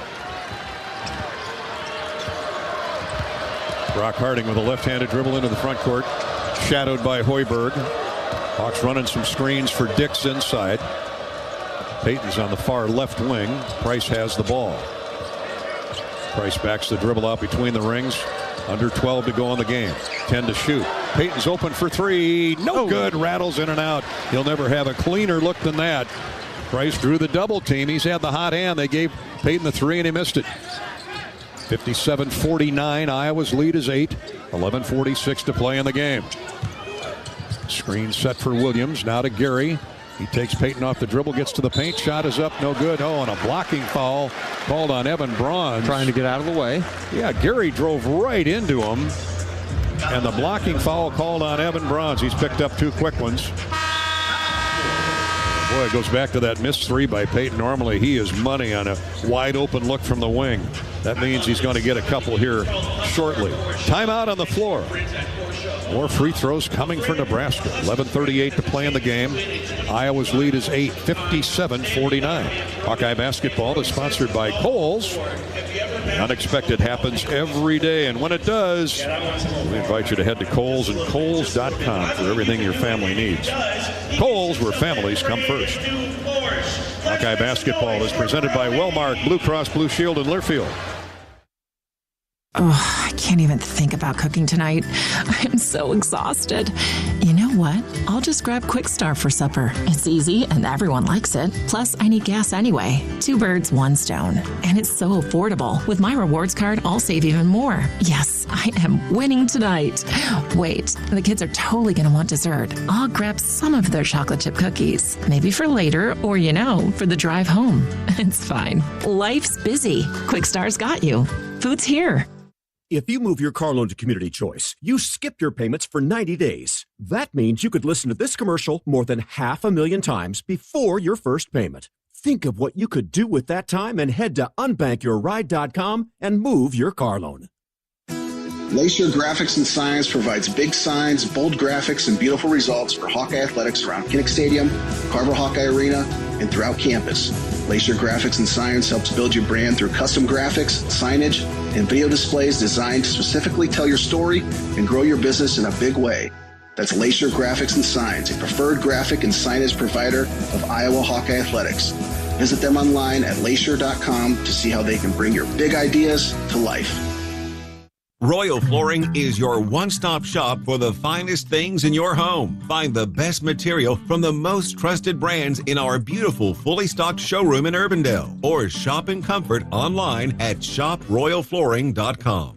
Brock Harding with a left-handed dribble into the front court, shadowed by Hoiberg. Hawks running some screens for Dix inside. Payton's on the far left wing. Price has the ball. Price backs the dribble out between the rings. Under 12 to go in the game. 10 to shoot. Payton's open for 3. No good. Rattles in and out. He'll never have a cleaner look than that. Price drew the double team. He's had the hot hand. They gave Payton the 3 and he missed it. 57-49. Iowa's lead is 8. 11:46 to play in the game. Screen set for Williams. Now to Gary. He takes Payton off the dribble, gets to the paint. Shot is up, no good. And a blocking foul called on Evan Braun. Trying to get out of the way. Yeah, Gary drove right into him. And the blocking foul called on Evan Braun. He's picked up 2 quick ones. Boy, it goes back to that missed 3 by Payton. Normally he is money on a wide open look from the wing. That means he's going to get a couple here shortly. Timeout on the floor. More free throws coming for Nebraska. 11:38 to play in the game. Iowa's lead is 8, 57-49. Hawkeye basketball is sponsored by Kohl's. The unexpected happens every day, and when it does, we invite you to head to Kohl's and Kohls.com for everything your family needs. Kohl's, where families come first. Hawkeye basketball is presented by Wellmark, Blue Cross Blue Shield, and Learfield. Oh, I can't even think about cooking tonight. I'm so exhausted. You know what? I'll just grab Quick Start for supper. It's easy and everyone likes it. Plus, I need gas anyway. 2 birds, 1 stone. And it's so affordable. With my rewards card, I'll save even more. Yes, I am winning tonight. Wait, the kids are totally going to want dessert. I'll grab some of their chocolate chip cookies. Maybe for later or, for the drive home. It's fine. Life's busy. Quick Start's got you. Food's here. If you move your car loan to Community Choice, you skip your payments for 90 days. That means you could listen to this commercial more than 500,000 times before your first payment. Think of what you could do with that time and head to unbankyourride.com and move your car loan. Lacer Graphics and Signs provides big signs, bold graphics, and beautiful results for Hawkeye athletics around Kinnick Stadium, Carver Hawkeye Arena, and throughout campus. Lacer Graphics and Signs helps build your brand through custom graphics, signage, and video displays designed to specifically tell your story and grow your business in a big way. That's Lacer Graphics and Signs, a preferred graphic and signage provider of Iowa Hawkeye athletics. Visit them online at lacer.com to see how they can bring your big ideas to life. Royal Flooring is your one-stop shop for the finest things in your home. Find the best material from the most trusted brands in our beautiful, fully stocked showroom in Urbandale. Or shop in comfort online at shoproyalflooring.com.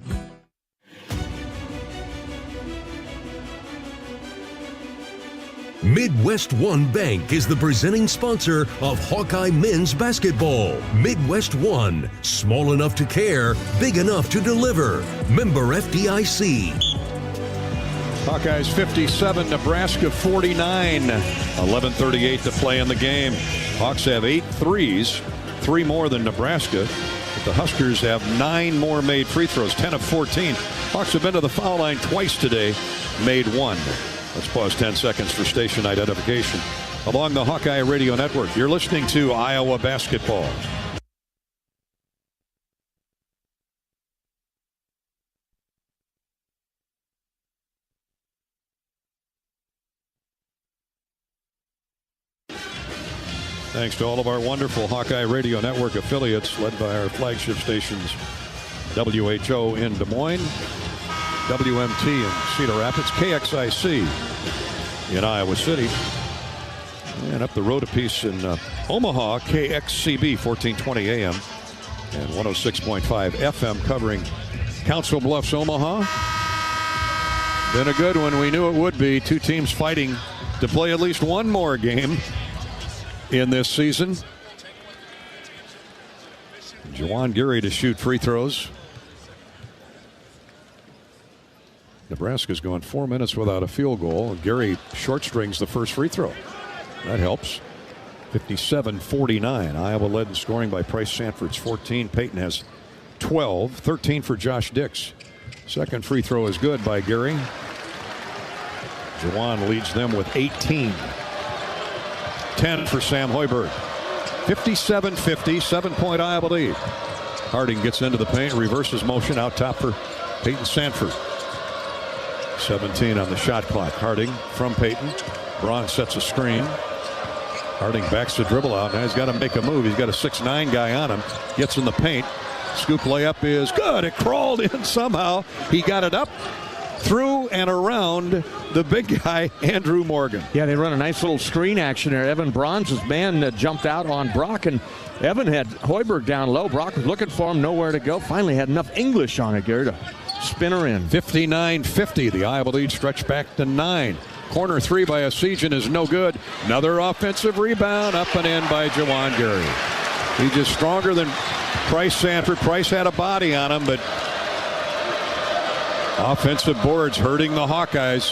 Midwest One Bank is the presenting sponsor of Hawkeye men's basketball. Midwest One, small enough to care, big enough to deliver. Member FDIC. Hawkeyes 57, Nebraska 49. 11:38 to play in the game. Hawks have 8 threes, 3 more than Nebraska. But the Huskers have 9 more made free throws, 10 of 14. Hawks have been to the foul line twice today, made 1. Let's pause 10 seconds for station identification. Along the Hawkeye Radio Network, you're listening to Iowa Basketball. Thanks to all of our wonderful Hawkeye Radio Network affiliates, led by our flagship stations, WHO in Des Moines, WMT in Cedar Rapids, KXIC in Iowa City, and up the road a piece in Omaha, KXCB 1420 AM and 106.5 FM covering Council Bluffs, Omaha. Been a good one. We knew it would be. 2 teams fighting to play at least one more game in this season. Juwan Gary to shoot free throws. Nebraska's gone 4 minutes without a field goal. Gary short strings the first free throw. That helps. 57-49. Iowa led in scoring by Price Sanford's 14. Peyton has 12. 13 for Josh Dix. Second free throw is good by Gary. DeJean leads them with 18. 10 for Sam Hoiberg. 57-50, 7-point Iowa lead. Harding gets into the paint, reverses motion out top for Peyton Sanford. 17 on the shot clock. Harding from Peyton. Braun sets a screen. Harding backs the dribble out. Now he's got to make a move. He's got a 6'9" guy on him. Gets in the paint. Scoop layup is good. It crawled in somehow. He got it up, through, and around the big guy, Andrew Morgan. Yeah, they run a nice little screen action there. Evan Braun's man jumped out on Brock, and Evan had Hoiberg down low. Brock was looking for him, nowhere to go. Finally had enough English on it, Gary, to spin her in. 59-50. The Iowa lead stretched back to 9. Corner three by Asijan is no good. Another offensive rebound up and in by Juwan Gary. He's just stronger than Price Sanford. Price had a body on him, but offensive boards hurting the Hawkeyes.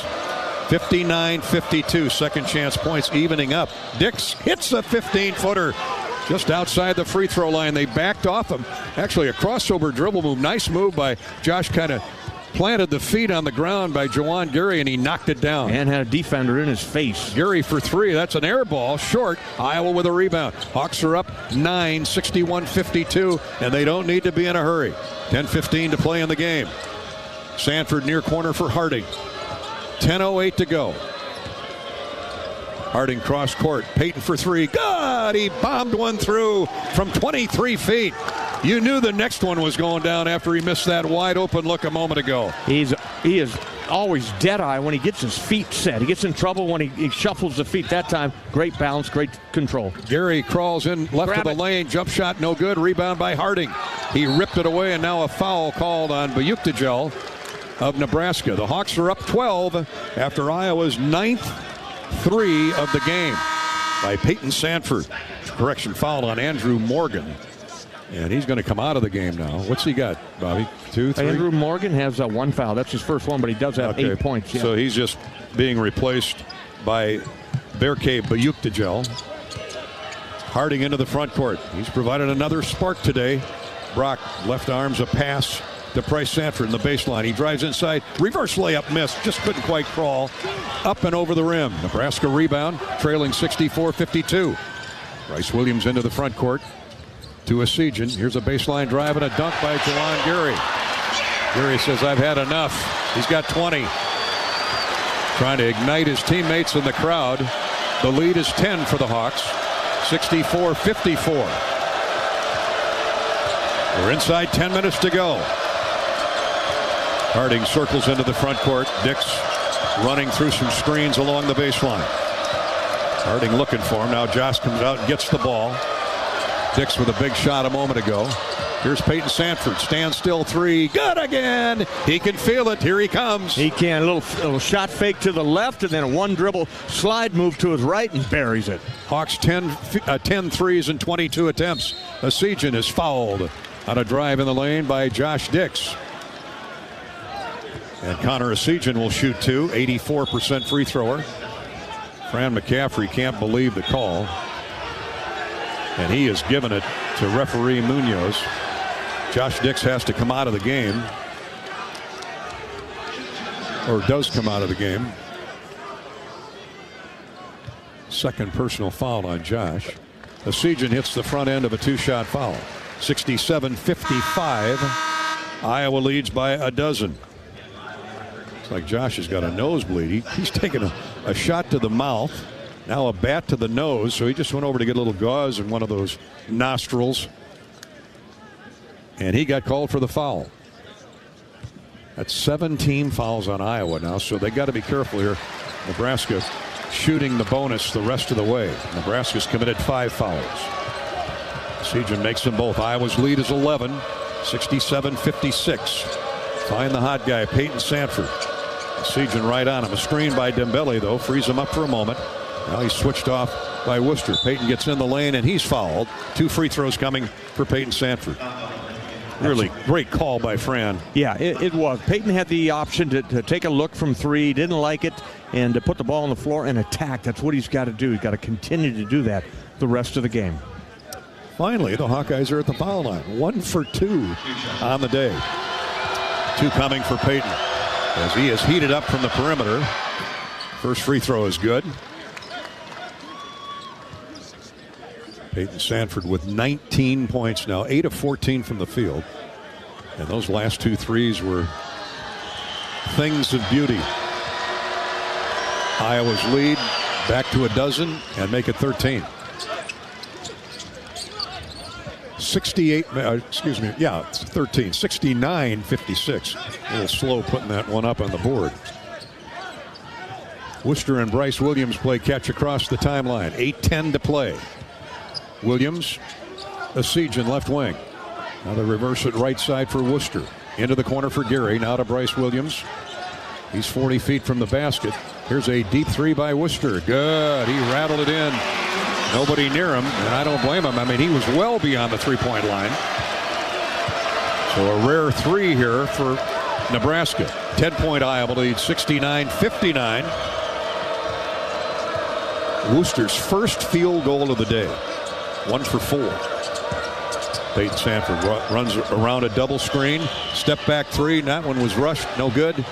59-52. Second chance points evening up. Dix hits a 15-footer just outside the free throw line. They backed off him. Actually, a crossover dribble move. Nice move by Josh. Kind of planted the feet on the ground by Juwan Gary, and he knocked it down. And had a defender in his face. Gary for three. That's an air ball. Short. Iowa with a rebound. Hawks are up 9, 61-52, and they don't need to be in a hurry. 10:15 to play in the game. Sanford near corner for Harding. 10:08 to go. Harding cross court. Peyton for three. God, he bombed one through from 23 feet. You knew the next one was going down after he missed that wide open look a moment ago. He is always dead-eye when he gets his feet set. He gets in trouble when he shuffles the feet. That time, great balance, great control. Gary crawls in left of the lane. Jump shot no good. Rebound by Harding. He ripped it away, and now a foul called on Bayuktajel of Nebraska. The Hawks are up 12 after Iowa's 9th 3 of the game by Peyton Sanford. Correction, foul on Andrew Morgan. And he's going to come out of the game now. What's he got, Bobby? 2, 3? Andrew Morgan has one foul. That's his first one, but he does have 8 points. Yeah. So he's just being replaced by Berke Bayuktajel. Harding into the front court. He's provided another spark today. Brock left arms a pass to Price Sanford in the baseline. He drives inside. Reverse layup missed. Just couldn't quite crawl up and over the rim. Nebraska rebound, trailing 64-52. Bryce Williams into the front court to Asijan. Here's a baseline drive and a dunk by Juwan Gary. Gary says, I've had enough. He's got 20. Trying to ignite his teammates in the crowd. The lead is 10 for the Hawks. 64-54. We're inside 10 minutes to go. Harding circles into the front court. Dix running through some screens along the baseline. Harding looking for him. Now Josh comes out and gets the ball. Dix with a big shot a moment ago. Here's Peyton Sanford. Stand still three. Good again. He can feel it. Here he comes. He can. A little shot fake to the left, and then a one dribble slide move to his right and buries it. Hawks 10 threes and 22 attempts. Asijan is fouled on a drive in the lane by Josh Dix. And Connor Asijan will shoot two. 84% free thrower. Fran McCaffrey can't believe the call. And he has given it to referee Munoz. Josh Dix has to come out of the game. Or does come out of the game. Second personal foul on Josh. Asijan hits the front end of a two-shot foul. 67-55. Iowa leads by a dozen. It's like Josh has got a nosebleed. He's taken a shot to the mouth. Now a bat to the nose, so he just went over to get a little gauze in one of those nostrils. And he got called for the foul. That's 17 fouls on Iowa now, so they got to be careful here. Nebraska shooting the bonus the rest of the way. Nebraska's committed 5 fouls. Asijan makes them both. Iowa's lead is 11, 67-56. Find the hot guy, Peyton Sanford. Asijan right on him. A screen by Dembele, though, frees him up for a moment. Now he's switched off by Worcester. Peyton gets in the lane, and he's fouled. 2 free throws coming for Peyton Sanford. Really great call by Fran. Yeah, it was. Peyton had the option to take a look from three, didn't like it, and to put the ball on the floor and attack. That's what he's got to do. He's got to continue to do that. the rest of the game. Finally, the Hawkeyes are at the foul line. 1 for 2 on the day. 2 coming for Peyton as he is heated up from the perimeter. First free throw is good. Peyton Sanford with 19 points now, 8 of 14 from the field. And those last 2 threes were things of beauty. Iowa's lead back to a dozen and make it 13. 68, excuse me, yeah, it's 13. 69-56. A little slow putting that one up on the board. Worcester and Bryce Williams play catch across the timeline. 8:10 to play. Williams, a siege in left wing. Now they reverse it right side for Worcester. Into the corner for Gary. Now to Bryce Williams. He's 40 feet from the basket. Here's a deep 3 by Worcester. Good. He rattled it in. Nobody near him, and I don't blame him. I mean, he was well beyond the 3-point line. So a rare 3 here for Nebraska. 10-point Iowa lead, 69-59. Worcester's first field goal of the day. 1 for 4. Peyton Sanford runs around a double screen. Step back 3. That one was rushed. No good.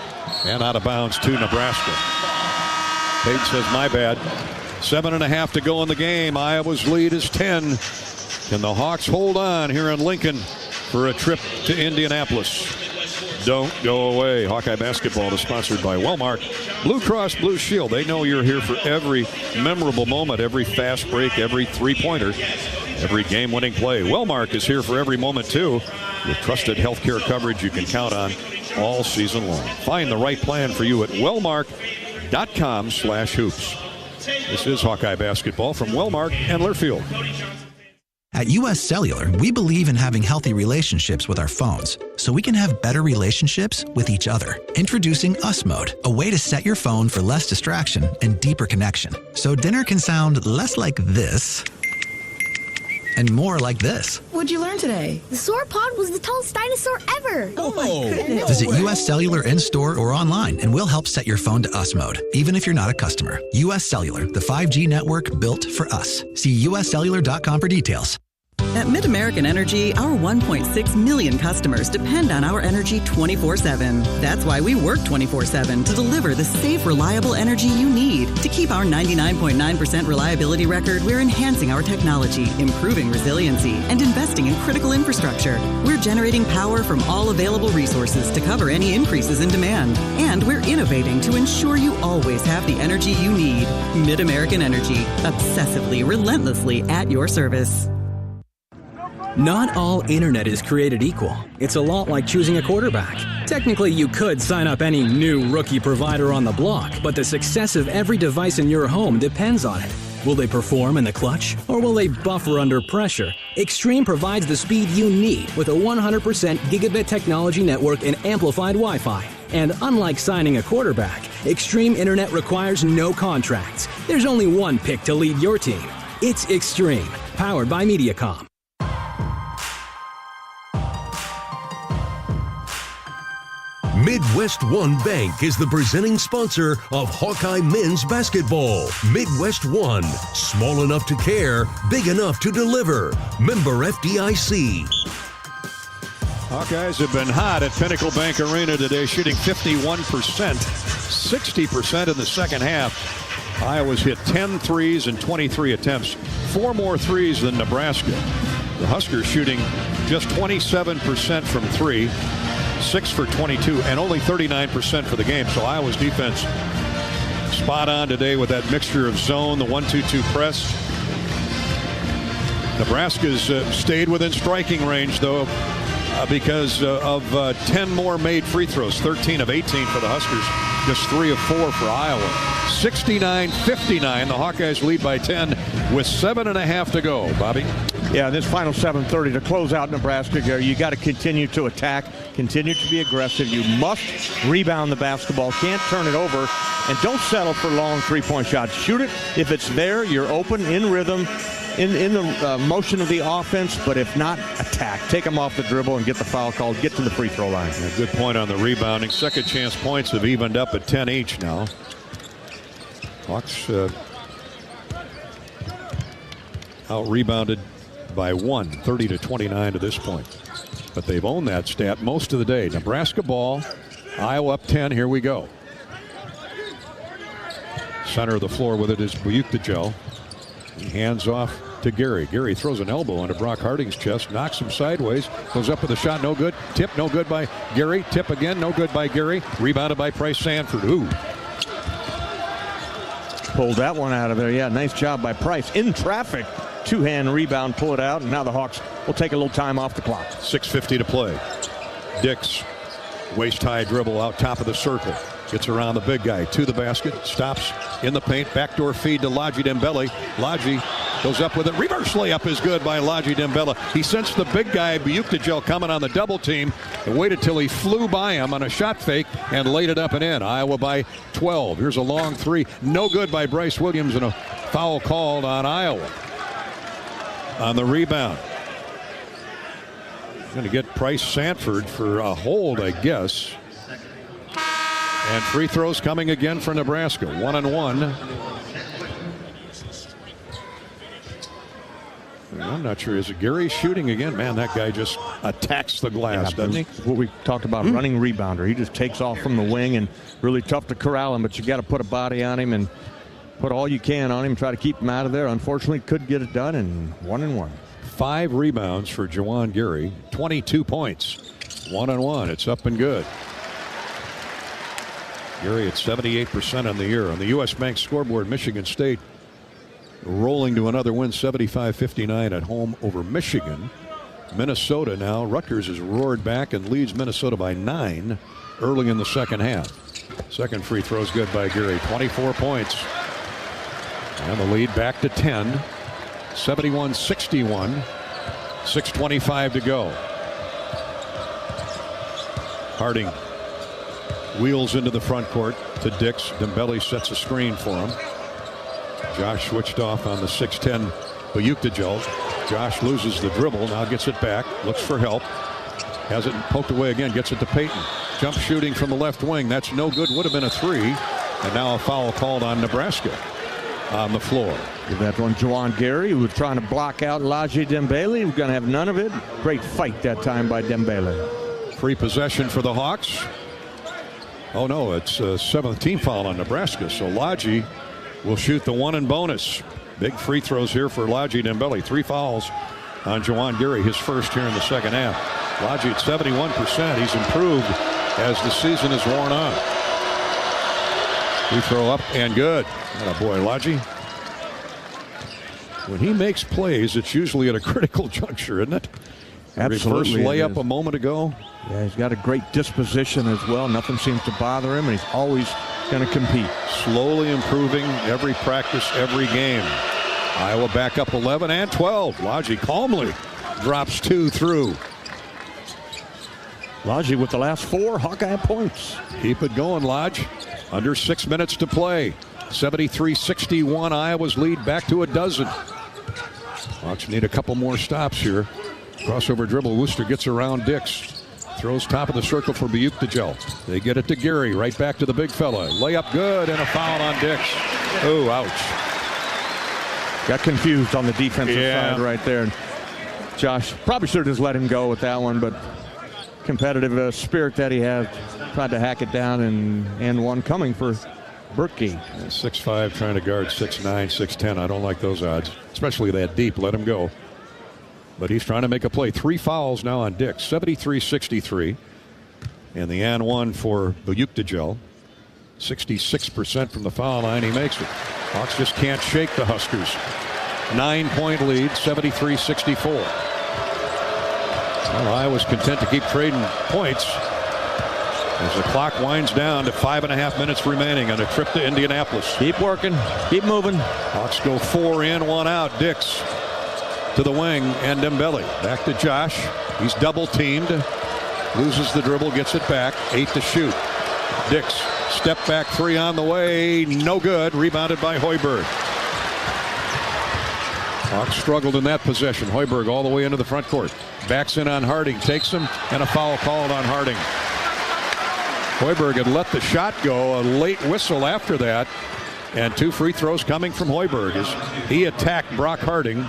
And out of bounds to Nebraska. Peyton says, my bad. 7.5 to go in the game. Iowa's lead is 10. Can the Hawks hold on here in Lincoln for a trip to Indianapolis? Don't go away. Hawkeye basketball is sponsored by Wellmark. Blue Cross Blue Shield. They know you're here for every memorable moment, every fast break, every 3-pointer, every game-winning play. Wellmark is here for every moment, too, with trusted healthcare coverage you can count on all season long. Find the right plan for you at wellmark.com/hoops. This is Hawkeye basketball from Wellmark and Learfield. At U.S. Cellular, we believe in having healthy relationships with our phones, so we can have better relationships with each other. Introducing Us Mode, a way to set your phone for less distraction and deeper connection. So dinner can sound less like this and more like this. What'd you learn today? The sauropod was the tallest dinosaur ever. Oh my goodness. Visit U.S. Cellular in-store or online, and we'll help set your phone to Us Mode, even if you're not a customer. U.S. Cellular, the 5G network built for us. See uscellular.com for details. At MidAmerican Energy, our 1.6 million customers depend on our energy 24/7. That's why we work 24/7 to deliver the safe, reliable energy you need. To keep our 99.9% reliability record, we're enhancing our technology, improving resiliency, and investing in critical infrastructure. We're generating power from all available resources to cover any increases in demand. And we're innovating to ensure you always have the energy you need. MidAmerican Energy, obsessively, relentlessly at your service. Not all internet is created equal. It's a lot like choosing a quarterback. Technically, you could sign up any new rookie provider on the block, but the success of every device in your home depends on it. Will they perform in the clutch, or will they buffer under pressure? Extreme provides the speed you need with a 100% gigabit technology network and amplified Wi-Fi. And unlike signing a quarterback, Extreme Internet requires no contracts. There's only one pick to lead your team. It's Extreme, powered by Mediacom. Midwest One Bank is the presenting sponsor of Hawkeye men's basketball. Midwest One, small enough to care, big enough to deliver. Member FDIC. Hawkeyes have been hot at Pinnacle Bank Arena today, shooting 51%, 60% in the second half. Iowa's hit 10 threes in 23 attempts, 4 more threes than Nebraska. The Huskers shooting just 27% from 3. 6 for 22 and only 39% for the game. So Iowa's defense spot on today with that mixture of zone, the 1-2-2 press. Nebraska's stayed within striking range, though, because of 10 more made free throws, 13 of 18 for the Huskers, just 3 of 4 for Iowa. 69-59, the Hawkeyes lead by 10 with 7.5 to go. Bobby? Yeah, this final 7:30 to close out Nebraska, Gary. You got to continue to attack, continue to be aggressive. You must rebound the basketball, can't turn it over, and don't settle for long 3-point shots. Shoot it. If it's there, you're open, in rhythm, in the motion of the offense, but if not, attack. Take them off the dribble and get the foul called. Get to the free throw line. Yeah, good point on the rebounding. Second chance points have evened up at 10 each now. Hawks out-rebounded by 1, 30-29 to this point. But they've owned that stat most of the day. Nebraska ball, Iowa up 10. Here we go. Center of the floor with it is DeJean. He hands off to Gary. Gary throws an elbow into Brock Harding's chest, knocks him sideways, goes up with a shot, no good. Tip, no good by Gary. Tip again, no good by Gary. Rebounded by Price Sanford. Ooh. Pulled that one out of there. Yeah, nice job by Price. In traffic, two-hand rebound, pull it out, and now the Hawks will take a little time off the clock. 6:50 to play. Dix, waist-high dribble out top of the circle. Gets around the big guy to the basket, stops in the paint, backdoor feed to Ladji Dembele. Ladji goes up with it. Reverse layup is good by Ladji Dembele. He sensed the big guy, DeJean, coming on the double team and waited till he flew by him on a shot fake and laid it up and in. Iowa by 12. Here's a long three. No good by Bryce Williams, and a foul called on Iowa. On the rebound. Going to get Price Sanford for a hold, I guess. And free throws coming again for Nebraska. 1-1. I'm not sure. Is it Gary shooting again? Man, that guy just attacks the glass, doesn't he? What we talked about, running rebounder. He just takes off from the wing, and really tough to corral him, but you got to put a body on him and put all you can on him, try to keep him out of there. Unfortunately, couldn't get it done, and 1-1. 5 rebounds for DeJuan Gary. 22 points. 1-1. It's up and good. Gary at 78% on the year. On the U.S. Bank scoreboard, Michigan State rolling to another win, 75-59 at home over Michigan. Minnesota now. Rutgers has roared back and leads Minnesota by 9 early in the second half. Second free throw is good by Gary. 24 points. And the lead back to 10. 71-61. 6:25 to go. Harding wheels into the front court to Dix. Dembele sets a screen for him. Josh switched off on the 6'10 DeJean. Josh loses the dribble, now gets it back, looks for help. Has it poked away again, gets it to Payton. Jump shooting from the left wing, that's no good, would have been a 3. And now a foul called on Nebraska on the floor. Give that one DeJuan Gary, who was trying to block out Ladji Dembele. We're going to have none of it. Great fight that time by Dembele. Free possession for the Hawks. Oh no, it's a 7th team foul on Nebraska. So Ladji will shoot the 1 in bonus. Big free throws here for Ladji Dembele. 3 fouls on DeJuan Gary, his first here in the second half. Ladji at 71%. He's improved as the season has worn on. Free throw up and good. Oh boy, Ladji. When he makes plays, it's usually at a critical juncture, isn't it? Absolutely. Reverse layup a moment ago. Yeah, he's got a great disposition as well. Nothing seems to bother him, and he's always going to compete. Slowly improving every practice, every game. Iowa back up 11 and 12. Ladji calmly drops 2 through. Ladji with the last 4 Hawkeye points. Keep it going, Lodge. Under 6 minutes to play. 73-61, Iowa's lead back to a dozen. Hawks need a couple more stops here. Crossover dribble, Worcester gets around Dix. Throws top of the circle for DeJean. They get it to Gary, right back to the big fella. Layup good, and a foul on Dix. Oh, ouch. Got confused on the defensive side right there. Josh probably should have just let him go with that one, but competitive spirit that he has. Tried to hack it down, and one coming for Berkey. 6'5", trying to guard 6'9", 6'10". I don't like those odds, especially that deep. Let him go. But he's trying to make a play. 3 fouls now on Dix. 73-63. And the and one for DeJean. 66% from the foul line. He makes it. Hawks just can't shake the Huskers. 9-point lead, 73-64. Well, Iowa's content to keep trading points as the clock winds down to 5.5 minutes remaining on a trip to Indianapolis. Keep working. Keep moving. Hawks go 4 in, 1 out. Dix to the wing, and Dembele back to Josh. He's double teamed, loses the dribble, gets it back. 8 to shoot. Dix, step back 3 on the way, no good. Rebounded by Hoiberg. Hawks struggled in that possession. Hoiberg all the way into the front court. Backs in on Harding, takes him, and a foul called on Harding. Hoiberg had let the shot go, a late whistle after that, and 2 free throws coming from Hoiberg as he attacked Brock Harding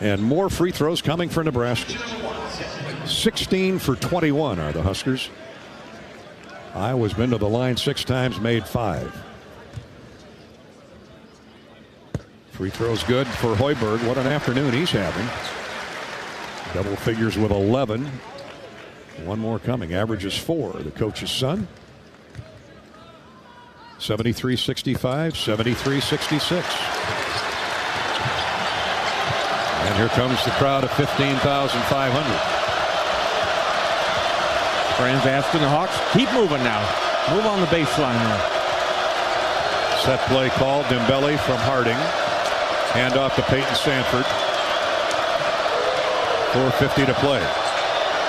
And more free throws coming for Nebraska. 16 for 21 are the Huskers. Iowa's been to the line 6 times, made 5. Free throws good for Hoiberg. What an afternoon he's having. Double figures with 11. One more coming. Averages 4. The coach's son. 73-65, 73-66. And here comes the crowd of 15,500. Friends asking the Hawks, keep moving now. Move on the baseline now. Set play called. Dembele from Harding. Hand off to Peyton Sanford. 4:50 to play.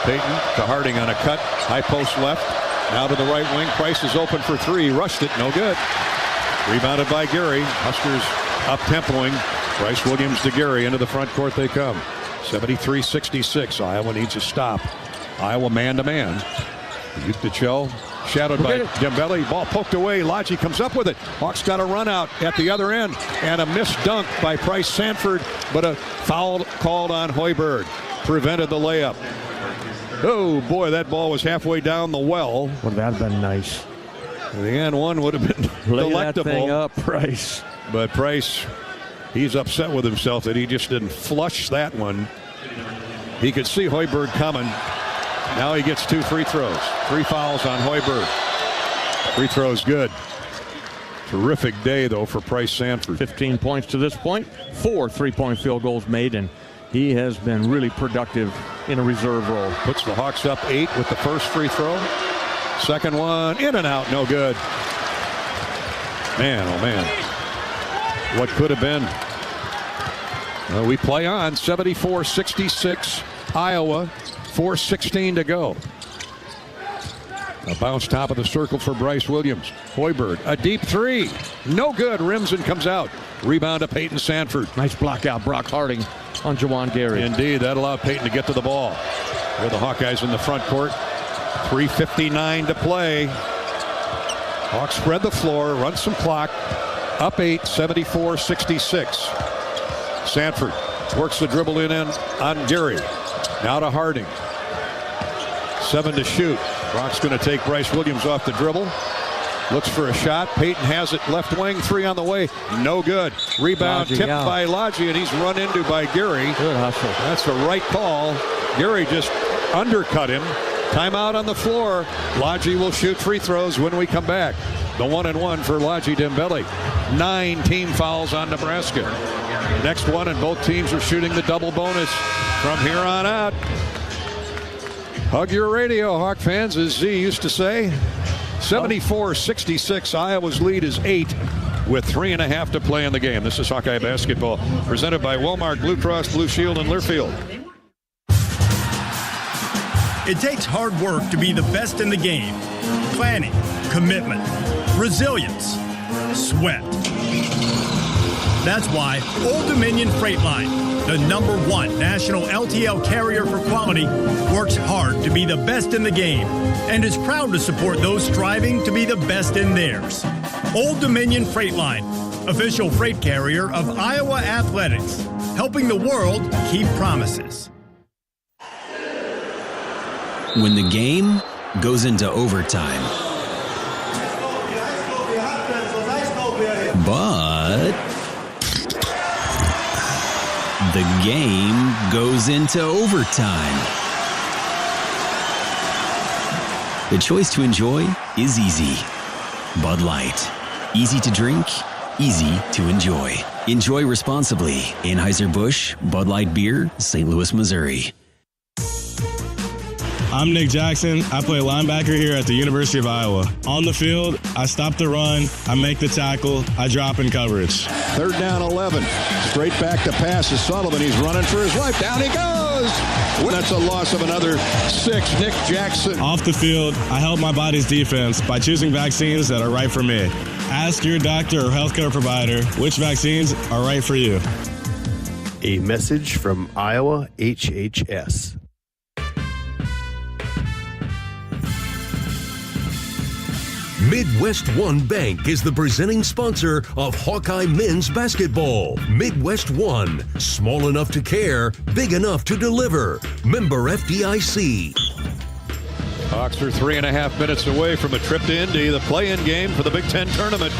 Peyton to Harding on a cut. High post left. Now to the right wing. Price is open for 3. Rushed it. No good. Rebounded by Gary. Huskers up-tempoing. Bryce Williams to Gary. Into the front court they come. 73-66. Iowa needs a stop. Iowa man-to-man. Uktichel shadowed by Dembele. Ball poked away. Lodgy comes up with it. Hawks got a run out at the other end. And a missed dunk by Price Sanford. But a foul called on Hoiberg. Prevented the layup. Oh, boy, that ball was halfway down the well. Would that have been nice. The and one would have been delectable. That thing up, Price. But Price, he's upset with himself that he just didn't flush that one. He could see Hoiberg coming. Now he gets 2 free throws. 3 fouls on Hoiberg. Free throws good. Terrific day, though, for Price Sanford. 15 points to this point. 4 3-point field goals made, and he has been really productive in a reserve role. Puts the Hawks up 8 with the first free throw. Second one, in and out, no good. Man, oh man. What could have been? Well, we play on. 74-66, Iowa. 4:16 to go. A bounce top of the circle for Bryce Williams. Hoiberg, a deep 3. No good. Rims and comes out. Rebound to Peyton Sanford. Nice block out, Brock Harding on Jawan Gary. Indeed, that allowed Peyton to get to the ball. Here the Hawkeyes in the front court. 3:59 to play. Hawks spread the floor, run some clock. Up 8, 74-66. Sanford works the dribble in on Gary. Now to Harding. 7 to shoot. Brock's going to take Bryce Williams off the dribble. Looks for a shot. Peyton has it. Left wing. 3 on the way. No good. Rebound tipped by Lodgy, and he's run into by Gary. Good hustle. That's the right call. Gary just undercut him. Timeout on the floor. Lodgy will shoot free throws when we come back. The 1-and-1 for Lodgy Dembele. 9 team fouls on Nebraska. Next one, and both teams are shooting the double bonus from here on out. Hug your radio, Hawk fans, as Z used to say. 74-66. Iowa's lead is 8 with 3.5 to play in the game. This is Hawkeye basketball presented by Walmart Blue Cross Blue Shield in Learfield. It takes hard work to be the best in the game. Planning, commitment, resilience, sweat. That's why Old Dominion Freight Line, the #1 national LTL carrier for quality, works hard to be the best in the game and is proud to support those striving to be the best in theirs. Old Dominion Freight Line, official freight carrier of Iowa Athletics, helping the world keep promises. When the game goes into overtime. But the game goes into overtime. The choice to enjoy is easy. Bud Light. Easy to drink, easy to enjoy. Enjoy responsibly. Anheuser-Busch, Bud Light Beer, St. Louis, Missouri. I'm Nick Jackson. I play linebacker here at the University of Iowa. On the field, I stop the run, I make the tackle, I drop in coverage. 3rd down 11. Straight back to pass is Sullivan. He's running for his life. Down he goes. That's a loss of another 6. Nick Jackson. Off the field, I help my body's defense by choosing vaccines that are right for me. Ask your doctor or healthcare provider which vaccines are right for you. A message from Iowa Midwest One Bank is the presenting sponsor of Hawkeye men's basketball. Midwest One, small enough to care, big enough to deliver. Member FDIC. Hawks are 3.5 minutes away from a trip to Indy, the play-in game for the Big Ten tournament.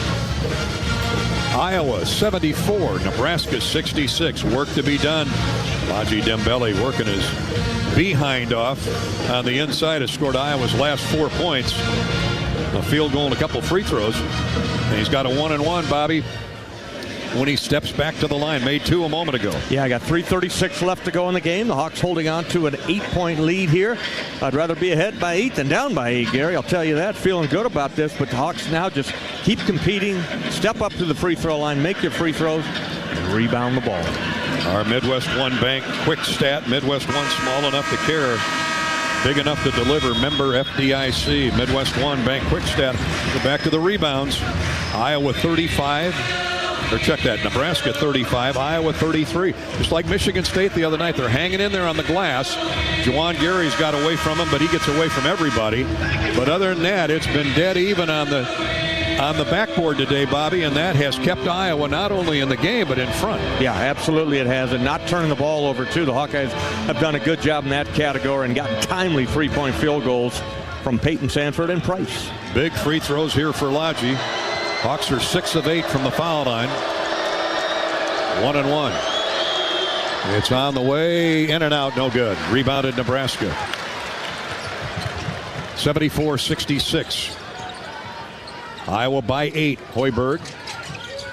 Iowa 74, Nebraska 66. Work to be done. Laji Dembele working his behind off on the inside, has scored Iowa's last 4 points. A field goal and a couple free throws. And he's got a 1-and-1, Bobby, when he steps back to the line. Made 2 a moment ago. Yeah, I got 3:36 left to go in the game. The Hawks holding on to an 8-point lead here. I'd rather be ahead by 8 than down by 8, Gary. I'll tell you that. Feeling good about this, but the Hawks now just keep competing, step up to the free throw line, make your free throws, and rebound the ball. Our Midwest One Bank quick stat. Midwest One, small enough to care, big enough to deliver. Member FDIC. Midwest One Bank quick stat. Go back to the rebounds. Iowa 35. Or check that. Nebraska 35. Iowa 33. Just like Michigan State the other night. They're hanging in there on the glass. Juwan Gary's got away from him, but he gets away from everybody. But other than that, it's been dead even on the backboard today, Bobby, and that has kept Iowa not only in the game but in front. Yeah, absolutely it has, and not turning the ball over too. The Hawkeyes have done a good job in that category and gotten timely 3-point field goals from Peyton Sanford and Price. Big free throws here for Laji. Hawks are 6 of 8 from the foul line. 1-and-1. It's on the way, in and out, no good. Rebounded Nebraska. 74-66. Iowa by 8. Hoiberg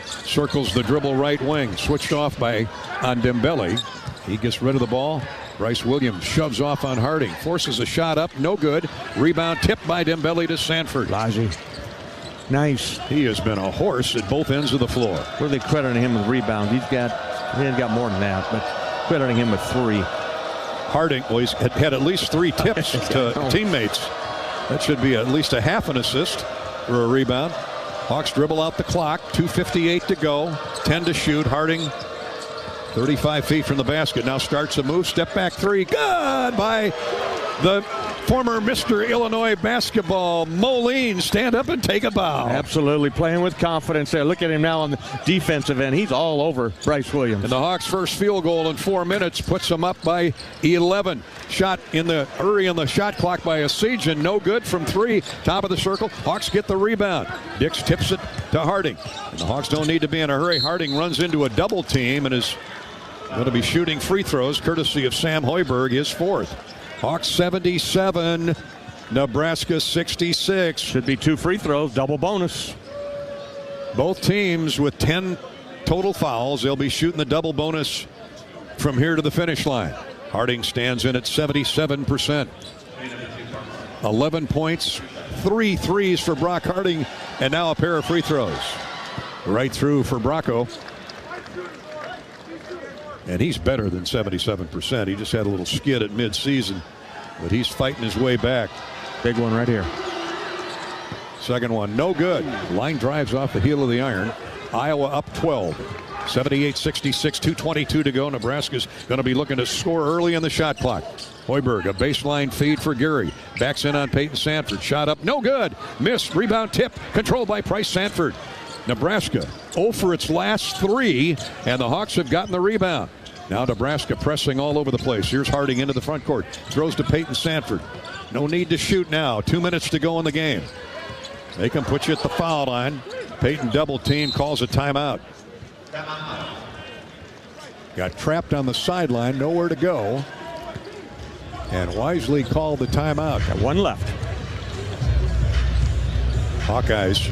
circles the dribble right wing. Switched off on Dembele. He gets rid of the ball. Bryce Williams shoves off on Harding. Forces a shot up. No good. Rebound tipped by Dembele to Sanford. Laji. Nice. He has been a horse at both ends of the floor. Where are they crediting him with rebounds? He hasn't got more than that, but crediting him with 3. Harding, well, he's had at least 3 tips to teammates. That should be at least a half an assist for a rebound. Hawks dribble out the clock. 2:58 to go. 10 to shoot. Harding 35 feet from the basket. Now starts a move. Step back 3. Good by the former Mr. Illinois basketball, Moline. Stand up and take a bow. Absolutely. Playing with confidence there. Look at him now on the defensive end. He's all over Bryce Williams. And the Hawks' first field goal in 4 minutes puts them up by 11. Shot in the hurry on the shot clock by Asijan. No good from 3. Top of the circle. Hawks get the rebound. Dix tips it to Harding. And the Hawks don't need to be in a hurry. Harding runs into a double team and is going to be shooting free throws courtesy of Sam Hoiberg, his 4th. Hawks 77, Nebraska 66. Should be 2 free throws, double bonus. Both teams with 10 total fouls. They'll be shooting the double bonus from here to the finish line. Harding stands in at 77%. 11 points, 3 threes for Brock Harding, and now a pair of free throws. Right through for Brocco. And he's better than 77%. He just had a little skid at midseason, but he's fighting his way back. Big one right here. Second one, no good. Line drives off the heel of the iron. Iowa up 12. 78-66, 2:22 to go. Nebraska's going to be looking to score early in the shot clock. Hoiberg, a baseline feed for Gary. Backs in on Peyton Sanford. Shot up, no good. Missed, rebound tip, controlled by Price Sanford. Nebraska 0 for its last 3, and the Hawks have gotten the rebound. Now Nebraska pressing all over the place. Here's Harding into the front court. Throws to Peyton Sanford. No need to shoot now. 2 minutes to go in the game. They can put you at the foul line. Peyton double team, calls a timeout. Got trapped on the sideline, nowhere to go. And wisely called the timeout. Got 1 left. Hawkeyes.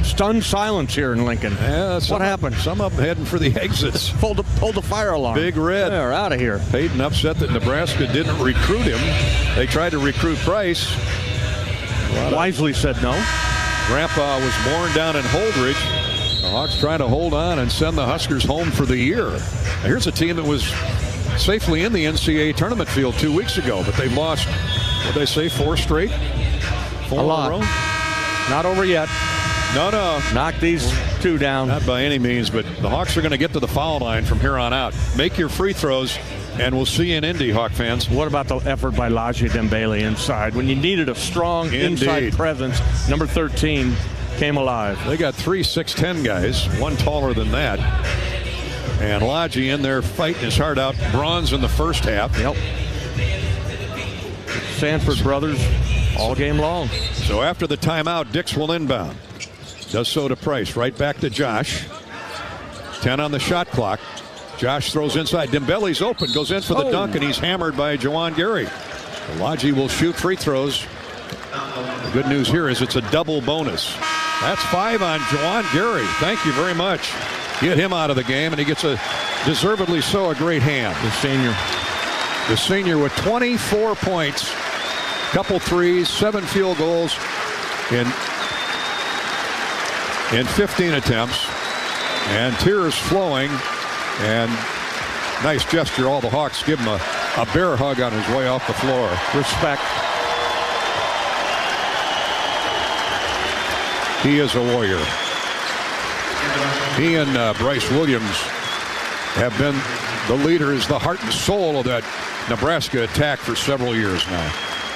Stunned silence here in Lincoln. Yeah, what happened? Some of them heading for the exits. Pulled the fire alarm. Big red. They're out of here. Peyton upset that Nebraska didn't recruit him. They tried to recruit Price. Wisely said no. Grandpa was born down in Holdridge. The Hawks trying to hold on and send the Huskers home for the year. Now, here's a team that was safely in the NCAA tournament field 2 weeks ago, but they've lost, what did they say, 4 straight? 4 a lot. in a row? Not over yet. No. Knock these 2 down. Not by any means, but the Hawks are going to get to the foul line from here on out. Make your free throws. And we'll see you in Indy, Hawk fans. What about the effort by Laji Dembele inside? When you needed a strong inside presence, number 13 came alive. They got 3 6'10" guys, one taller than that. And Laji in there fighting his heart out. Bronze in the first half. Yep. Sanford brothers all game long. So after the timeout, Dix will inbound. Does so to Price. Right back to Josh. 10 on the shot clock. Josh throws inside. Dembele's open. Goes in for the dunk, and he's hammered by Juwan Gary. Laji will shoot free throws. The good news here is it's a double bonus. That's 5 on Juwan Gary. Thank you very much. Get him out of the game, and he gets a deservedly so a great hand. The senior with 24 points, couple threes, 7 field goals in 15 attempts, and tears flowing, and nice gesture. All the Hawks give him a bear hug on his way off the floor. Respect. He is a warrior. He and Bryce Williams have been the leaders, the heart and soul of that Nebraska attack for several years now.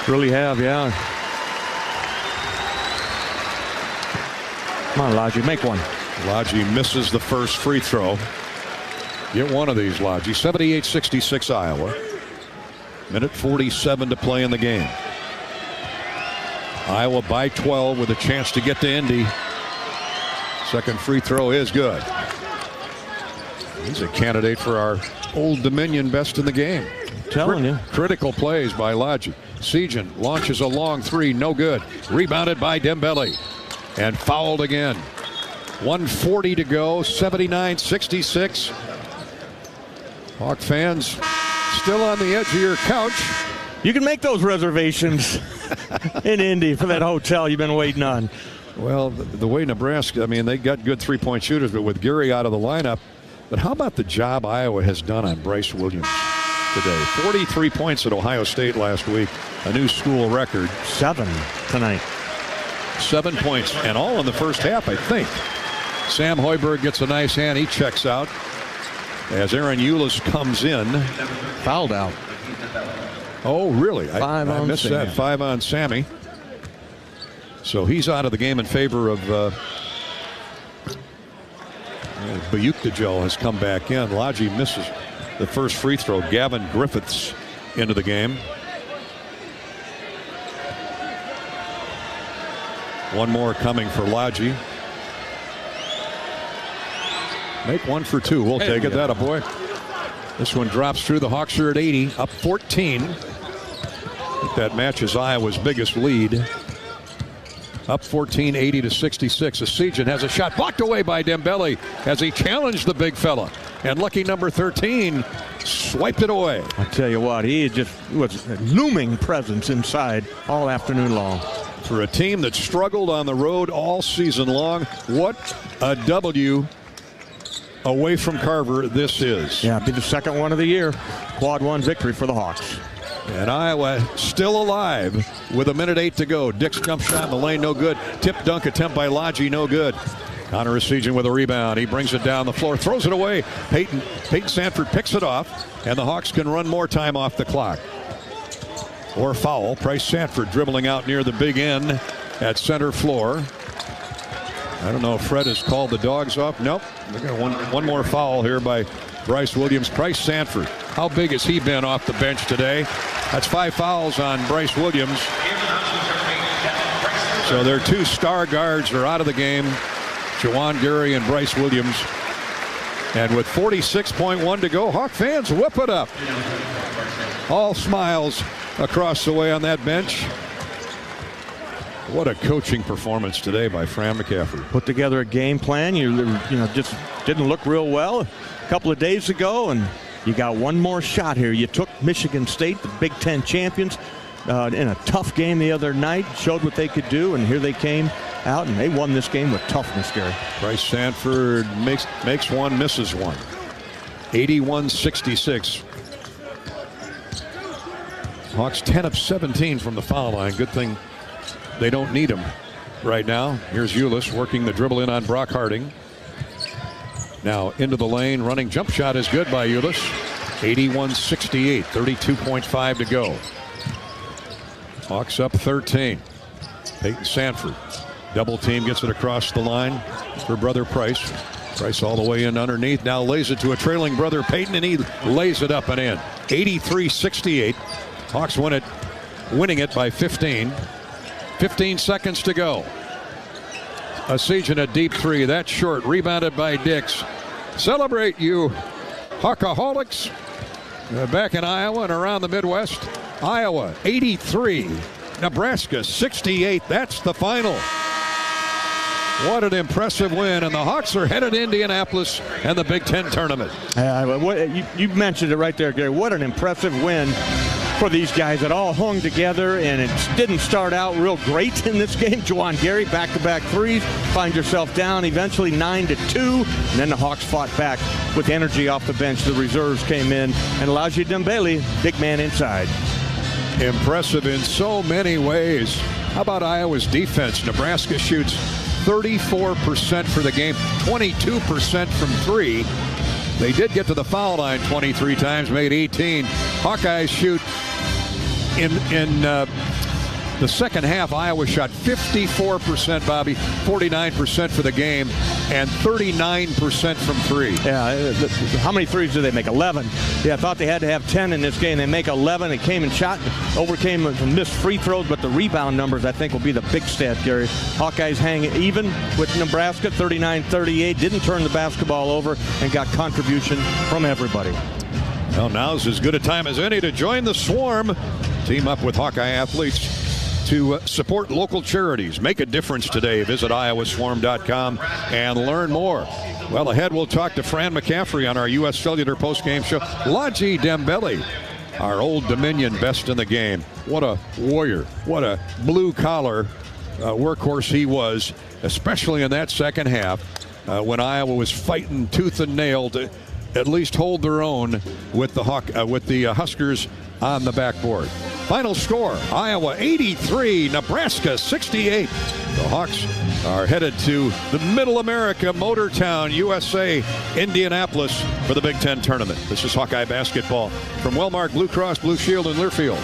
Really have, yeah. Come on, Laji, make one. Laji misses the first free throw. Get one of these, Laji. 78-66 Iowa. Minute 47 to play in the game. Iowa by 12 with a chance to get to Indy. Second free throw is good. He's a candidate for our Old Dominion best in the game. Telling you. Critical plays by Laji. Sejan launches a long three, no good. Rebounded by Dembele. And fouled again. 1:40 to go, 79-66. Hawk fans still on the edge of your couch. You can make those reservations in Indy for that hotel you've been waiting on. Well, the way Nebraska, I mean, they got good three-point shooters, but with Gary out of the lineup. But how about the job Iowa has done on Bryce Williams today? 43 points at Ohio State last week, a new school record. 7 tonight. 7 points, and all in the first half, I think. Sam Hoiberg gets a nice hand. He checks out as Aaron Eulis comes in. Fouled out. Oh, really? 5 I on missed Sam. that. 5 on Sammy. So he's out of the game in favor of Bayukdajel has come back in. Laji misses the first free throw. Gavin Griffiths into the game. One more coming for Laji. Make one for 2. We'll take it. That a boy. This one drops through. The Hawks are at 80, up 14. I think that matches Iowa's biggest lead. Up 14, 80-66. Sejan has a shot blocked away by Dembele as he challenged the big fella. And lucky number 13 swiped it away. I tell you what, he just was a looming presence inside all afternoon long. For a team that struggled on the road all season long, what a W away from Carver this is. Yeah, it'll be the second one of the year. Quad 1 victory for the Hawks. And Iowa still alive with a minute 8 to go. Dick's jump shot in the lane, no good. Tip dunk attempt by Laji, no good. Connor Sejan with a rebound. He brings it down the floor, throws it away. Peyton Sanford picks it off, and the Hawks can run more time off the clock. Or foul. Price Sanford dribbling out near the big end at center floor. I don't know if Fred has called the dogs off. Nope. We got one more foul here by Bryce Williams. Price Sanford. How big has he been off the bench today? That's 5 fouls on Bryce Williams. So their 2 star guards are out of the game. Juwan Gary and Bryce Williams. And with 46.1 to go, Hawk fans whip it up. All smiles across the way on that bench. What a coaching performance today by Fran McCaffery. Put together a game plan. You just didn't look real well a couple of days ago, and you got one more shot here. You took Michigan State, the Big Ten champions, in a tough game the other night, showed what they could do, and here they came out, and they won this game with toughness, Gary. Bryce Sanford makes one, misses one. 81-66. Hawks 10 of 17 from the foul line. Good thing they don't need him right now. Here's Eulis working the dribble in on Brock Harding. Now into the lane, running jump shot is good by Eulis. 81-68, 32.5 to go. Hawks up 13. Peyton Sanford. Double team, gets it across the line for brother Price. Price all the way in underneath. Now lays it to a trailing brother Peyton, and he lays it up and in. 83-68. Hawks winning it by 15. 15 seconds to go. A siege and a deep three. That's short. Rebounded by Dix. Celebrate, you Hawkaholics. Back in Iowa and around the Midwest. Iowa 83. Nebraska 68. That's the final. What an impressive win, and the Hawks are headed to Indianapolis and the Big Ten tournament. You mentioned it right there, Gary. What an impressive win for these guys. It all hung together, and it didn't start out real great in this game. DeJean Gary, back-to-back threes, find yourself down, eventually 9-2, and then the Hawks fought back with energy off the bench. The reserves came in, and Elijah Dembele, big man inside. Impressive in so many ways. How about Iowa's defense? Nebraska shoots 34% for the game, 22% from three. They did get to the foul line 23 times, made 18. Hawkeyes shoot in the second half. Iowa shot 54%, Bobby, 49% for the game, and 39% from three. Yeah, how many threes did they make? 11. Yeah, I thought they had to have 10 in this game. They make 11. It came and shot, overcame some missed free throws, but the rebound numbers, I think, will be the big stat, Gary. Hawkeyes hang even with Nebraska, 39-38. Didn't turn the basketball over and got contribution from everybody. Well, now's as good a time as any to join the Swarm. Team up with Hawkeye athletes to support local charities. Make a difference today. Visit iowaswarm.com and learn more. Well, ahead we'll talk to Fran McCaffrey on our U.S. Cellular postgame show. Elijah Dembele, our Old Dominion best in the game. What a warrior. What a blue-collar workhorse he was, especially in that second half when Iowa was fighting tooth and nail to at least hold their own with the Huskers on the backboard. Final score, Iowa 83, Nebraska 68. The Hawks are headed to the Middle America, Motortown, USA, Indianapolis for the Big Ten tournament. This is Hawkeye basketball from Wellmark Blue Cross Blue Shield in Learfield.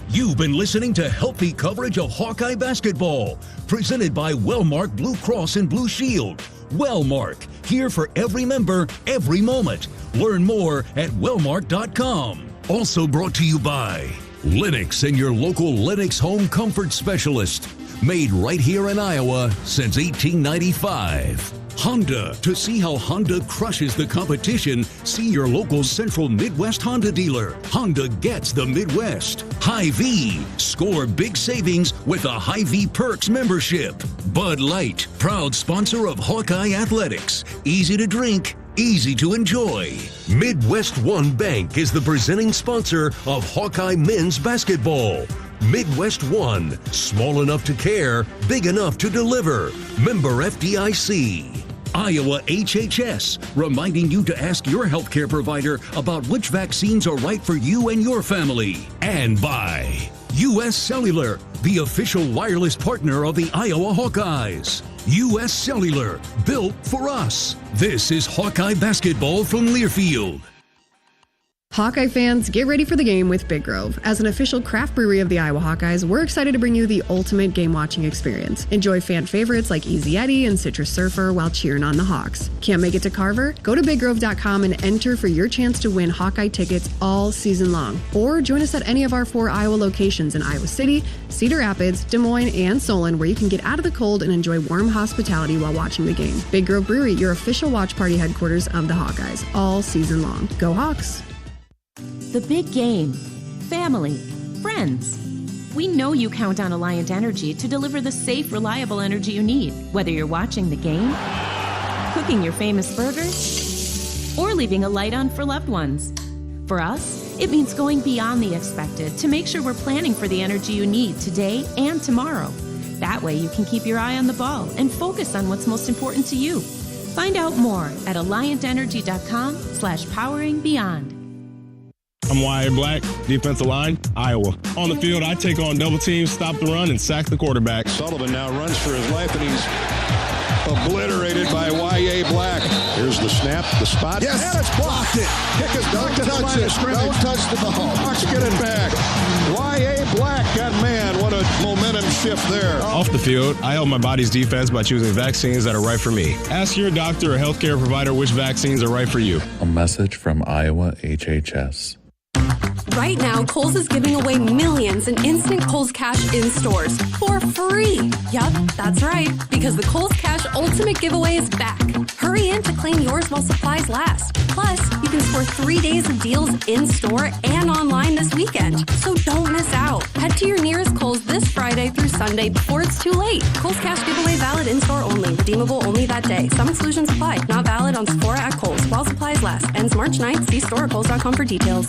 You've been listening to healthy coverage of Hawkeye basketball, presented by Wellmark Blue Cross and Blue Shield. Wellmark, here for every member, every moment. Learn more at wellmark.com. Also brought to you by Lennox and your local Lennox home comfort specialist. Made right here in Iowa since 1895. Honda. To see how Honda crushes the competition, see your local Central Midwest Honda dealer. Honda gets the Midwest. Hy-Vee. Score big savings with a Hy-Vee Perks membership. Bud Light. Proud sponsor of Hawkeye Athletics. Easy to drink, easy to enjoy. Midwest One Bank is the presenting sponsor of Hawkeye men's basketball. Midwest One, small enough to care, big enough to deliver. Member FDIC. Iowa HHS, reminding you to ask your healthcare provider about which vaccines are right for you and your family. And by U.S. Cellular, the official wireless partner of the Iowa Hawkeyes. U.S. Cellular, built for us. This is Hawkeye basketball from Learfield. Hawkeye fans, get ready for the game with Big Grove. As an official craft brewery of the Iowa Hawkeyes, we're excited to bring you the ultimate game-watching experience. Enjoy fan favorites like Easy Eddie and Citrus Surfer while cheering on the Hawks. Can't make it to Carver? Go to BigGrove.com and enter for your chance to win Hawkeye tickets all season long. Or join us at any of our 4 Iowa locations in Iowa City, Cedar Rapids, Des Moines, and Solon, where you can get out of the cold and enjoy warm hospitality while watching the game. Big Grove Brewery, your official watch party headquarters of the Hawkeyes, all season long. Go Hawks! The big game. Family. Friends. We know you count on Alliant Energy to deliver the safe, reliable energy you need, whether you're watching the game, cooking your famous burgers, or leaving a light on for loved ones. For us, it means going beyond the expected to make sure we're planning for the energy you need today and tomorrow. That way you can keep your eye on the ball and focus on what's most important to you. Find out more at alliantenergy.com/poweringbeyond. I'm Wyatt Black, defensive line, Iowa. On the field, I take on double teams, stop the run, and sack the quarterback. Sullivan now runs for his life, and he's Obliterated by Y.A. Black. Here's the snap, the spot. Yes, and it's blocked it. Kick is blocked at the line of scrimmage. Don't touch the ball. Hawks get it back. Y.A. Black, that man, what a momentum shift there. Off the field, I help my body's defense by choosing vaccines that are right for me. Ask your doctor or healthcare provider which vaccines are right for you. A message from Iowa HHS. Right now, Kohl's is giving away millions in instant Kohl's Cash in stores for free. Yup, that's right, because the Kohl's Cash Ultimate Giveaway is back. Hurry in to claim yours while supplies last. Plus, you can score 3 days of deals in store and online this weekend. So don't miss out. Head to your nearest Kohl's this Friday through Sunday before it's too late. Kohl's Cash Giveaway valid in store only. Redeemable only that day. Some exclusions apply. Not valid on Sephora at Kohl's while supplies last. Ends March 9th. See store at Kohl's.com for details.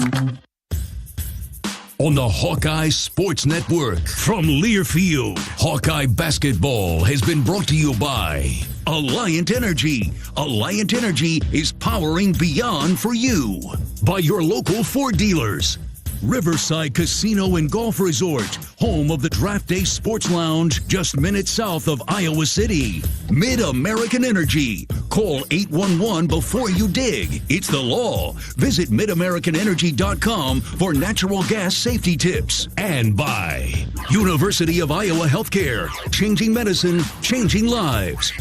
On the Hawkeye Sports Network from Learfield, Hawkeye basketball has been brought to you by Alliant Energy. Alliant Energy is powering beyond for you. By your local Ford dealers. Riverside Casino and Golf Resort, home of the Draft Day Sports Lounge, just minutes south of Iowa City. Mid-American Energy. Call 811 before you dig. It's the law. Visit midamericanenergy.com for natural gas safety tips. And by University of Iowa Healthcare. Changing medicine, changing lives.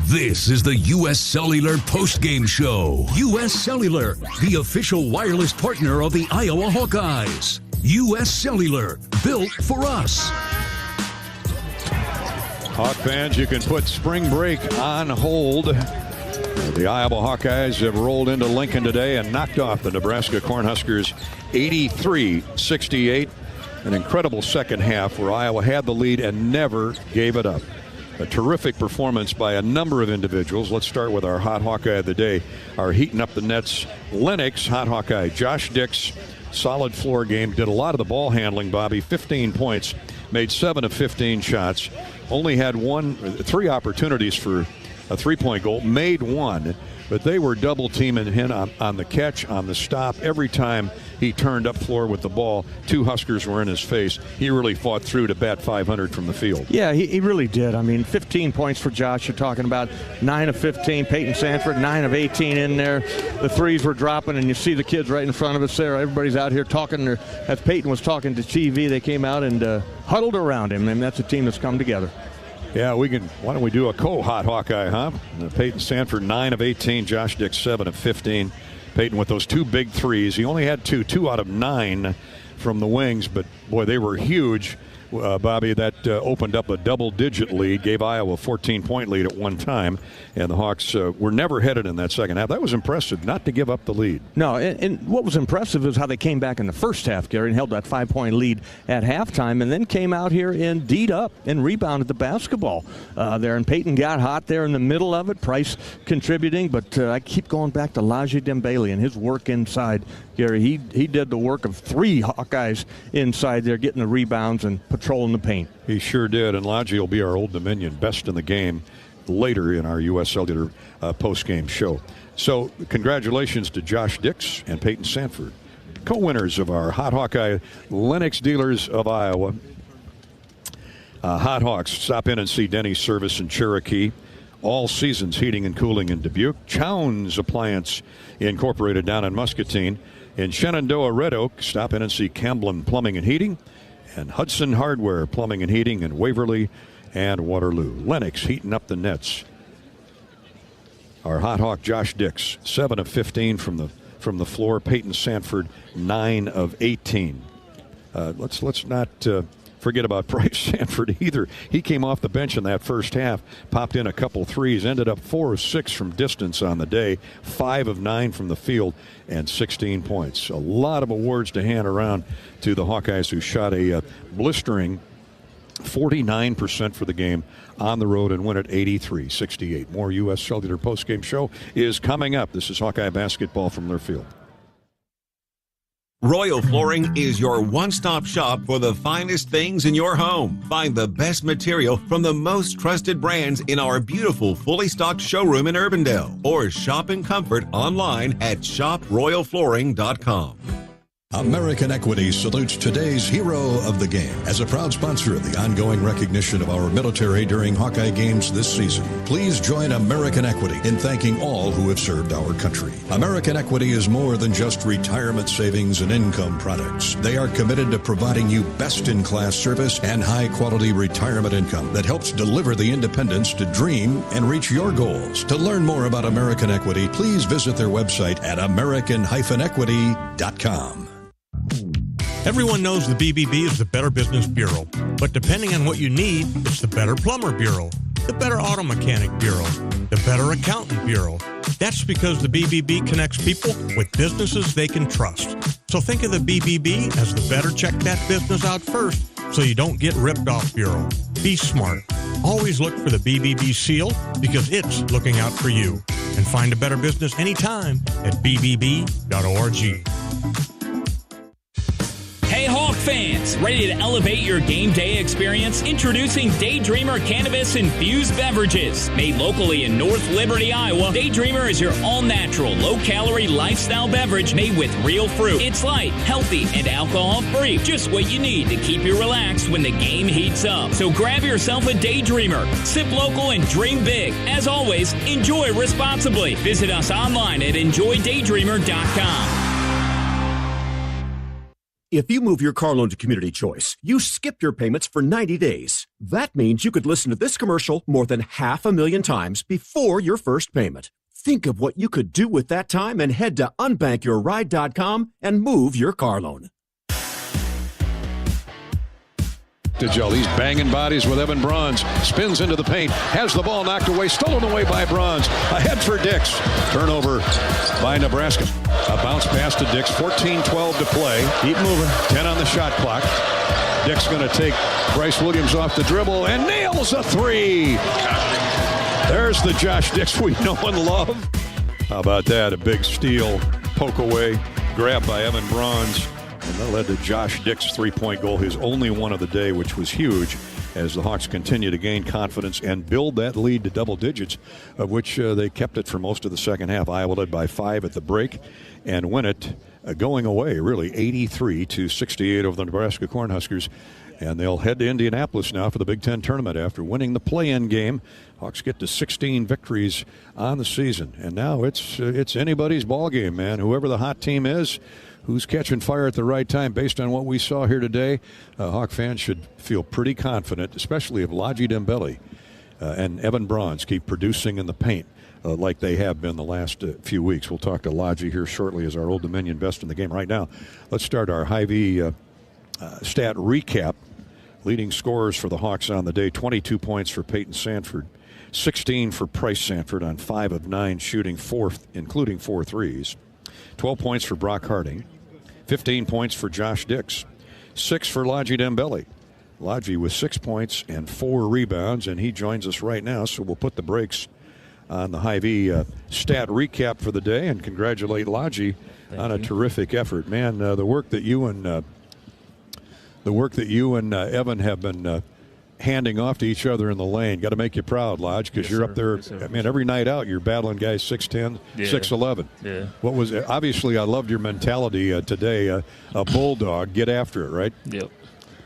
This is the U.S. Cellular Postgame Show. U.S. Cellular, the official wireless partner of the Iowa Hawkeyes. U.S. Cellular, built for us. Hawk fans, you can put spring break on hold. The Iowa Hawkeyes have rolled into Lincoln today and knocked off the Nebraska Cornhuskers 83-68. An incredible second half where Iowa had the lead and never gave it up. A terrific performance by a number of individuals. Let's start with our Hot Hawkeye of the day. Our heating up the nets, Lennox Hot Hawkeye. Josh Dix, solid floor game. Did a lot of the ball handling, Bobby. 15 points. Made 7 of 15 shots. Only had 3 opportunities for a three-point goal. Made 1. But they were double teaming him on the catch, on the stop. Every time he turned up floor with the ball, 2 Huskers were in his face. He really fought through to bat 500 from the field. Yeah, he really did. I mean, 15 points for Josh. You're talking about 9 of 15. Peyton Sanford, 9 of 18 in there. The threes were dropping, and you see the kids right in front of us there. Everybody's out here talking. As Peyton was talking to TV, they came out and huddled around him, and that's a team that's come together. Yeah, why don't we do a co-Hot Hawkeye, huh? Peyton Sanford, 9 of 18. Josh Dix, 7 of 15. Peyton with those 2 big threes. He only had 2 out of 9 from the wings, but boy, they were huge. Bobby, that opened up a double-digit lead, gave Iowa a 14-point lead at one time, and the Hawks were never headed in that second half. That was impressive, not to give up the lead. No, and what was impressive is how they came back in the first half, Gary, and held that 5-point lead at halftime, and then came out here and D'd up and rebounded the basketball there. And Peyton got hot there in the middle of it, Price contributing, but I keep going back to Laji Dembele and his work inside. Gary, he did the work of 3 Hawkeyes inside there, getting the rebounds and patrolling the paint. He sure did, and Laji will be our Old Dominion best in the game later in our U.S. Cellular post-game show. So congratulations to Josh Dix and Peyton Sanford, co-winners of our Hot Hawkeye Lennox Dealers of Iowa. Hot Hawks, stop in and see Denny's Service in Cherokee. All Seasons Heating and Cooling in Dubuque. Chown's Appliance Incorporated down in Muscatine. In Shenandoah, Red Oak, stop in and see Camblin Plumbing and Heating. And Hudson Hardware Plumbing and Heating in Waverly and Waterloo. Lennox heating up the nets. Our Hot Hawk Josh Dix, 7 of 15 from the floor. Peyton Sanford, 9 of 18. Let's not forget about Bryce Sanford either. He came off the bench in that first half, popped in a couple threes, ended up 4 of 6 from distance on the day, 5 of 9 from the field, and 16 points. A lot of awards to hand around to the Hawkeyes, who shot a blistering 49% for the game on the road and win at 83-68. More U.S. Cellular postgame show is coming up. This is Hawkeye basketball from Learfield. Royal Flooring is your one-stop shop for the finest things in your home. Find the best material from the most trusted brands in our beautiful, fully stocked showroom in Urbandale. Or shop in comfort online at shoproyalflooring.com. American Equity salutes today's hero of the game. As a proud sponsor of the ongoing recognition of our military during Hawkeye games this season, please join American Equity in thanking all who have served our country. American Equity is more than just retirement savings and income products. They are committed to providing you best-in-class service and high-quality retirement income that helps deliver the independence to dream and reach your goals. To learn more about American Equity, please visit their website at american-equity.com. Everyone knows the BBB is the Better Business Bureau, but depending on what you need, it's the Better Plumber Bureau, the Better Auto Mechanic Bureau, the Better Accountant Bureau. That's because the BBB connects people with businesses they can trust. So think of the BBB as the better check that business out first so you don't get ripped off bureau. Be smart. Always look for the BBB seal because it's looking out for you. And find a better business anytime at bbb.org. Hey Hawk fans, ready to elevate your game day experience? Introducing Daydreamer Cannabis-infused beverages. Made locally in North Liberty, Iowa, Daydreamer is your all-natural, low-calorie lifestyle beverage made with real fruit. It's light, healthy, and alcohol-free. Just what you need to keep you relaxed when the game heats up. So grab yourself a Daydreamer. Sip local and dream big. As always, enjoy responsibly. Visit us online at enjoydaydreamer.com. If you move your car loan to Community Choice, you skip your payments for 90 days. That means you could listen to this commercial more than 500,000 times before your first payment. Think of what you could do with that time and head to unbankyourride.com and move your car loan. DeJean, he's banging bodies with Evan Bronze. Spins into the paint. Has the ball knocked away. Stolen away by Bronze. Ahead for Dix. Turnover by Nebraska. A bounce pass to Dix. 14-12 to play. Keep moving. 10 on the shot clock. Dix going to take Bryce Williams off the dribble and nails a three. There's the Josh Dix we know and love. How about that? A big steal. Poke away. Grab by Evan Bronze. And that led to Josh Dix's three-point goal, his only one of the day, which was huge as the Hawks continue to gain confidence and build that lead to double digits, of which they kept it for most of the second half. Iowa led by 5 at the break and win it going away, really, 83-68 over the Nebraska Cornhuskers. And they'll head to Indianapolis now for the Big Ten tournament after winning the play-in game. Hawks get to 16 victories on the season. And now it's anybody's ball game, man. Whoever the hot team is, who's catching fire at the right time. Based on what we saw here today, Hawk fans should feel pretty confident, especially if Ladji Dembele and Evan Bronze keep producing in the paint like they have been the last few weeks. We'll talk to Ladji here shortly as our Old Dominion best in the game. Right now, let's start our Hy-Vee stat recap. Leading scorers for the Hawks on the day: 22 points for Peyton Sanford, 16 for Price Sanford on 5 of 9 shooting, including 4 threes. 12 points for Brock Harding, 15 points for Josh Dix, 6 for Ladji Dembele. Ladji with 6 points and 4 rebounds, and he joins us right now, so we'll put the brakes on the Hy-Vee stat recap for the day and congratulate Ladji on a terrific effort. Man, the work that you and Evan have been handing off to each other in the lane. Got to make you proud, Lodge, because you're up there. I mean, every night out, you're battling guys 6'10", 6'11". Yeah. What was it? Obviously, I loved your mentality today. A bulldog, get after it, right? Yep.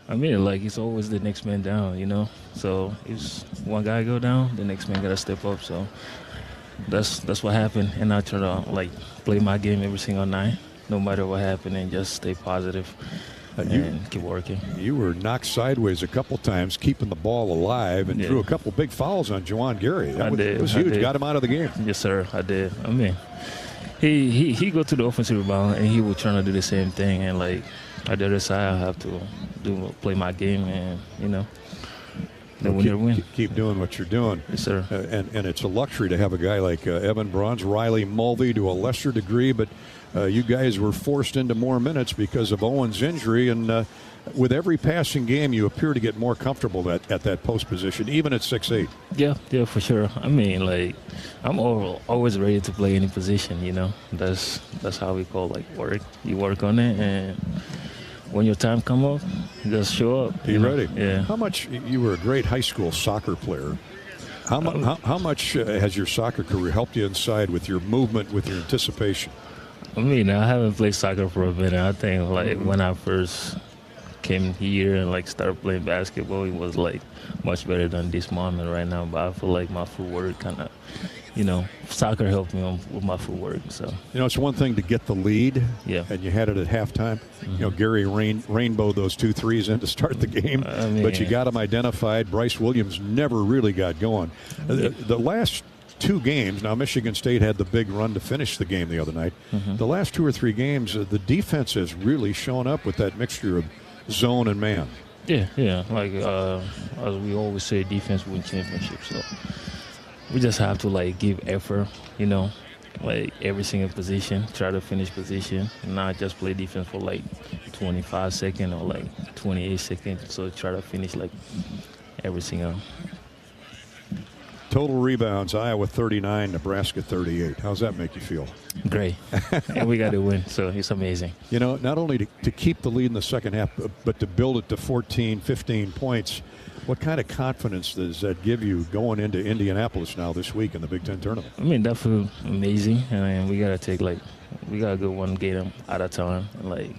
I mean, like, it's always the next man down, you know. So if one guy go down, the next man got to step up. So that's what happened, and I try to play my game every single night, no matter what happened, and just stay positive. And keep working. You were knocked sideways a couple times, keeping the ball alive, and drew a couple big fouls on Juwan Gary. It was huge. Got him out of the game. Yes, sir. I did. I mean, he go to the offensive rebound, and he was trying to do the same thing. And like on the other side, I have to play my game, and then win. Keep doing what you're doing. Yes, sir. And it's a luxury to have a guy like Evan Bronze, Riley Mulvey to a lesser degree, but you guys were forced into more minutes because of Owen's injury, and with every passing game, you appear to get more comfortable at that post position, even at 6'8". Yeah, for sure. I mean, like, I'm always ready to play any position, you know. That's how we call, work. You work on it, and when your time come up, you just show up. Be ready. Yeah. How much, you were a great high school soccer player. How much has your soccer career helped you inside with your movement, with your anticipation? I mean, I haven't played soccer for a minute. I think, like, when I first came here and, like, started playing basketball, it was, like, much better than this moment right now. But I feel like my footwork kind of, you know, soccer helped me with my footwork. So, you know, it's one thing to get the lead, and you had it at halftime. You know, Gary rainbowed those 2 threes in to start the game, but you got them identified. Bryce Williams never really got going. The last 2 games, now Michigan State had the big run to finish the game the other night. The last 2 or 3 games, the defense has really shown up with that mixture of zone and man. Yeah. Like, as we always say, defense wins championships. So we just have to, like, give effort, you know, like every single position, try to finish position, not just play defense for, like, 25 seconds or, like, 28 seconds. So try to finish, like, every single. Total rebounds, Iowa 39, Nebraska 38. How's that make you feel? Great. And we got to win, so it's amazing. You know, not only to keep the lead in the second half, but to build it to 14, 15 points. What kind of confidence does that give you going into Indianapolis now this week in the Big Ten tournament? I mean, that feels amazing. And we got to take, like, we got to go one game at a time. And, like,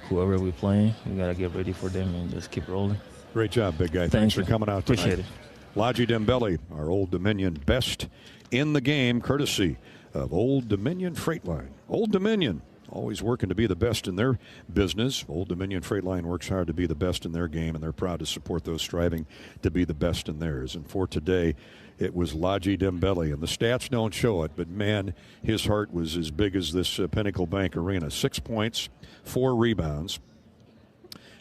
whoever we're playing, we got to get ready for them and just keep rolling. Great job, big guy. Thanks for coming out tonight. Appreciate it. Lodgy Dembele, our Old Dominion best in the game, courtesy of Old Dominion Freight Line. Old Dominion, always working to be the best in their business. Old Dominion Freight Line works hard to be the best in their game, and they're proud to support those striving to be the best in theirs. And for today, it was Lodgy Dembele, and the stats don't show it, but man, his heart was as big as this Pinnacle Bank Arena. 6 points, 4 rebounds.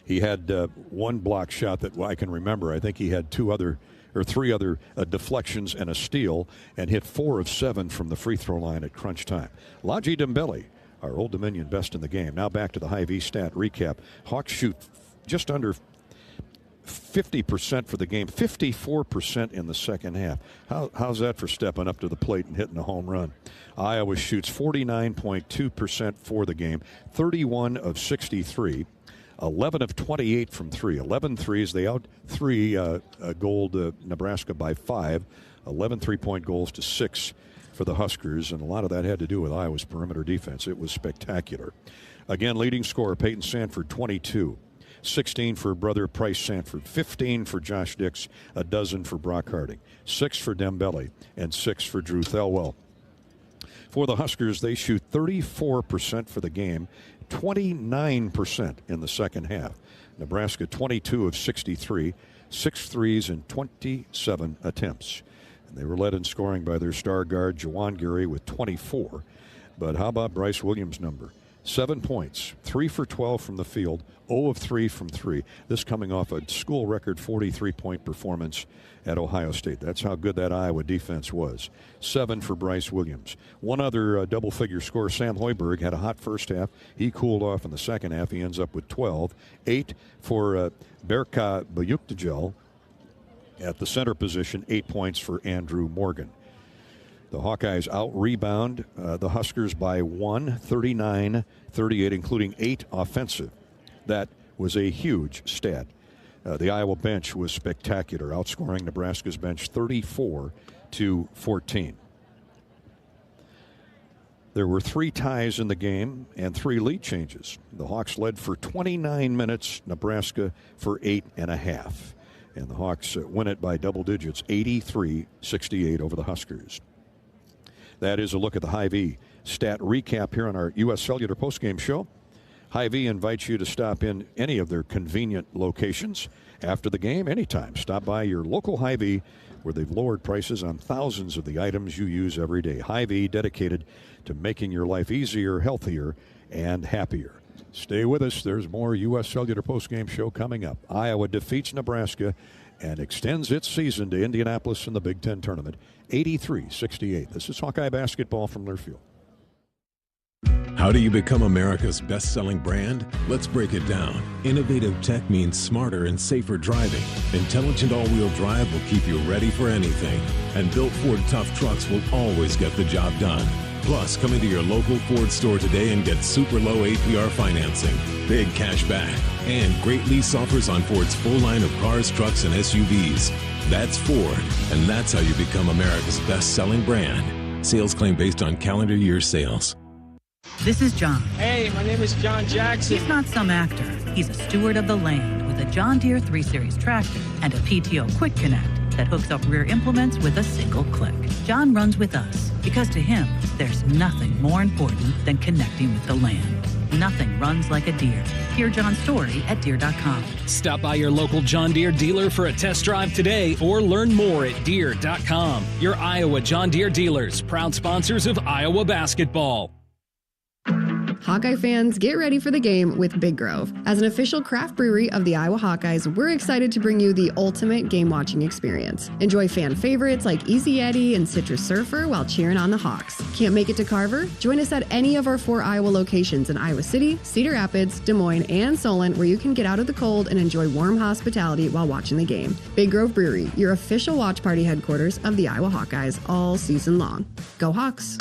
He had 1 block shot that I can remember. I think he had 3 other deflections and a steal, and hit 4 of 7 from the free throw line at crunch time. Lodgy Dembele, our Old Dominion best in the game. Now back to the Hy-Vee stat recap. Hawks shoot just under 50% for the game, 54% in the second half. How's that for stepping up to the plate and hitting a home run? Iowa shoots 49.2% for the game, 31 of 63. 11 of 28 from 3. 11 threes. They out 3-goaled Nebraska by 5. 11 three-point goals to 6 for the Huskers, and a lot of that had to do with Iowa's perimeter defense. It was spectacular. Again, leading scorer Peyton Sanford, 22. 16 for brother Price Sanford. 15 for Josh Dix. 12 for Brock Harding. 6 for Dembele, and 6 for Drew Thelwell. For the Huskers, they shoot 34% for the game, 29% in the second half. Nebraska 22 of 63, 6 threes and 27 attempts. And they were led in scoring by their star guard, Juwan Gary, with 24. But how about Bryce Williams' number? 7 points, 3 for 12 from the field, 0 of 3 from 3. This coming off a school record 43-point performance at Ohio State. That's how good that Iowa defense was. 7 for Bryce Williams. One other double-figure scorer, Sam Hoiberg, had a hot first half. He cooled off in the second half. He ends up with 12. 8 for Berka Bayuktajel at the center position. 8 points for Andrew Morgan. The Hawkeyes out-rebound the Huskers by 1, 39-38, including 8 offensive. That was a huge stat. The Iowa bench was spectacular, outscoring Nebraska's bench 34-14. There were 3 ties in the game and 3 lead changes. The Hawks led for 29 minutes, Nebraska for 8.5. And the Hawks win it by double digits, 83-68 over the Huskers. That is a look at the Hy-Vee stat recap here on our U.S. Cellular postgame show. Hy-Vee invites you to stop in any of their convenient locations after the game anytime. Stop by your local Hy-Vee where they've lowered prices on thousands of the items you use every day. Hy-Vee, dedicated to making your life easier, healthier, and happier. Stay with us. There's more U.S. Cellular postgame show coming up. Iowa defeats Nebraska and extends its season to Indianapolis in the Big Ten tournament, 83-68. This is Hawkeye basketball from Learfield. How do you become America's best-selling brand? Let's break it down. Innovative tech means smarter and safer driving. Intelligent all-wheel drive will keep you ready for anything. And built Ford tough trucks will always get the job done. Plus, come into your local Ford store today and get super low APR financing, big cash back, and great lease offers on Ford's full line of cars, trucks, and SUVs. That's Ford, and that's how you become America's best-selling brand. Sales claim based on calendar year sales. This is John. Hey, my name is John Jackson. He's not some actor. He's a steward of the land with a John Deere 3 Series tractor and a PTO Quick Connect that hooks up rear implements with a single click. John runs with us because to him, there's nothing more important than connecting with the land. Nothing runs like a Deere. Hear John's story at Deere.com. Stop by your local John Deere dealer for a test drive today or learn more at Deere.com. Your Iowa John Deere dealers, proud sponsors of Iowa basketball. Hawkeye fans, get ready for the game with Big Grove. As an official craft brewery of the Iowa Hawkeyes, we're excited to bring you the ultimate game-watching experience. Enjoy fan favorites like Easy Eddie and Citrus Surfer while cheering on the Hawks. Can't make it to Carver? Join us at any of our 4 Iowa locations in Iowa City, Cedar Rapids, Des Moines, and Solon, where you can get out of the cold and enjoy warm hospitality while watching the game. Big Grove Brewery, your official watch party headquarters of the Iowa Hawkeyes all season long. Go Hawks!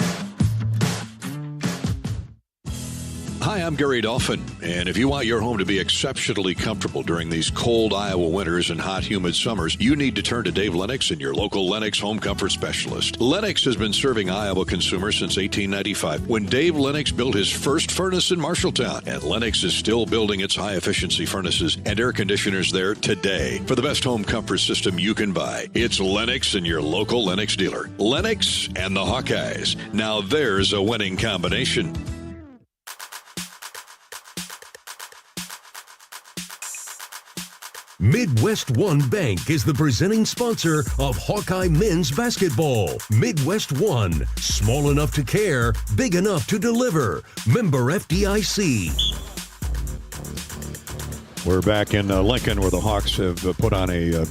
Hi, I'm Gary Dolphin, and if you want your home to be exceptionally comfortable during these cold Iowa winters and hot, humid summers, you need to turn to Dave Lennox and your local Lennox home comfort specialist. Lennox has been serving Iowa consumers since 1895, when Dave Lennox built his first furnace in Marshalltown, and Lennox is still building its high-efficiency furnaces and air conditioners there today. For the best home comfort system you can buy, it's Lennox and your local Lennox dealer. Lennox and the Hawkeyes. Now there's a winning combination. Midwest One Bank is the presenting sponsor of Hawkeye men's basketball. Midwest One, small enough to care, big enough to deliver. Member FDIC. We're back in Lincoln, where the Hawks have put on a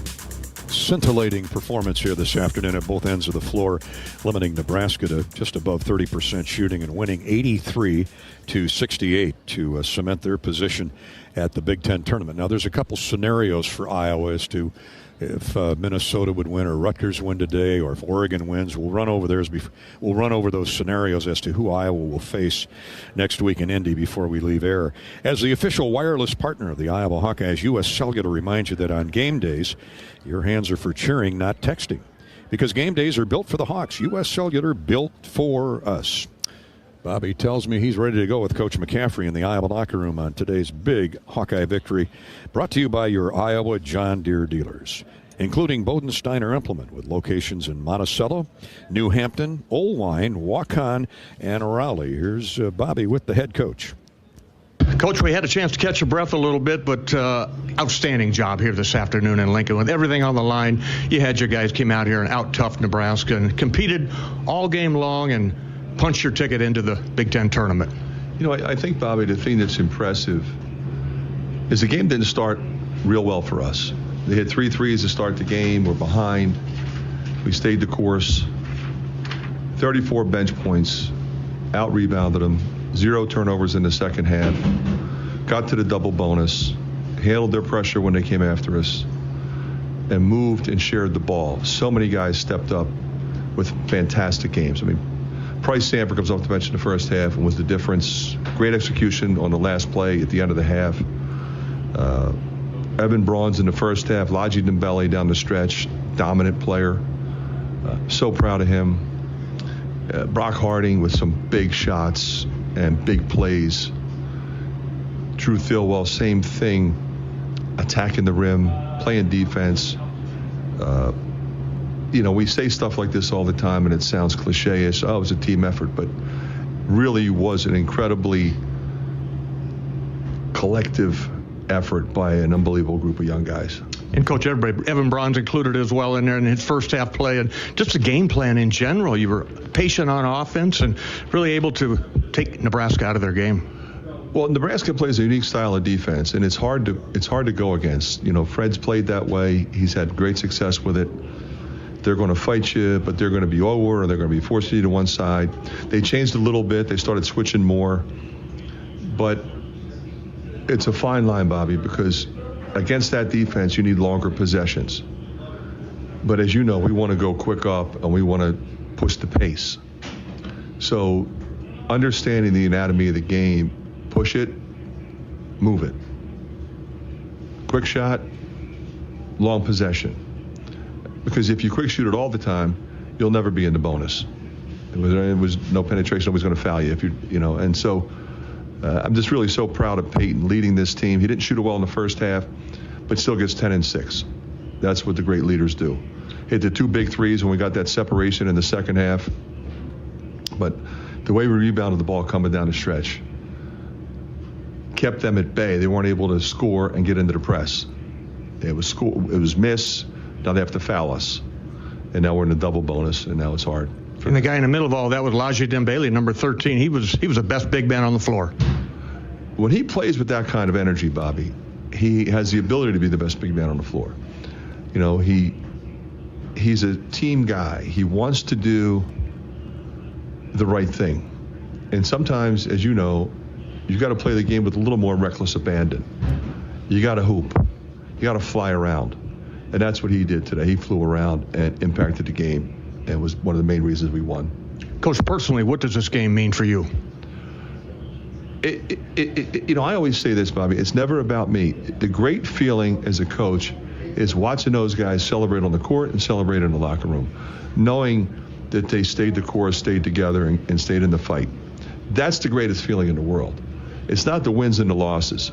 scintillating performance here this afternoon at both ends of the floor, limiting Nebraska to just above 30% shooting and winning 83-68 to cement their position at the Big Ten tournament. Now, there's a couple scenarios for Iowa as to if Minnesota would win or Rutgers win today, or if Oregon wins. We'll run over those scenarios as to who Iowa will face next week in Indy before we leave air. As the official wireless partner of the Iowa Hawkeyes, U.S. Cellular reminds you that on game days, your hands are for cheering, not texting. Because game days are built for the Hawks. U.S. Cellular, built for us. Bobby tells me he's ready to go with Coach McCaffrey in the Iowa locker room on today's big Hawkeye victory. Brought to you by your Iowa John Deere dealers, including Bodensteiner Implement, with locations in Monticello, New Hampton, Oelwein, Waukon, and Raleigh. Here's Bobby with the head coach. Coach, we had a chance to catch your breath a little bit, but outstanding job here this afternoon in Lincoln. With everything on the line, you had your guys came out here and out-toughed Nebraska and competed all game long and punched your ticket into the Big Ten tournament. You know, I think, Bobby, the thing that's impressive is the game didn't start real well for us. They hit 3 threes to start the game. We're behind. We stayed the course. 34 bench points, out-rebounded them. 0 turnovers in the second half. Got to the double bonus. Handled their pressure when they came after us. And moved and shared the ball. So many guys stepped up with fantastic games. I mean, Price Samper comes off the bench in the first half and was the difference. Great execution on the last play at the end of the half. Evan Braun's in the first half. Laji Dembele down the stretch. Dominant player. So proud of him. Brock Harding with some big shots and big plays. Drew Thilwell, same thing. Attacking the rim, playing defense. You know, we say stuff like this all the time, and it sounds cliche-ish. Oh, it was a team effort, but really was an incredibly collective effort by an unbelievable group of young guys. And, Coach, everybody, Evan Braun's included as well in there in his first half play. And just the game plan in general, you were patient on offense and really able to take Nebraska out of their game. Well, Nebraska plays a unique style of defense, and it's hard to go against. You know, Fred's played that way. He's had great success with it. They're going to fight you, but they're going to be over, or they're going to be forcing you to one side. They changed a little bit. They started switching more. But it's a fine line, Bobby, because against that defense, you need longer possessions. But as you know, we want to go quick up, and we want to push the pace. So understanding the anatomy of the game, push it, move it. Quick shot, long possession. Because if you quick shoot it all the time, you'll never be in the bonus. It was no penetration. Nobody's going to foul you And so I'm just really so proud of Peyton leading this team. He didn't shoot it well in the first half, but still gets 10 and 6. That's what the great leaders do. Hit the 2 big threes when we got that separation in the second half. But the way we rebounded the ball coming down the stretch kept them at bay. They weren't able to score and get into the press. It was miss. Now they have to foul us. And now we're in the double bonus, and now it's hard. And the guy in the middle of all that was Laje Dembele, number 13. He was the best big man on the floor. When he plays with that kind of energy, Bobby, he has the ability to be the best big man on the floor. He's a team guy. He wants to do the right thing. And sometimes, as you know, you've got to play the game with a little more reckless abandon. You got to hoop. You got to fly around. And that's what he did today. He flew around and impacted the game. And was one of the main reasons we won. Coach, personally, what does this game mean for you? I always say this, Bobby. It's never about me. The great feeling as a coach is watching those guys celebrate on the court and celebrate in the locker room, knowing that they stayed the course, stayed together, and stayed in the fight. That's the greatest feeling in the world. It's not the wins and the losses.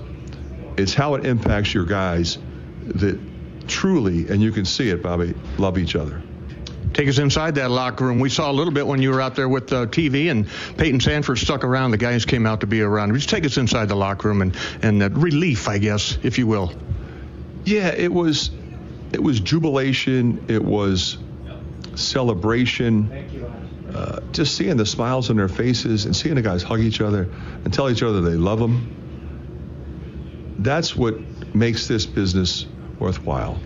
It's how it impacts your guys that truly, and you can see it, Bobby, love each other. Take us inside that locker room. We saw a little bit when you were out there with TV, and Peyton Sanford stuck around. The guys came out to be around. Just take us inside the locker room and relief, I guess, if you will. Yeah, it was jubilation. It was celebration. Just seeing the smiles on their faces and seeing the guys hug each other and tell each other they love them. That's what makes this business worthwhile.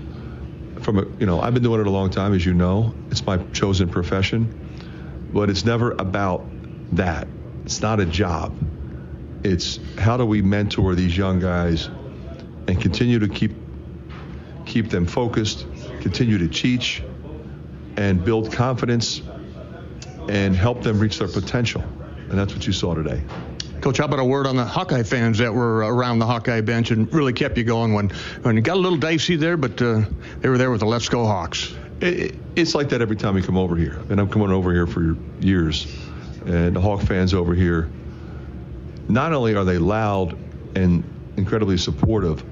I've been doing it a long time, as you know. It's my chosen profession, but it's never about that. It's not a job. It's how do we mentor these young guys and continue to keep them focused, continue to teach, and build confidence and help them reach their potential. And that's what you saw today. Coach, how about a word on the Hawkeye fans that were around the Hawkeye bench and really kept you going when it got a little dicey there, but they were there with the Let's Go Hawks? It's like that every time we come over here. And I'm coming over here for years. And the Hawk fans over here, not only are they loud and incredibly supportive,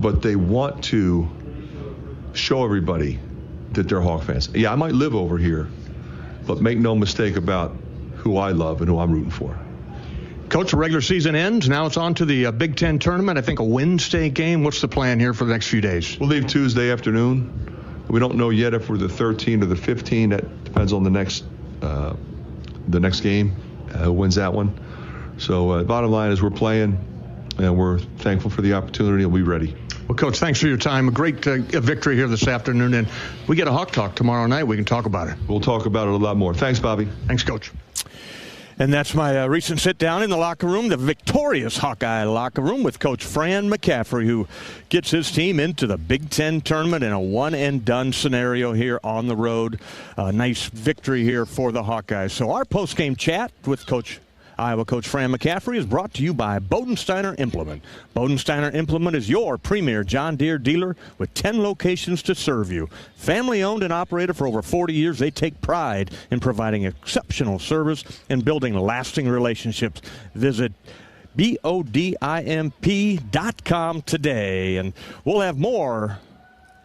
but they want to show everybody that they're Hawk fans. Yeah, I might live over here, but make no mistake about who I love and who I'm rooting for. Coach, the regular season ends. Now it's on to the Big Ten tournament. I think a Wednesday game. What's the plan here for the next few days? We'll leave Tuesday afternoon. We don't know yet if we're the 13 or the 15. That depends on the next game. Who wins that one? So bottom line is we're playing, and we're thankful for the opportunity, and we'll be ready. Well, Coach, thanks for your time. A great victory here this afternoon, and we get a Hawk Talk tomorrow night. We can talk about it. We'll talk about it a lot more. Thanks, Bobby. Thanks, Coach. And that's my recent sit-down in the locker room, the victorious Hawkeye locker room with Coach Fran McCaffrey, who gets his team into the Big Ten tournament in a one-and-done scenario here on the road. A nice victory here for the Hawkeyes. So our post-game chat with Iowa coach Fran McCaffrey is brought to you by Bodensteiner Implement. Bodensteiner Implement is your premier John Deere dealer with 10 locations to serve you. Family owned and operated for over 40 years, they take pride in providing exceptional service and building lasting relationships. Visit BODIMP.com today. And we'll have more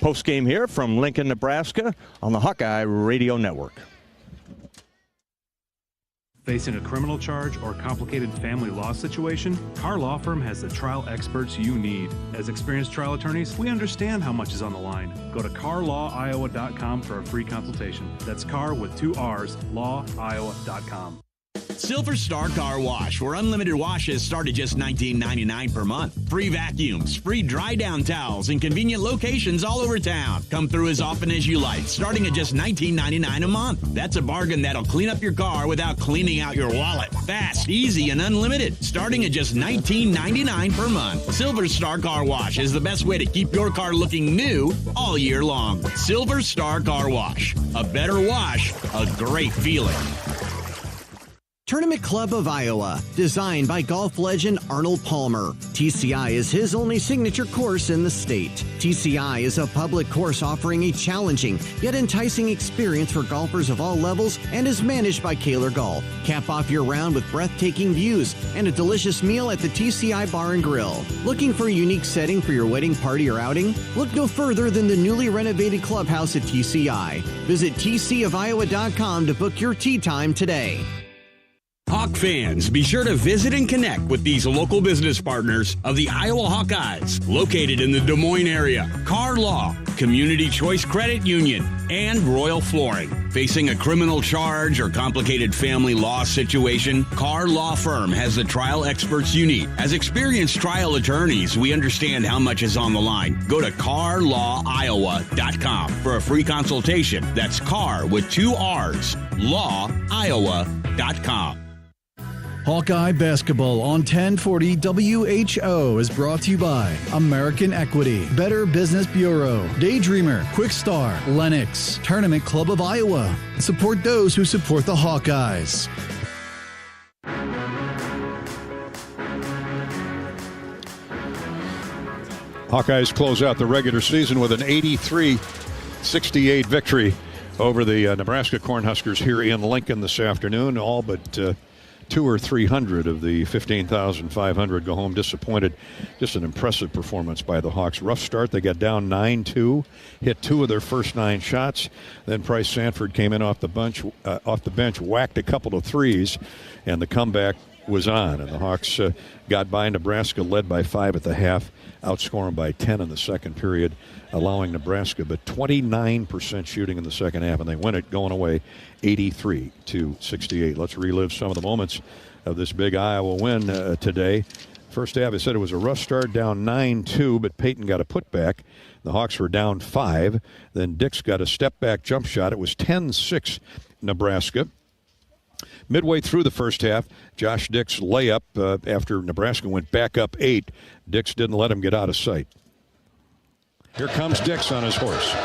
post-game here from Lincoln, Nebraska on the Hawkeye Radio Network. Facing a criminal charge or complicated family law situation, Carr Law Firm has the trial experts you need. As experienced trial attorneys, we understand how much is on the line. Go to carlawiowa.com for a free consultation. That's Carr with 2 R's, lawiowa.com. Silver Star Car Wash, where unlimited washes start at just $19.99 per month. Free vacuums, free dry down towels, and convenient locations all over town. Come through as often as you like, starting at just $19.99 a month. That's a bargain that'll clean up your car without cleaning out your wallet. Fast, easy, and unlimited, starting at just $19.99 per month. Silver Star Car Wash is the best way to keep your car looking new all year long. Silver Star Car Wash. A better wash, a great feeling. Tournament Club of Iowa, designed by golf legend Arnold Palmer. TCI is his only signature course in the state. TCI is a public course offering a challenging yet enticing experience for golfers of all levels and is managed by Kaler Golf. Cap off your round with breathtaking views and a delicious meal at the TCI Bar and Grill. Looking for a unique setting for your wedding party or outing? Look no further than the newly renovated clubhouse at TCI. Visit tcofiowa.com to book your tee time today. Hawk fans, be sure to visit and connect with these local business partners of the Iowa Hawkeyes, located in the Des Moines area. Carr Law, Community Choice Credit Union, and Royal Flooring. Facing a criminal charge or complicated family law situation, Carr Law Firm has the trial experts you need. As experienced trial attorneys, we understand how much is on the line. Go to carlawiowa.com for a free consultation. That's Carr with 2 R's, lawiowa.com. Hawkeye Basketball on 1040 WHO is brought to you by American Equity, Better Business Bureau, Daydreamer, Quickstar, Lennox, Tournament Club of Iowa. Support those who support the Hawkeyes. Hawkeyes close out the regular season with an 83-68 victory over the Nebraska Cornhuskers here in Lincoln this afternoon. All but 200 or 300 of the 15,500 go home disappointed. Just an impressive performance by the Hawks. Rough start. They got down 9-2, hit 2 of their first 9 shots. Then Price Sanford came in off the bench, whacked a couple of threes, and the comeback was on. And the Hawks got by Nebraska, led by 5 at the half, outscored them by 10 in the second period, allowing Nebraska but 29% shooting in the second half, and they win it going away 83-68. Let's relive some of the moments of this big Iowa win today. First half, I said it was a rough start, down 9-2, but Peyton got a putback. The Hawks were down 5. Then Dix got a step-back jump shot. It was 10-6 Nebraska. Midway through the first half, Josh Dix layup after Nebraska went back up 8. Dix didn't let him get out of sight. Here comes Dix on his horse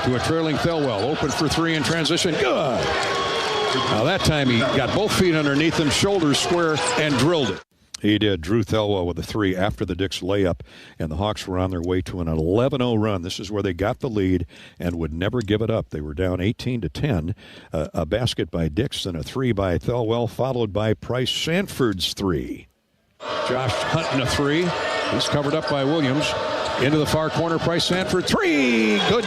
to a trailing Thelwell. Open for 3 in transition. Good. Now that time he got both feet underneath him, shoulders square, and drilled it. He did. Drew Thelwell with a 3 after the Dix layup, and the Hawks were on their way to an 11-0 run. This is where they got the lead and would never give it up. They were down 18-10. A basket by Dix and a 3 by Thelwell, followed by Price Sanford's 3. Josh hunting a 3. He's covered up by Williams. Into the far corner, Price Sanford, 3! Good.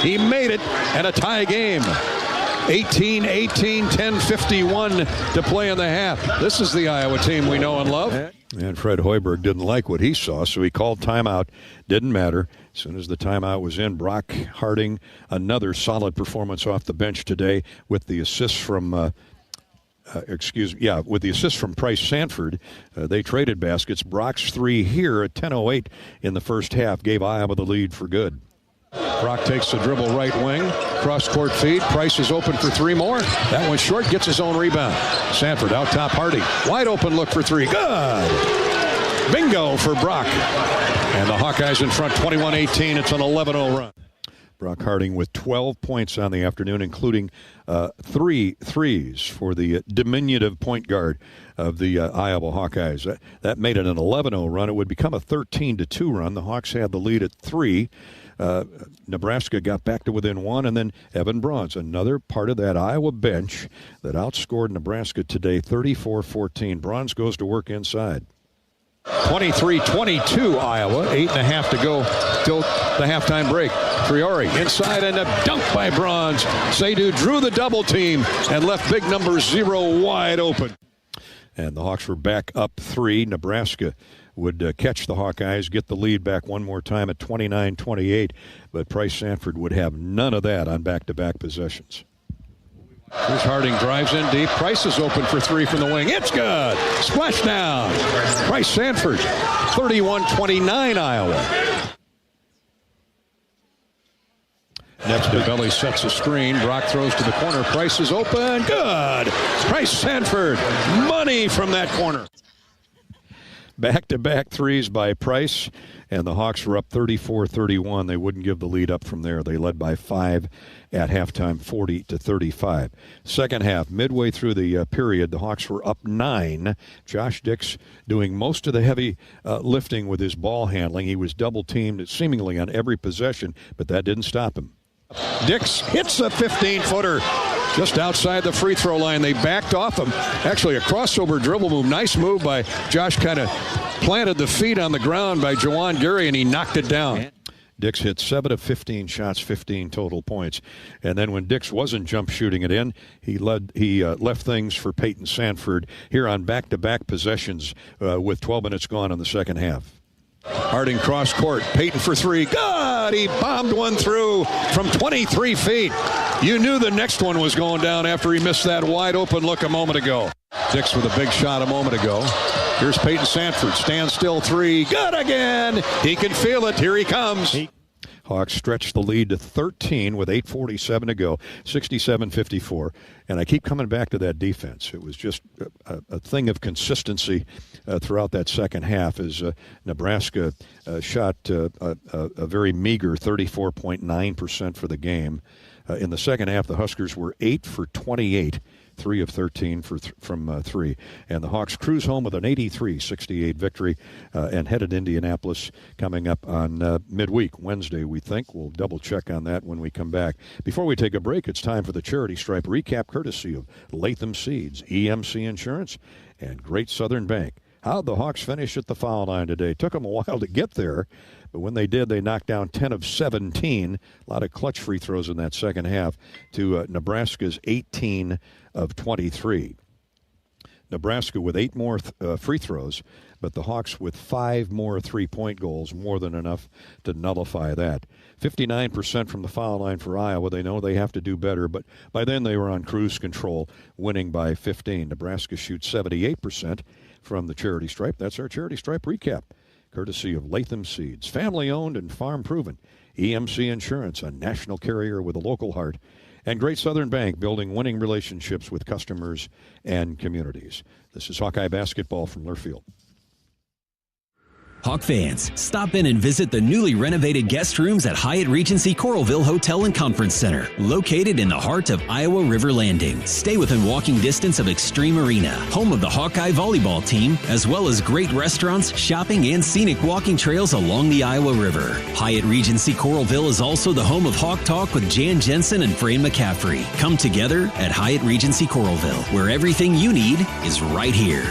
He made it, and a tie game. 18-18, 10:51 to play in the half. This is the Iowa team we know and love. And Fred Hoiberg didn't like what he saw, so he called timeout. Didn't matter. As soon as the timeout was in, Brock Harding, another solid performance off the bench today with the assist from with the assist from Price Sanford. They traded baskets. Brock's 3 here at 10:08 in the first half gave Iowa the lead for good. Brock takes the dribble right wing, cross-court feed. Price is open for 3 more. That one short, gets his own rebound. Sanford out top, Harding. Wide open look for 3. Good! Bingo for Brock. And the Hawkeyes in front, 21-18. It's an 11-0 run. Brock Harding with 12 points on the afternoon, including 3 threes for the diminutive point guard of the Iowa Hawkeyes. That made it an 11-0 run. It would become a 13-2 run. The Hawks had the lead at 3. Nebraska got back to within 1, and then Evan Braun's, another part of that Iowa bench that outscored Nebraska today 34-14. Braun's goes to work inside. 23-22 Iowa, 8.5 to go till the halftime break. Triori inside and a dunk by Braun's. Seydu drew the double team and left big number 0 wide open. And the Hawks were back up 3. Nebraska would catch the Hawkeyes, get the lead back one more time at 29-28, but Price Sanford would have none of that on back-to-back possessions. Here's Harding, drives in deep. Price is open for 3 from the wing. It's good. Splash down. Price Sanford, 31-29 Iowa. Next, DeBelly sets a screen. Brock throws to the corner. Price is open. Good. Price Sanford, money from that corner. Back-to-back threes by Price, and the Hawks were up 34-31. They wouldn't give the lead up from there. They led by 5 at halftime, 40-35. Second half, midway through the period, the Hawks were up 9. Josh Dix doing most of the heavy lifting with his ball handling. He was double-teamed seemingly on every possession, but that didn't stop him. Dix hits a 15-footer just outside the free throw line. They backed off him. Actually, a crossover dribble move. Nice move by Josh. Kind of planted the feet on the ground by Juwan Gary, and he knocked it down. Dix hit 7 of 15 shots, 15 total points. And then when Dix wasn't jump shooting it in, he left things for Peyton Sanford here on back-to-back possessions with 12 minutes gone in the second half. Harding cross court. Peyton for 3. God, he bombed one through from 23 feet. You knew the next one was going down after he missed that wide open look a moment ago. Dix with a big shot a moment ago. Here's Peyton Sanford. Stand still 3. Good again. He can feel it. Here he comes. Hawks stretched the lead to 13 with 8:47 to go, 67-54. And I keep coming back to that defense. It was just a thing of consistency throughout that second half as Nebraska shot a very meager 34.9% for the game. In the second half, the Huskers were 8 for 28. 3 of 13 from 3. And the Hawks cruise home with an 83-68 victory and headed to Indianapolis coming up on midweek, Wednesday, we think. We'll double-check on that when we come back. Before we take a break, it's time for the Charity Stripe recap courtesy of Latham Seeds, EMC Insurance, and Great Southern Bank. How'd the Hawks finish at the foul line today? Took them a while to get there, but when they did, they knocked down 10 of 17. A lot of clutch free throws in that second half to Nebraska's 18 of 23. Nebraska with 8 more free throws, but the Hawks with 5 more three-point goals, more than enough to nullify that. 59% from the foul line for Iowa. They know they have to do better, but by then they were on cruise control, winning by 15. Nebraska shoots 78% from the Charity Stripe. That's our Charity Stripe recap, courtesy of Latham Seeds. Family-owned and farm-proven. EMC Insurance, a national carrier with a local heart. And Great Southern Bank, building winning relationships with customers and communities. This is Hawkeye basketball from Learfield. Hawk fans, stop in and visit the newly renovated guest rooms at Hyatt Regency Coralville Hotel and Conference Center, located in the heart of Iowa River Landing. Stay within walking distance of Extreme Arena, home of the Hawkeye volleyball team, as well as great restaurants, shopping, and scenic walking trails along the Iowa River. Hyatt Regency Coralville is also the home of Hawk Talk with Jan Jensen and Fran McCaffrey. Come together at Hyatt Regency Coralville, where everything you need is right here.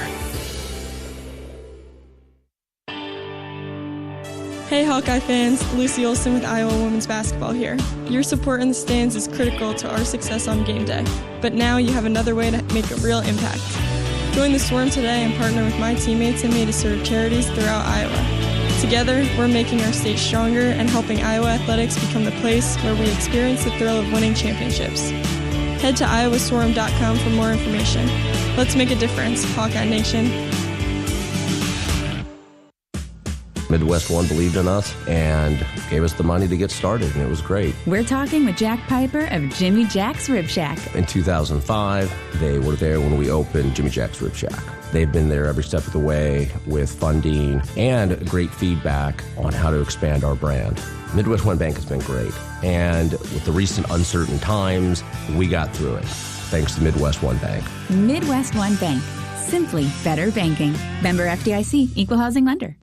Hey Hawkeye fans, Lucy Olson with Iowa Women's Basketball here. Your support in the stands is critical to our success on game day, but now you have another way to make a real impact. Join the Swarm today and partner with my teammates and me to serve charities throughout Iowa. Together, we're making our state stronger and helping Iowa athletics become the place where we experience the thrill of winning championships. Head to iowaswarm.com for more information. Let's make a difference, Hawkeye Nation. Midwest One believed in us and gave us the money to get started, and it was great. We're talking with Jack Piper of Jimmy Jack's Rib Shack. In 2005, they were there when we opened Jimmy Jack's Rib Shack. They've been there every step of the way with funding and great feedback on how to expand our brand. Midwest One Bank has been great, and with the recent uncertain times, we got through it, thanks to Midwest One Bank. Midwest One Bank. Simply better banking. Member FDIC, Equal Housing Lender.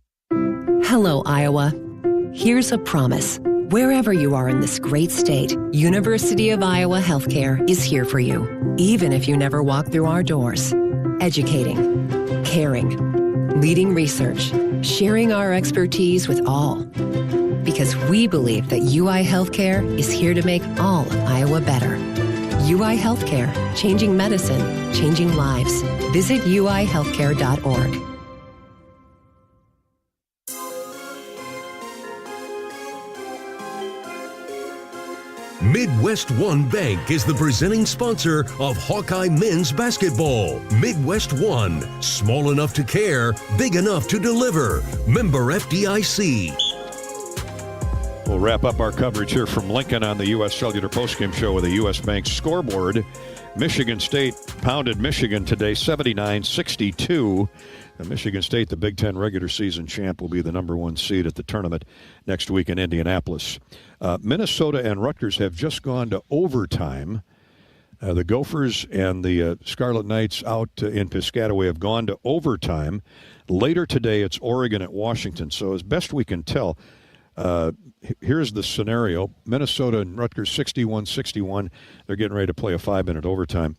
Hello, Iowa. Here's a promise. Wherever you are in this great state, University of Iowa Healthcare is here for you, even if you never walk through our doors. Educating, caring, leading research, sharing our expertise with all. Because we believe that UI Healthcare is here to make all of Iowa better. UI Healthcare, changing medicine, changing lives. Visit uihealthcare.org. Midwest One Bank is the presenting sponsor of Hawkeye men's basketball. Midwest One, small enough to care, big enough to deliver. Member FDIC. We'll wrap up our coverage here from Lincoln on the U.S. Cellular Postgame Show with a U.S. Bank scoreboard. Michigan State pounded Michigan today 79-62. Michigan State, the Big Ten regular season champ, will be the number 1 seed at the tournament next week in Indianapolis. Minnesota and Rutgers have just gone to overtime. The Gophers and the Scarlet Knights out in Piscataway have gone to overtime. Later today, it's Oregon at Washington. So as best we can tell, here's the scenario. Minnesota and Rutgers 61-61. They're getting ready to play a 5-minute overtime.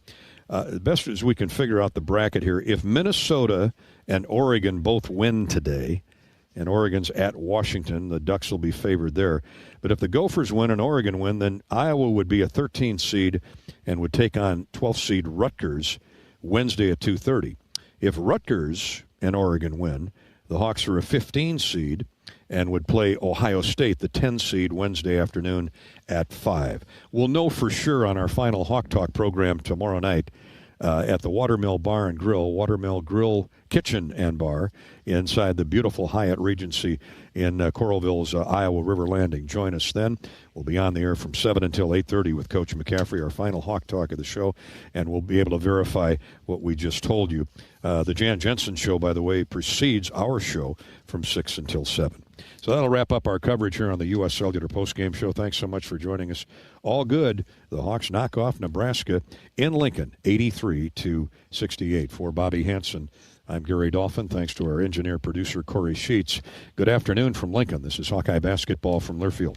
Best as we can figure out the bracket here, if Minnesota and Oregon both win today, and Oregon's at Washington, the Ducks will be favored there. But if the Gophers win and Oregon win, then Iowa would be a 13 seed and would take on 12th seed Rutgers Wednesday at 2:30. If Rutgers and Oregon win, the Hawks are a 15 seed and would play Ohio State, the 10 seed, Wednesday afternoon at 5. We'll know for sure on our final Hawk Talk program tomorrow night at the Watermill Bar and Grill, Watermill Grill Kitchen and Bar inside the beautiful Hyatt Regency in Coralville's Iowa River Landing. Join us then. We'll be on the air from 7 until 8:30 with Coach McCaffrey, our final Hawk Talk of the show, and we'll be able to verify what we just told you. The Jan Jensen Show, by the way, precedes our show from 6 until 7. So that'll wrap up our coverage here on the U.S. Cellular Postgame Show. Thanks so much for joining us. All good. The Hawks knock off Nebraska in Lincoln, 83-68. For Bobby Hansen, I'm Gary Dolphin. Thanks to our engineer, producer, Corey Sheets. Good afternoon from Lincoln. This is Hawkeye basketball from Learfield.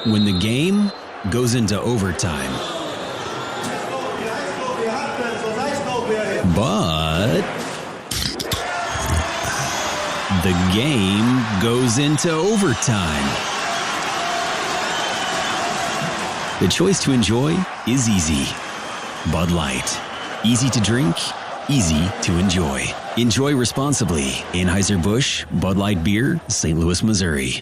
When the game goes into overtime, but the game goes into overtime. The choice to enjoy is easy. Bud Light. Easy to drink, easy to enjoy. Enjoy responsibly. Anheuser-Busch, Bud Light Beer, St. Louis, Missouri.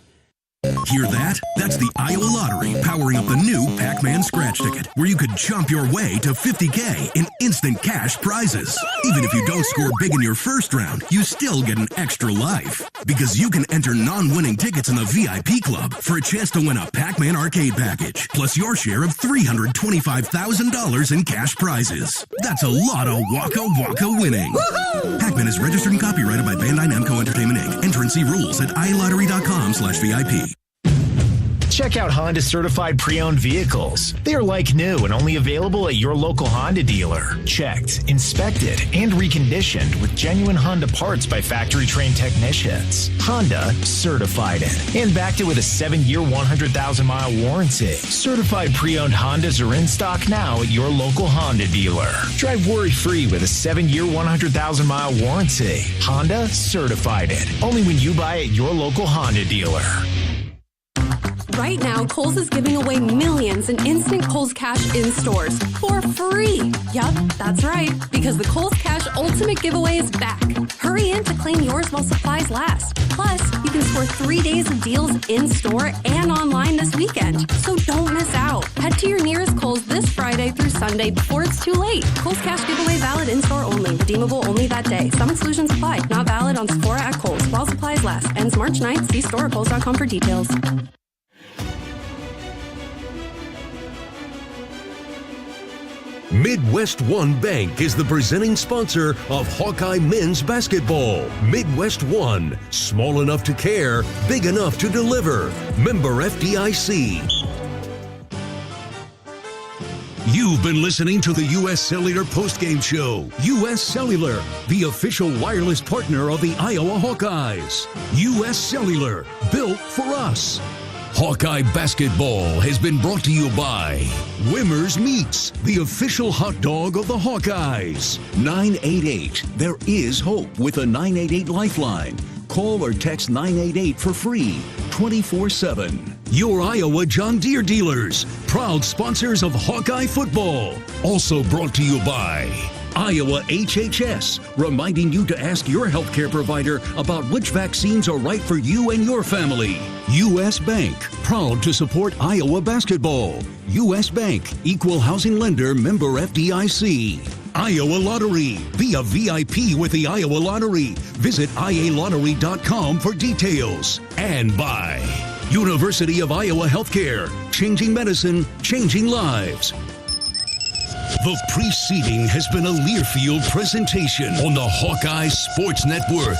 Hear that? That's the Iowa Lottery powering up the new Pac-Man Scratch Ticket, where you could jump your way to $50K in instant cash prizes. Even if you don't score big in your first round, you still get an extra life. Because you can enter non-winning tickets in the VIP Club for a chance to win a Pac-Man arcade package, plus your share of $325,000 in cash prizes. That's a lot of Waka Waka winning. Woo-hoo! Pac-Man is registered and copyrighted by Bandai Namco Entertainment Inc. Enter and see rules at iLottery.com/VIP. Check out Honda certified pre-owned vehicles. They are like new and only available at your local Honda dealer. Checked, inspected, and reconditioned with genuine Honda parts by factory-trained technicians. Honda certified it and backed it with a 7-year, 100,000-mile warranty. Certified pre-owned Hondas are in stock now at your local Honda dealer. Drive worry-free with a 7-year, 100,000-mile warranty. Honda certified it. Only when you buy at your local Honda dealer. Right now, Kohl's is giving away millions in instant Kohl's Cash in stores for free. Yup, that's right, because the Kohl's Cash Ultimate Giveaway is back. Hurry in to claim yours while supplies last. Plus, you can score 3 days of deals in store and online this weekend. So don't miss out. Head to your nearest Kohl's this Friday through Sunday before it's too late. Kohl's Cash Giveaway valid in store only. Redeemable only that day. Some exclusions apply. Not valid on Sephora at Kohl's while supplies last. Ends March 9th. See store at Kohl's.com for details. Midwest One Bank is the presenting sponsor of Hawkeye men's basketball. Midwest One, small enough to care, big enough to deliver. Member FDIC. You've been listening to the U.S. Cellular Postgame Show. U.S. Cellular, the official wireless partner of the Iowa Hawkeyes. U.S. Cellular, built for us. Hawkeye basketball has been brought to you by Wimmer's Meats, the official hot dog of the Hawkeyes. 988. There is hope with a 988 lifeline. Call or text 988 for free, 24/7. Your Iowa John Deere dealers, proud sponsors of Hawkeye football. Also brought to you by Iowa HHS, reminding you to ask your healthcare provider about which vaccines are right for you and your family. U.S. Bank, proud to support Iowa basketball. U.S. Bank, equal housing lender, member FDIC. Iowa Lottery, be a VIP with the Iowa Lottery. Visit ialottery.com for details. And by University of Iowa Healthcare, changing medicine, changing lives. The preceding has been a Learfield presentation on the Hawkeye Sports Network.